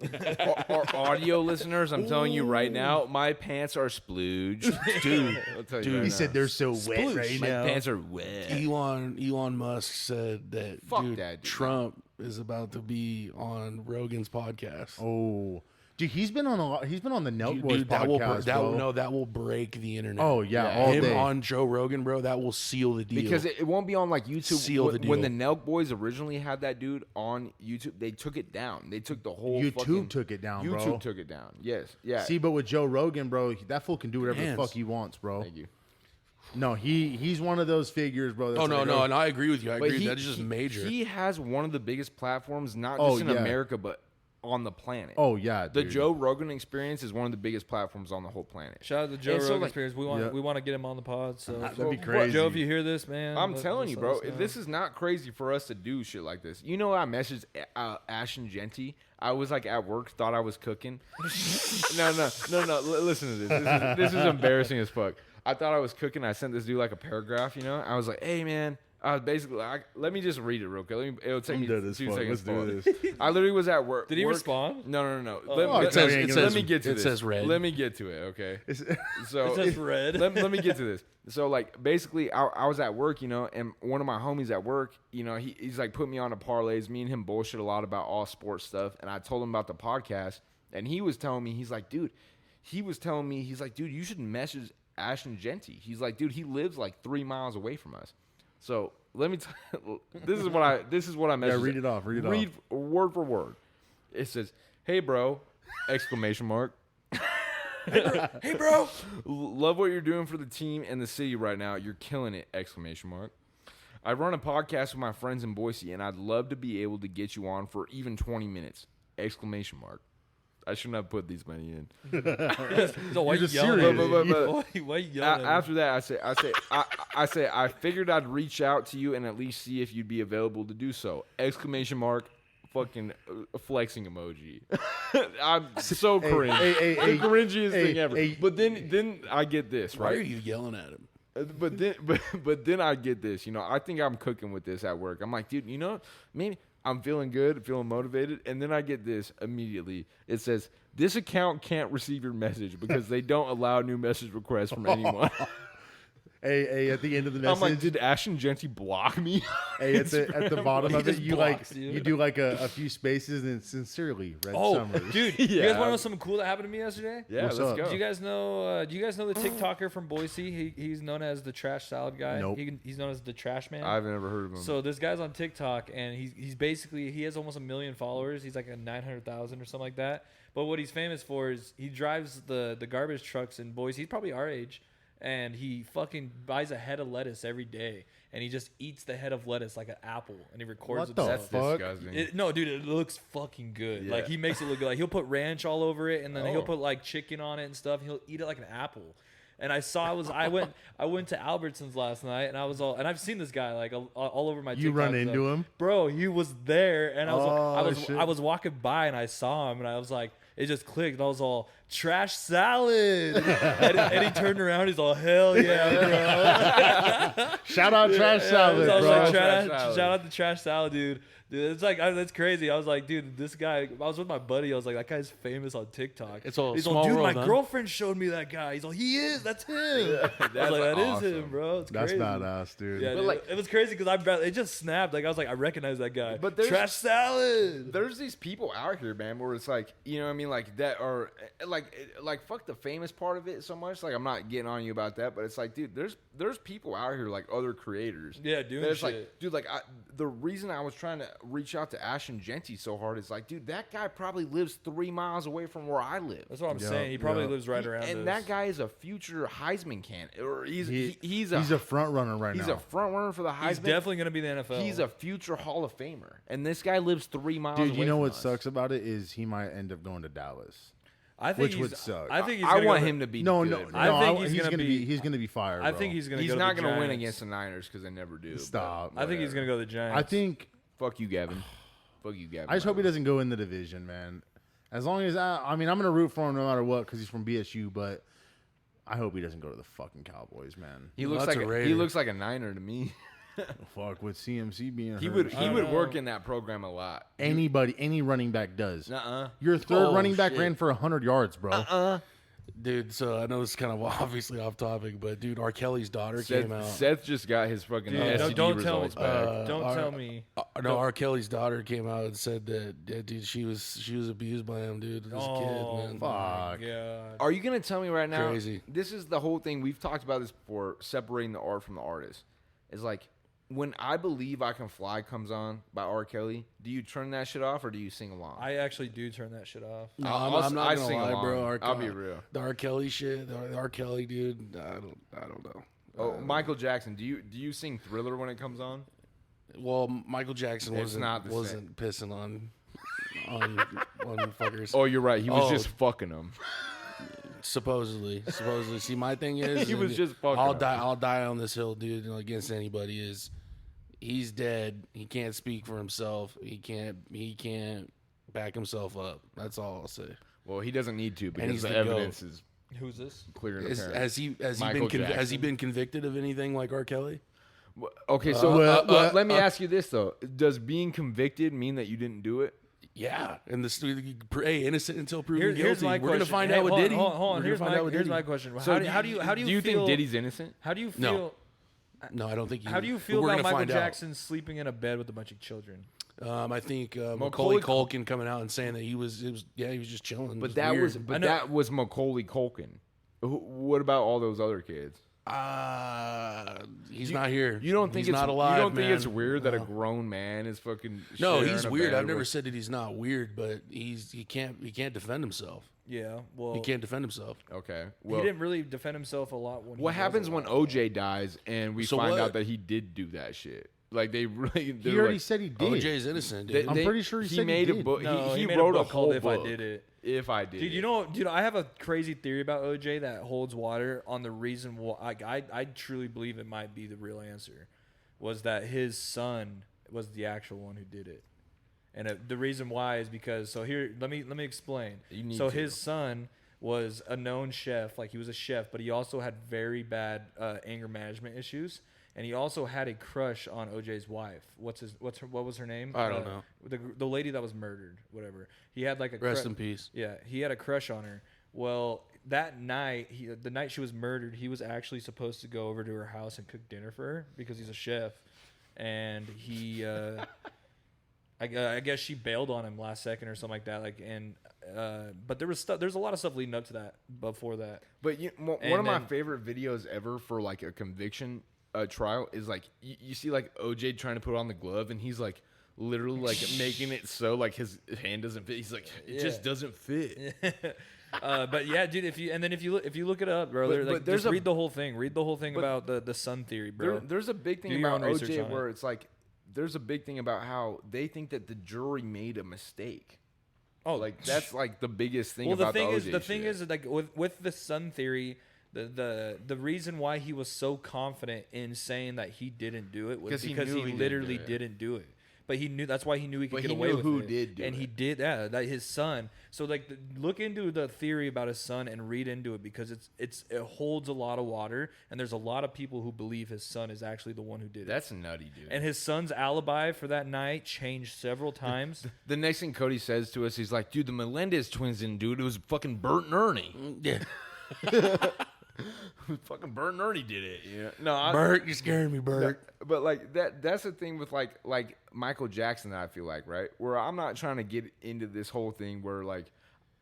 Our audio listeners, I'm telling you right now, my pants are splooged, dude. I'll tell you Dude. right He now. said they're so wet right my now. pants are wet. Elon Musk said that, Fuck dude, that, dude. Trump is about to be on Rogan's podcast. Oh, dude, he's been on a lot. He's been on the Nelk Boys Dude, that will podcast, bro. that will break the internet. Oh yeah, Yeah. all him day. on Joe Rogan, bro. That will seal the deal. Because it won't be on like YouTube. Seal the When the deal. Nelk Boys originally had that dude on YouTube, they took it down. They took the whole YouTube fucking, took it down, YouTube bro. took it down. Yes, yeah. See, but with Joe Rogan, bro, that fool can do whatever Hands. the fuck he wants, bro. Thank you. No, he's one of those figures, bro. That's Oh no, like, no, and I agree with you. I But agree. That is just major. He has one of the biggest platforms, not Oh, just in yeah. America, but on the planet. Oh yeah, The dude. Joe Rogan Experience is one of the biggest platforms on the whole planet. Shout out to Joe And so, Rogan like- Experience. We want to get him on the pod. So That'd be Well, crazy. Joe, if you hear this, man, I'm let- telling just you, let bro, us know. this is not crazy for us to do shit like this. You know, I messaged Ash and Genty. I was like at work, thought I was cooking. No. Listen to this. This is embarrassing as fuck. I thought I was cooking. I sent this dude like a paragraph. You know, I was like, "Hey, man." Basically, let me just read it real quick. It'll take I'm me dead as 2 fuck. seconds. Let's to do pull it. I literally was at work. Did he work- respond? No. Oh, Let it says- me get to it this. says red. Let me get to it, okay? So It says red. let me get to this. So like basically I was at work, you know, and one of my homies at work, you know, he's like put me on a parlays. Me and him bullshit a lot about all sports stuff, and I told him about the podcast, and he was telling me, he's like, dude, you should message Ash and Genty. He's like, dude, he lives like 3 miles away from us. So let me this is what I messaged. Yeah, read it off. Read word for word. It says, "Hey bro!" exclamation mark. Hey bro, love what you're doing for the team and the city right now. You're killing it! Exclamation mark. I run a podcast with my friends in Boise, and I'd love to be able to get you on for even 20 minutes! Exclamation mark. I shouldn't have put these many in. So why You're you just yelling? serious. Why you yelling? After that, I say I figured I'd reach out to you and at least see if you'd be available to do so! Exclamation mark. Fucking flexing emoji. I'm so cringe. The cringiest thing ever. But then I get this, Why are right? you yelling at him? But then I get this. You know, I think I'm cooking with this at work. I'm like, dude, you know, maybe I'm feeling good, feeling motivated, and then I get this immediately. It says, "This account can't receive your message because they don't allow new message requests from anyone." Hey, at the end of the message, I'm like, did Ash and Genty block me? hey, at the bottom He of it, just you like blocks you. you do like a few spaces and sincerely, Red Oh, Summers. dude, you guys Yeah. want to know something cool that happened to me yesterday? Yeah, What's let's up? go. Do you guys know? Do you guys know the TikToker from Boise? He's known as the Trash Salad Guy. Nope. He's known as the Trash Man. I've never heard of him. So this guy's on TikTok, and he's basically, he has almost 1 million followers. He's like a 900,000 or something like that. But what he's famous for is he drives the garbage trucks in Boise. He's probably our age, and he fucking buys a head of lettuce every day, and he just eats the head of lettuce like an apple, and he records What the himself. That's fuck? disgusting. No, dude, it looks fucking good. Yeah. Like, he makes it look good. Like, he'll put ranch all over it, and then he'll Oh. put like chicken on it and stuff. He'll eat it like an apple. And I went to Albertsons last night, and I've seen this guy like all over my. You TikTok run stuff. into him? Bro. He was there, and Shit. I was walking by, and I saw him, and I was like, it just clicked. And I was all, trash salad, and he turned around. He's all, hell yeah, bro. Shout out Trash Salad, I was bro. like, Trash salad. shout out to Trash Salad, dude. Dude, it's like, that's crazy. I was like, dude, this guy. I was with my buddy. I was like, that guy's famous on TikTok. It's all He's small all, dude, world, my huh? girlfk friend me that guy. He's like, he is. That's him. I was like, that is awesome. him, bro. It's That's crazy. badass, dude. Yeah, But, dude, like- it was crazy because it just snapped. Like, I was like, I recognize that guy. But there's- Trash Salad. There's these people out here, man, where it's like, you know what I mean, like that are like fuck the famous part of it so much. Like, I'm not getting on you about that, but it's like, dude, there's people out here like other creators. Yeah, doing There's shit. like, dude, like the reason I was trying to reach out to Ash and Genty so hard is like, dude, that guy probably lives 3 miles away from where I live. That's what I'm Yeah, saying. He probably yeah. lives right around And us. that guy is a future Heisman candidate, or he's He's a a front runner right he's now. a front runner for the Heisman. He's definitely going to be in the NFL. He's a future Hall of Famer, and this guy lives 3 miles. Dude, away you know from what us. sucks about it is he might end up going to Dallas. I think which he's, would suck. I think he's I gonna want go- him to be No, good, no, man. I think he's he's gonna be fired. I bro. think he's going to He's go not to the going to win Giants. against the Niners because they never do. Stop. I think he's going to go to the Giants. I think. Fuck you, Gavin. Fuck you, Gavin. I just hope he doesn't go in the division, man. As long as I mean, I'm gonna root for him no matter what because he's from BSU. But I hope he doesn't go to the fucking Cowboys, man. He Well, looks that's like a he Raider. looks like a Niner to me. Fuck with CMC being He hurt. would or he something. would know. work in that program a lot. Any running back does. Nuh-uh. Your third Oh, running back shit. ran for 100 yards, bro. Dude, so I know it's kind of obviously off topic, but dude, R. Kelly's daughter came out. Seth just got his fucking Dude, STD don't tell me. results back. Don't our- tell me. No, R. Kelly's daughter came out and said that, yeah, dude, she was abused by him, dude, as a Oh, kid, man. my Fuck. God. Are you gonna tell me right now? Crazy. This is the whole thing. We've talked about this before. Separating the art from the artist. It's like when I Believe I Can Fly comes on by R. Kelly. Do you turn that shit off or do you sing along? I actually do turn that shit off. No, I'll- I'm not I gonna sing lie, along. bro. I'll be real. The R. Kelly shit, the R. Kelly, dude, I don't know. Oh, Michael Jackson. Do you sing Thriller when it comes on? Well, Michael Jackson It's not the wasn't pissing on fuckers. Oh, you're right. He was Oh. just fucking them. Supposedly. See, my thing is, He was just fucking I'll up. die on this hill, dude. Against anybody is, he's dead. He can't speak for himself. He can't back himself up. That's all I'll say. Well, he doesn't need to because he's the the evidence is Who's this? clear and apparent. Has he Michael has he Jackson. been convicted of anything like R. Kelly? Okay, so well, let me ask you this though: does being convicted mean that you didn't do it? Yeah, and hey, innocent until proven Here's guilty. my We're gonna question. find Hey, out with hold on, Diddy. Hold on. We're gonna Here's find out with here's Diddy. my question. So How do you you feel? think Diddy's innocent? How do you No. feel? No, I don't think. How do you but feel we're about gonna Michael find out. Jackson sleeping in a bed with a bunch of children? I think Macaulay Macaulay Culkin coming out and saying that he was just chilling. It But that weird. that was Macaulay Culkin. What about all those other kids? He's not here. You don't think he's it's not alive? You don't think man. it's weird that a No. grown man is fucking? No, sharing he's a weird. bed I've never with- said that he's not weird, but he can't defend himself. Yeah, well, He can't defend himself. Okay. he Well, didn't really defend himself a lot. When what he happens was when alive. OJ dies and we So find what? out that he did do that shit? Like they really, He already said he did. OJ's innocent, dude. I'm pretty sure he said he made a did. book. No, he made wrote a a book whole called If book. I Did It. If I did, Dude, I have a crazy theory about OJ that holds water on the reason why I truly believe it might be the real answer was that his son was the actual one who did it. And the reason why is because here let me explain. You need So to. his son was a known chef, like he was a chef, but he also had very bad anger management issues. And he also had a crush on OJ's wife. What was her name? I don't know. The lady that was murdered, whatever. He had like a Rest in peace. Yeah, he had a crush on her. Well, that night, the night she was murdered, he was actually supposed to go over to her house and cook dinner for her because he's a chef, and he, I guess she bailed on him last second or something like that. But there's a lot of stuff leading up to that before that. But one And of my then- favorite videos ever for like a conviction trial is like you see like OJ trying to put on the glove and he's like literally like making it so like his hand doesn't fit. He's like it just doesn't fit. But yeah, dude, if you look it up, bro, But there's just a- read the whole thing. Read the whole thing but about the sun theory, bro. There's a big thing Do your about own research OJ on where it. it's like there's a big thing about how they think that the jury made a mistake. Oh, Like that's like the biggest thing well, about the OJ thing shit. is like with the sun theory, the reason why he was so confident in saying that he didn't do it was 'Cause he because knew he he didn't literally do it. didn't do it. But he knew that's why he knew he could But get he away knew with who it. did do and it. he did, yeah, that his son. So like, look into the theory about his son and read into it because it holds a lot of water, and there's a lot of people who believe his son is actually the one who did it. That's nutty, dude. And his son's alibi for that night changed several times. The next thing Cody says to us, he's like, dude, the Melendez twins didn't do it. It was fucking Bert and Ernie. Yeah, Fucking Bert and Ernie did it. Yeah. No, Bert, you're scaring me, Bert. but like that's the thing with like Michael Jackson that I feel like, right? Where I'm not trying to get into this whole thing where like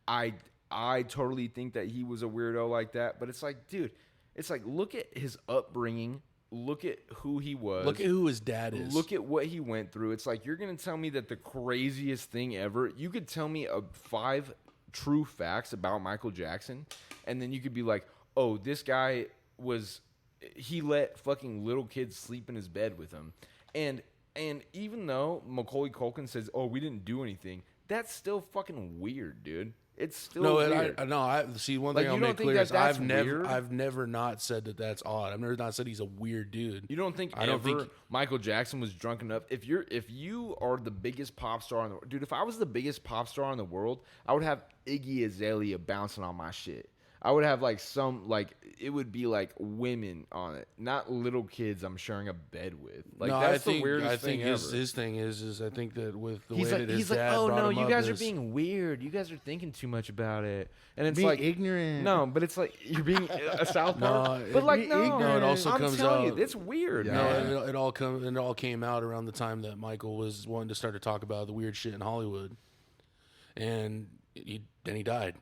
I totally think that he was a weirdo like that, but it's like, dude, it's like look at his upbringing, look at who he was. Look at who his dad is. Look at what he went through. It's like you're gonna tell me that the craziest thing ever. You could tell me 5 true facts about Michael Jackson, and then you could be like, "Oh, this guy he let fucking little kids sleep in his bed with him," and even though Macaulay Culkin says, "Oh, we didn't do anything," that's still fucking weird, dude. It's still weird. I see one Like, thing I'll you don't make think clear that is that's weird? I've never not said that that's odd. I've never not said he's a weird dude. You don't think I don't think- Michael Jackson was drunk enough? If you are the biggest pop star in the world, dude, if I was the biggest pop star in the world, I would have Iggy Azalea bouncing on my shit. I would have it would be like women on it, not little kids I'm sharing a bed with. Like no, that's I think, the weirdest I think thing his, ever. his thing is I think that with the He's way like, that his he's like, dad oh brought no, him you up guys are is- being weird. You guys are thinking too much about it, and it's Being like ignorant. No, but it's like you're being a South No, Park. it- but like be no, ignorant. It also I'm comes telling out- you, it's weird. Yeah. Man. No, it all came out around the time that Michael was wanting to start to talk about the weird shit in Hollywood, and then he died.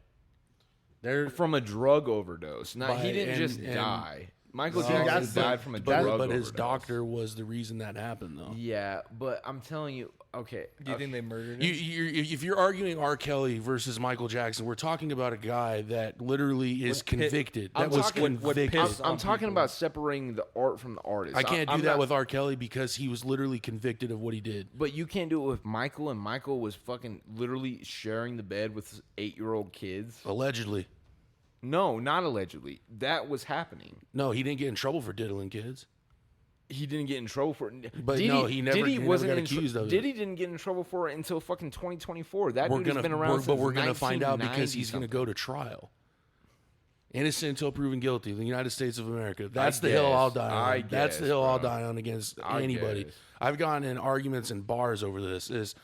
There, From a drug overdose. He By- didn't and- just and- die. Michael No, Jackson that's the- died from a But drug his overdose. doctor was the reason that happened, though. Yeah, but I'm telling you, Okay. Do you think they murdered him? If you're arguing R. Kelly versus Michael Jackson, we're talking about a guy that literally is convicted. I'm talking people. about separating the art from the artist. I can't do that with R. Kelly because he was literally convicted of what he did. But you can't do it with Michael, and Michael was fucking literally sharing the bed with 8-year-old kids. Allegedly. No, not allegedly. That was happening. No, he didn't get in trouble for diddling kids. He didn't get in trouble for it. But no, he never got accused of it. Diddy didn't get in trouble for it until fucking 2024. That dude has been around since But we're going to find out because he's going to something. go to trial. Innocent until proven guilty. The United States of America. That's the hill I'll die on. That's the hill I'll die on against anybody. I've gotten in arguments and bars over this. Is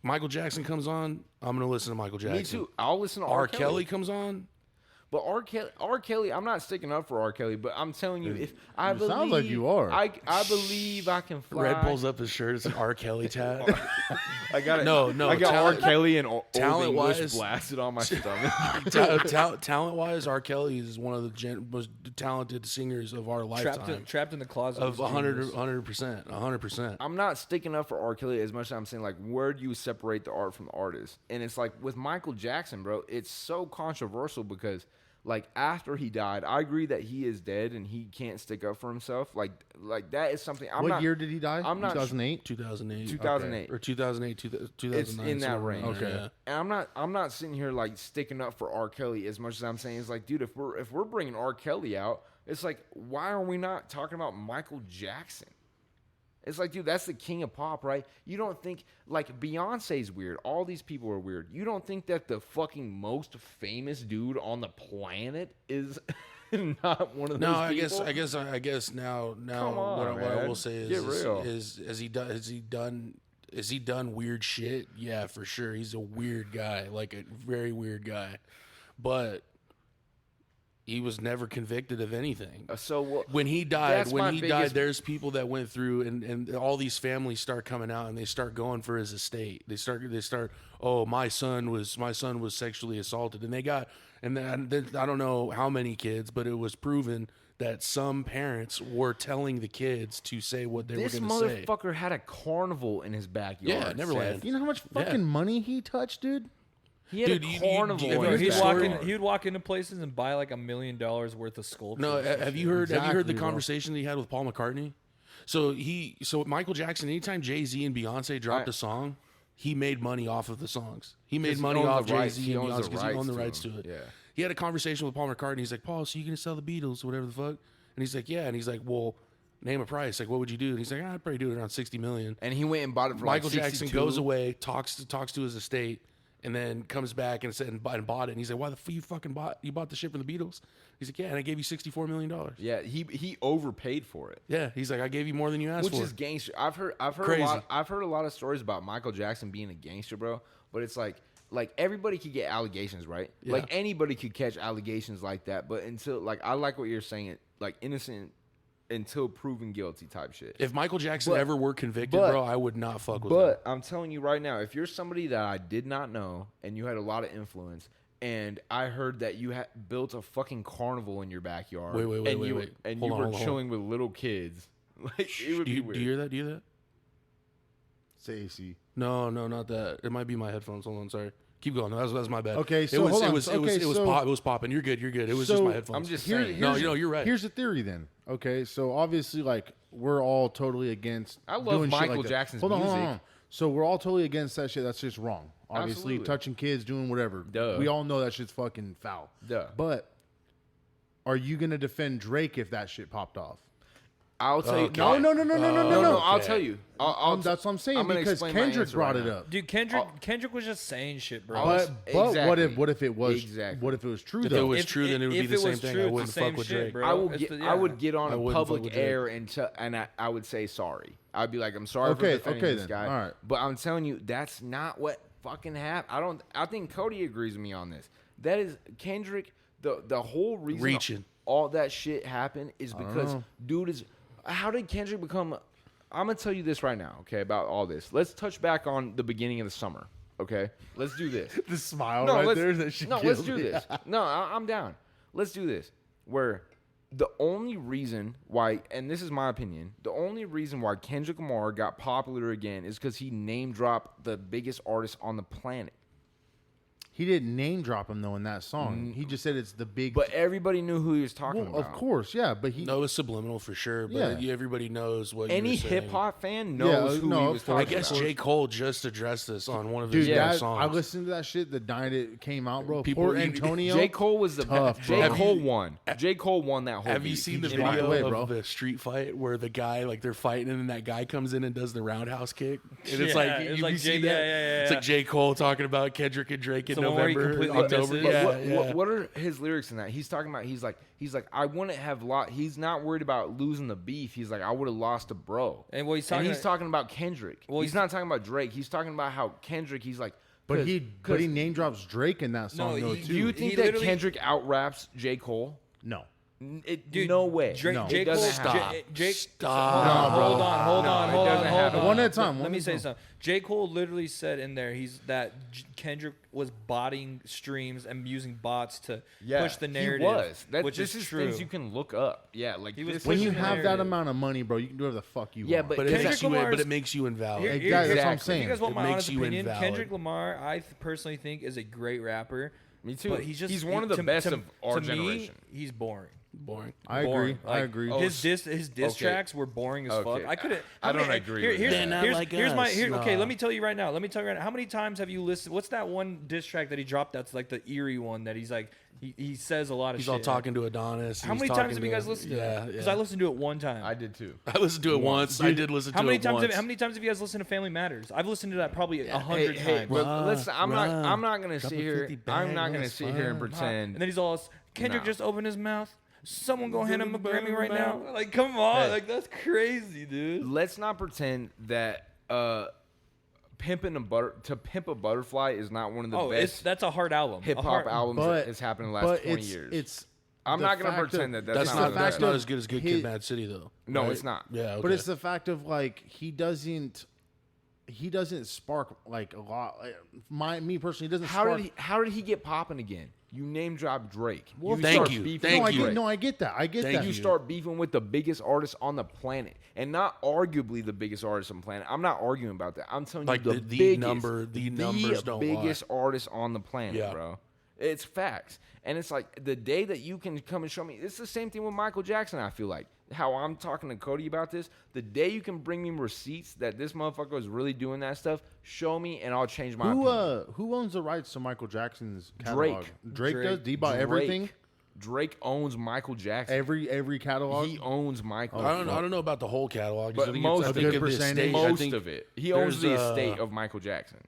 Michael Jackson comes on, I'm going to listen to Michael Jackson. Me too. I'll listen to R. Kelly comes on. But R. Kelly, I'm not sticking up for R. Kelly, but I'm telling you, if I believe, sounds like you are. I believe I can fly. Red pulls up his shirt. It's an R. Kelly tat. I got it. No. I got R. Kelly and Old talent-wise- English blasted on my stomach. Talent-wise, R. Kelly is one of the most talented singers of our lifetime. Trapped in the closet. Of was genius. 100%. I'm not sticking up for R. Kelly as much as I'm saying, like, where do you separate the art from the artist? And it's like with Michael Jackson, bro, it's so controversial because, like, after he died, I agree that he is dead and he can't stick up for himself. Like that is something. What year did he die? I'm not 2008. 2008. 2008. Or 2008, 2009. It's in that range. Okay. Yeah. And I'm not sitting here like sticking up for R. Kelly as much as I'm saying it's like, dude, if we're bringing R. Kelly out, it's like, why are we not talking about Michael Jackson? It's like, dude, that's the king of pop, right? You don't think, like, Beyonce's weird. All these people are weird. You don't think that the fucking most famous dude on the planet is not one of those people? I guess now Come on, what I man. will say Get real. is has he done weird shit? Yeah, for sure. He's a weird guy, like a very weird guy. But he was never convicted of anything. When he died, there's people that went through, and all these families start coming out, and they start going for his estate. They start. Oh, my son was sexually assaulted, and then I don't know how many kids, but it was proven that some parents were telling the kids to say what they were going to say. This motherfucker had a carnival in his backyard. Yeah, Neverland. You know how much fucking money he touched, dude? He had a carnival. He'd walk into places and buy like $1 million worth of sculptures. No, have you heard Exactly, the bro. conversation that he had with Paul McCartney? So Michael Jackson, anytime Jay-Z and Beyonce dropped a song, he made money off of the songs. He made money off Jay-Z and Beyonce because he owned the rights to it. Yeah. He had a conversation with Paul McCartney. He's like, Paul, so you gonna sell the Beatles, whatever the fuck? And he's like, yeah. And he's like, well, name a price. Like, what would you do? And he's like, I'd probably do it around $60 million. And he went and bought it for Michael like Jackson 62. goes away, talks to his estate, and then comes back and said and bought it. And he's like, why the fuck you fucking bought the shit from the Beatles? He's like, yeah, and I gave you $64 million. Yeah, he overpaid for it. Yeah, he's like, I gave you more than you asked for. Which is gangster. I've heard Crazy. a lot of stories about Michael Jackson being a gangster, bro. But it's like everybody could get allegations, right? Yeah. Like anybody could catch allegations like that. But until I like what you're saying, like innocent until proven guilty type shit. If Michael Jackson ever were convicted, bro, I would not fuck with him. But I'm telling you right now, if you're somebody that I did not know and you had a lot of influence, and I heard that you had built a fucking carnival in your backyard, Wait. and Hold you on, were hold on. chilling with little kids, like it would be weird. Do you hear that? Do you hear that? Say AC. No, not that. It might be my headphones. Hold on, sorry. Keep going. That was my bad. Okay, so hold on. It was popping. You're good. It was just my headphones. I'm just Here- saying. No, you're right. Here's the theory then. Okay, so obviously, like, we're all totally against. I love doing shit Michael like that. Jackson's Hold on. music. So we're all totally against that shit. That's just wrong. Obviously, Absolutely. touching kids, doing whatever. Duh. We all know that shit's fucking foul. Duh. But are you gonna defend Drake if that shit popped off? I'll tell you. Okay. No. No, I'll tell you. That's what I'm saying I'm gonna because explain my Kendrick answer brought right it now. up. Dude, Kendrick was just saying shit, bro. But Exactly. what if it was Exactly. what if it was true If it though? was true, then it would be if the it same was thing. true, I it's wouldn't the fuck same with shit, Drake. bro. I would It's get the- I would yeah. get on I a wouldn't fuck public with Drake. air and I would say sorry. I'd be like, I'm sorry for Okay, defending okay this then. guy. All right. But I'm telling you, that's not what fucking happened. I think Cody agrees with me on this. That is Kendrick. The whole reason Reaching. all that shit happened is because know. dude is. How did Kendrick become? I'm gonna tell you this right now, okay? About all this, let's touch back on the beginning of the summer, okay? Let's do this. The smile No, right let's, there that she no, kills let's do me. this. No, I'm down. Let's do this. Where The only reason why, and this is my opinion, the only reason why Kendrick Lamar got popular again is because he name dropped the biggest artist on the planet. He didn't name drop him though in that song. He just said it's the big. But everybody knew who he was talking well, about. of course, yeah. But he. No, it's subliminal for sure. But everybody knows what. Any hip hop fan knows who he was talking I guess about. J. Cole just addressed this on one of his Dude, songs. I listened to that shit the night it came out, bro. People- Port Antonio. J. Cole was the Tough, J. bro. Cole won. J. Cole won that whole. Have you beef. seen the just walked video away, of bro. the street fight where the guy, like, they're fighting and then that guy comes in and does the roundhouse kick? And it's Yeah, like, it's you like see J- that? yeah. It's like J. Cole talking about Kendrick and Drake in So where he November, completely October. misses? But what are his lyrics in that? He's talking about he's like I wouldn't have lost. He's not worried about losing the beef. He's like I would have lost a bro. And what he's And talking he's talking about Kendrick. Well, he's not talking about Drake. He's talking about how Kendrick. He's like, But he name drops Drake in that song though he- too. do you He think that literally- Kendrick out raps J. Cole? No. Dude, no way. Drake, No. J. It Cole, doesn't happen. Stop. Hold on, hold No, on, it hold doesn't on, happen. hold on. One at a time, Let one me at a say time. something. J. Cole literally said in there Kendrick was botting streams and using bots to push the narrative. He was. Which this is is things true. you can look up. Yeah, like He was this When is- you pushing the have that narrative. amount of money, bro, you can do whatever the fuck you Yeah, want. but But it, Kendrick makes you, Lamar's- but it makes you invalid. Exactly, that's what I'm Exactly. saying. If you guys want It my makes honest you opinion, invalid. Kendrick Lamar, I personally think is a great rapper. Me too. But he's one of the best of our to generation. Me, he's boring. Boring. I agree. Boring. I Like, agree. His diss okay. tracks were boring as fuck. Okay. I couldn't. I how don't many- agree here- with here's, that. They're not here's, like here's my us, here, okay. no. Let me tell you right now. How many times have you listened? What's that one diss track that he dropped? That's like the eerie one that he's like he says a lot of He's shit. all talking to Adonis. How and many he's times talking have you guys listened to that? Yeah, Because yeah. I listened to it one time. I did too. I listened to it once. I did listen how to many it times? once. How many times have you guys listened to Family Matters? I've listened to that probably 100 Hey, times. but listen, I'm run. not gonna sit Drop a here. 50 I'm bag, not gonna that's sit here and fine. pretend. And then he's all, Kendrick Nah. just opened his mouth. Someone gonna hand him a Grammy right now? Like, come on, Hey. like that's crazy, dude. Let's not pretend that pimp a butterfly is not one of the Oh, best that's a hard album. hip A hop hard- albums but that has happened in the last 20 years. It's I'm the not gonna fact pretend of- that That's that's the not not fact that's not of as good as Good his- Kid, Mad City though. No, right? it's not. Yeah, okay. But it's the fact of like he doesn't spark like a lot. Me personally, he doesn't spark. How did he get popping again? You name drop Drake. Well, thank start you. beefing Thank with you. Drake. No, I get that. I get Thank that. You start beefing with the biggest artist on the planet, and not arguably the biggest artist on the planet. I'm not arguing about that. I'm telling Like you the biggest, numbers don't lie. biggest artist on the planet, Yeah. bro. It's facts, and it's like the day that you can come and show me. It's the same thing with Michael Jackson. I feel like how I'm talking to Cody about this. The day you can bring me receipts that this motherfucker was really doing that stuff, show me, and I'll change my opinion. Who owns the rights to Michael Jackson's catalog? Drake Drake. does. Do you buy everything? Drake owns Michael Jackson. Every catalog. He owns Michael. I don't know about the whole catalog. But I think most it's, I of think it. of the Good estate. percentage. I most think of it. He owns there's, the estate of Michael Jackson.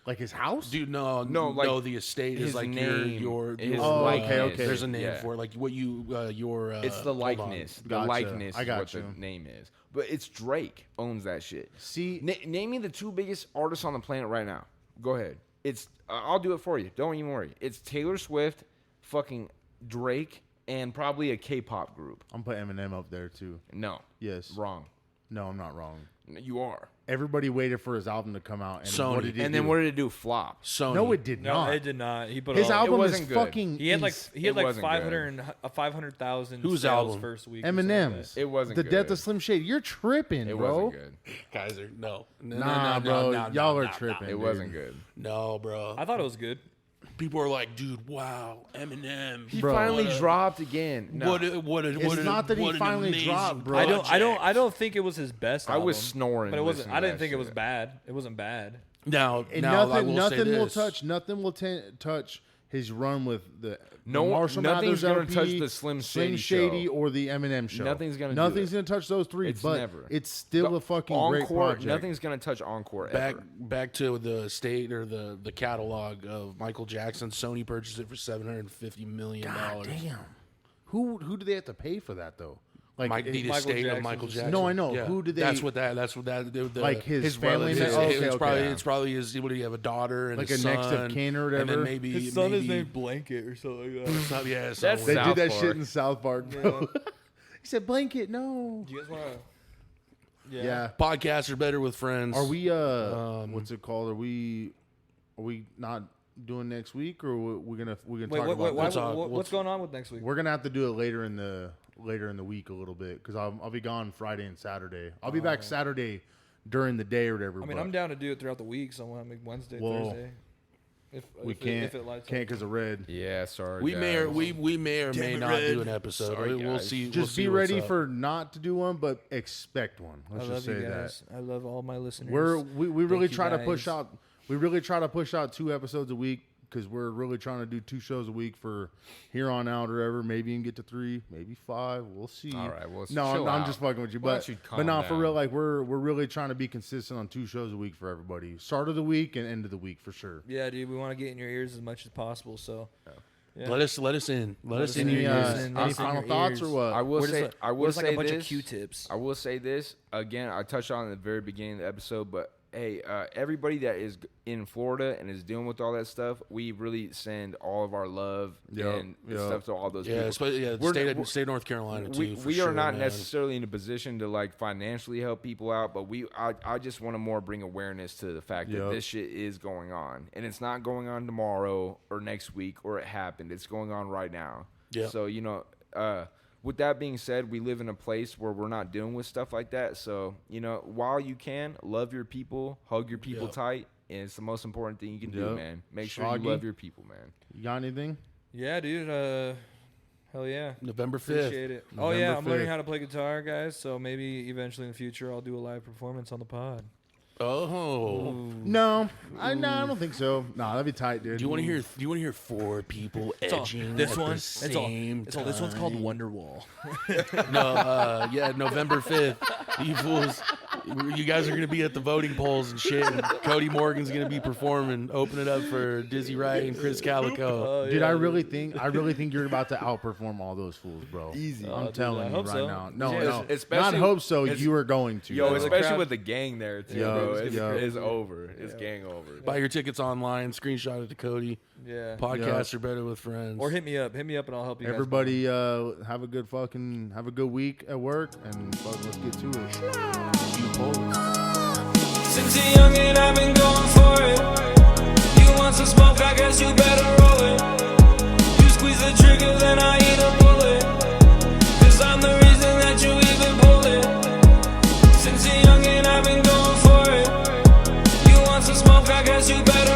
like his house. Dude, no, like, the estate his is like name, your his Oh, likeness. okay, okay. There's a name Yeah. for it, like what you your. It's the hold on. likeness. The Gotcha. likeness I is got what you. the name is. But it's Drake owns that shit. See, Name me the two biggest artists on the planet right now. Go ahead. It's I'll do it for you. Don't even worry. It's Taylor Swift, fucking Drake, and probably a K-pop group. I'm putting Eminem up there too. No. Yes. Wrong. No, I'm not wrong. You are. Everybody waited for his album to come out, and Sony. what did he And do? then what did it do? Flop. Sony. No, it did No, not. it did not. He put His all, album is wasn't good. fucking. He had like It wasn't 500,000 Whose sales album? first week. or something like Eminem's. that. It wasn't The good. Death of Slim Shady. You're tripping, It bro. wasn't good. guys are no. Nah, bro. Y'all are tripping. It dude. wasn't good. No, bro. I thought it was good. People are like, dude, wow, Eminem. He Bro. finally What a- dropped again. No. What a It's not that he finally dropped, bro. I don't think it was his best. I was album, snoring but it wasn't. listening I to didn't that think it was shit. bad. It wasn't bad. Now, And now I will nothing say will this. touch. Nothing will touch his run with the No, Marshall nothing's Mathers gonna LP, touch the Slim Shady show. or the Eminem show. Nothing's gonna do Nothing's it. gonna touch those three. It's but never. it's still The a fucking great Encore, project. nothing's gonna touch Encore Back ever. back to the state or the catalog of Michael Jackson. Sony purchased it for $750 million. God damn. Who do they have to pay for that though? Like The Michael estate of Jackson's Michael estate. Jackson. No, I know. Yeah. Who did they- That's what that. The, like his family. relatives. members? It's, Okay, it's okay. probably it's probably his. What do you have? A daughter and Like a a next of son, kin or And then whatever? maybe His son is maybe named Blanket or something like that. it's not- yeah, That's somewhere. They South did that Park. shit in South Park, bro. He said, "Blanket, no." Do you guys want to? Yeah. Podcasts are better with friends. Are we? What's it called? Are we not doing next week, or we're gonna Wait, talk about why, this? what's going on with next week? We're gonna have to do it later in the week a little bit because I'll be gone Friday and Saturday. I'll be back Saturday during the day or whatever. I mean, I'm down to do it throughout the week, so I'm Wednesday, Thursday. We can't because of red. Yeah, sorry. We guys. may or may not do an episode. Sorry, We'll guys. see. Just be ready for not to do one, but expect one. I Let's love just you say guys. that. I love all my listeners. We really Thank you, try to guys. push out. We really try to push out 2 episodes a week because we're really trying to do 2 shows a week for here on out or ever. Maybe you can get to 3, maybe 5. We'll see. All right, well, no, chill I'm out. just fucking with you. Why But don't you but calm no, for down? real, like we're really trying to be consistent on 2 shows a week for everybody. Start of the week and end of the week for sure. Yeah, dude, we want to get in your ears as much as possible. So, yeah. Let us in. Let us in Any, your ears. any final thoughts or what? I will We're just say. like- I we're will just like say a bunch this. of Q-tips. I will say this again. I touched on it at the very beginning of the episode, but hey, everybody that is in Florida and is dealing with all that stuff, we really send all of our love and stuff to all those Yeah, people. especially the state of North Carolina too. We for are sure, not man. necessarily in a position to like financially help people out, but I just want to more bring awareness to the fact that this shit is going on, and it's not going on tomorrow or next week or it happened. It's going on right now. Yeah. So with that being said, we live in a place where we're not dealing with stuff like that. So while you can love your people, hug your people tight, and it's the most important thing you can do, man. Make sure you love your people, man. You got anything? Yeah, dude. Hell yeah. November 5th. Appreciate it. Oh November yeah, I'm learning 5th. how to play guitar, guys. So maybe eventually in the future I'll do a live performance on the pod. Oh. No, I don't think so. No, that'd be tight, dude. Do you want to hear 4 people edging This at one, the same time? This one's called Wonderwall. No, November 5th. You fools. You guys are going to be at the voting polls and shit. And Cody Morgan's going to be performing, open it up for Dizzy Wright and Chris Calico. Dude, I really think you're about to outperform all those fools, bro. Easy. I'm dude, telling I you hope right so. now. No, Yeah, no. especially- Not hope so. it's- You are going to. Yo, bro. especially crowd- with the gang there too, Yo, bro. It's yo. over. It's gang over. Buy your tickets online, screenshot it to Cody. Yeah. Podcasts are better with friends. Or hit me up and I'll help you guys. Everybody, have a good week at work, and let's get to it. You Polish. Since a youngin', I've been going for it. You want some smoke, I guess you better roll it. You squeeze the trigger, then I eat a bullet. 'Cause I'm the reason that you even pull it. Since a youngin', I've been going for it. You want some smoke, I guess you better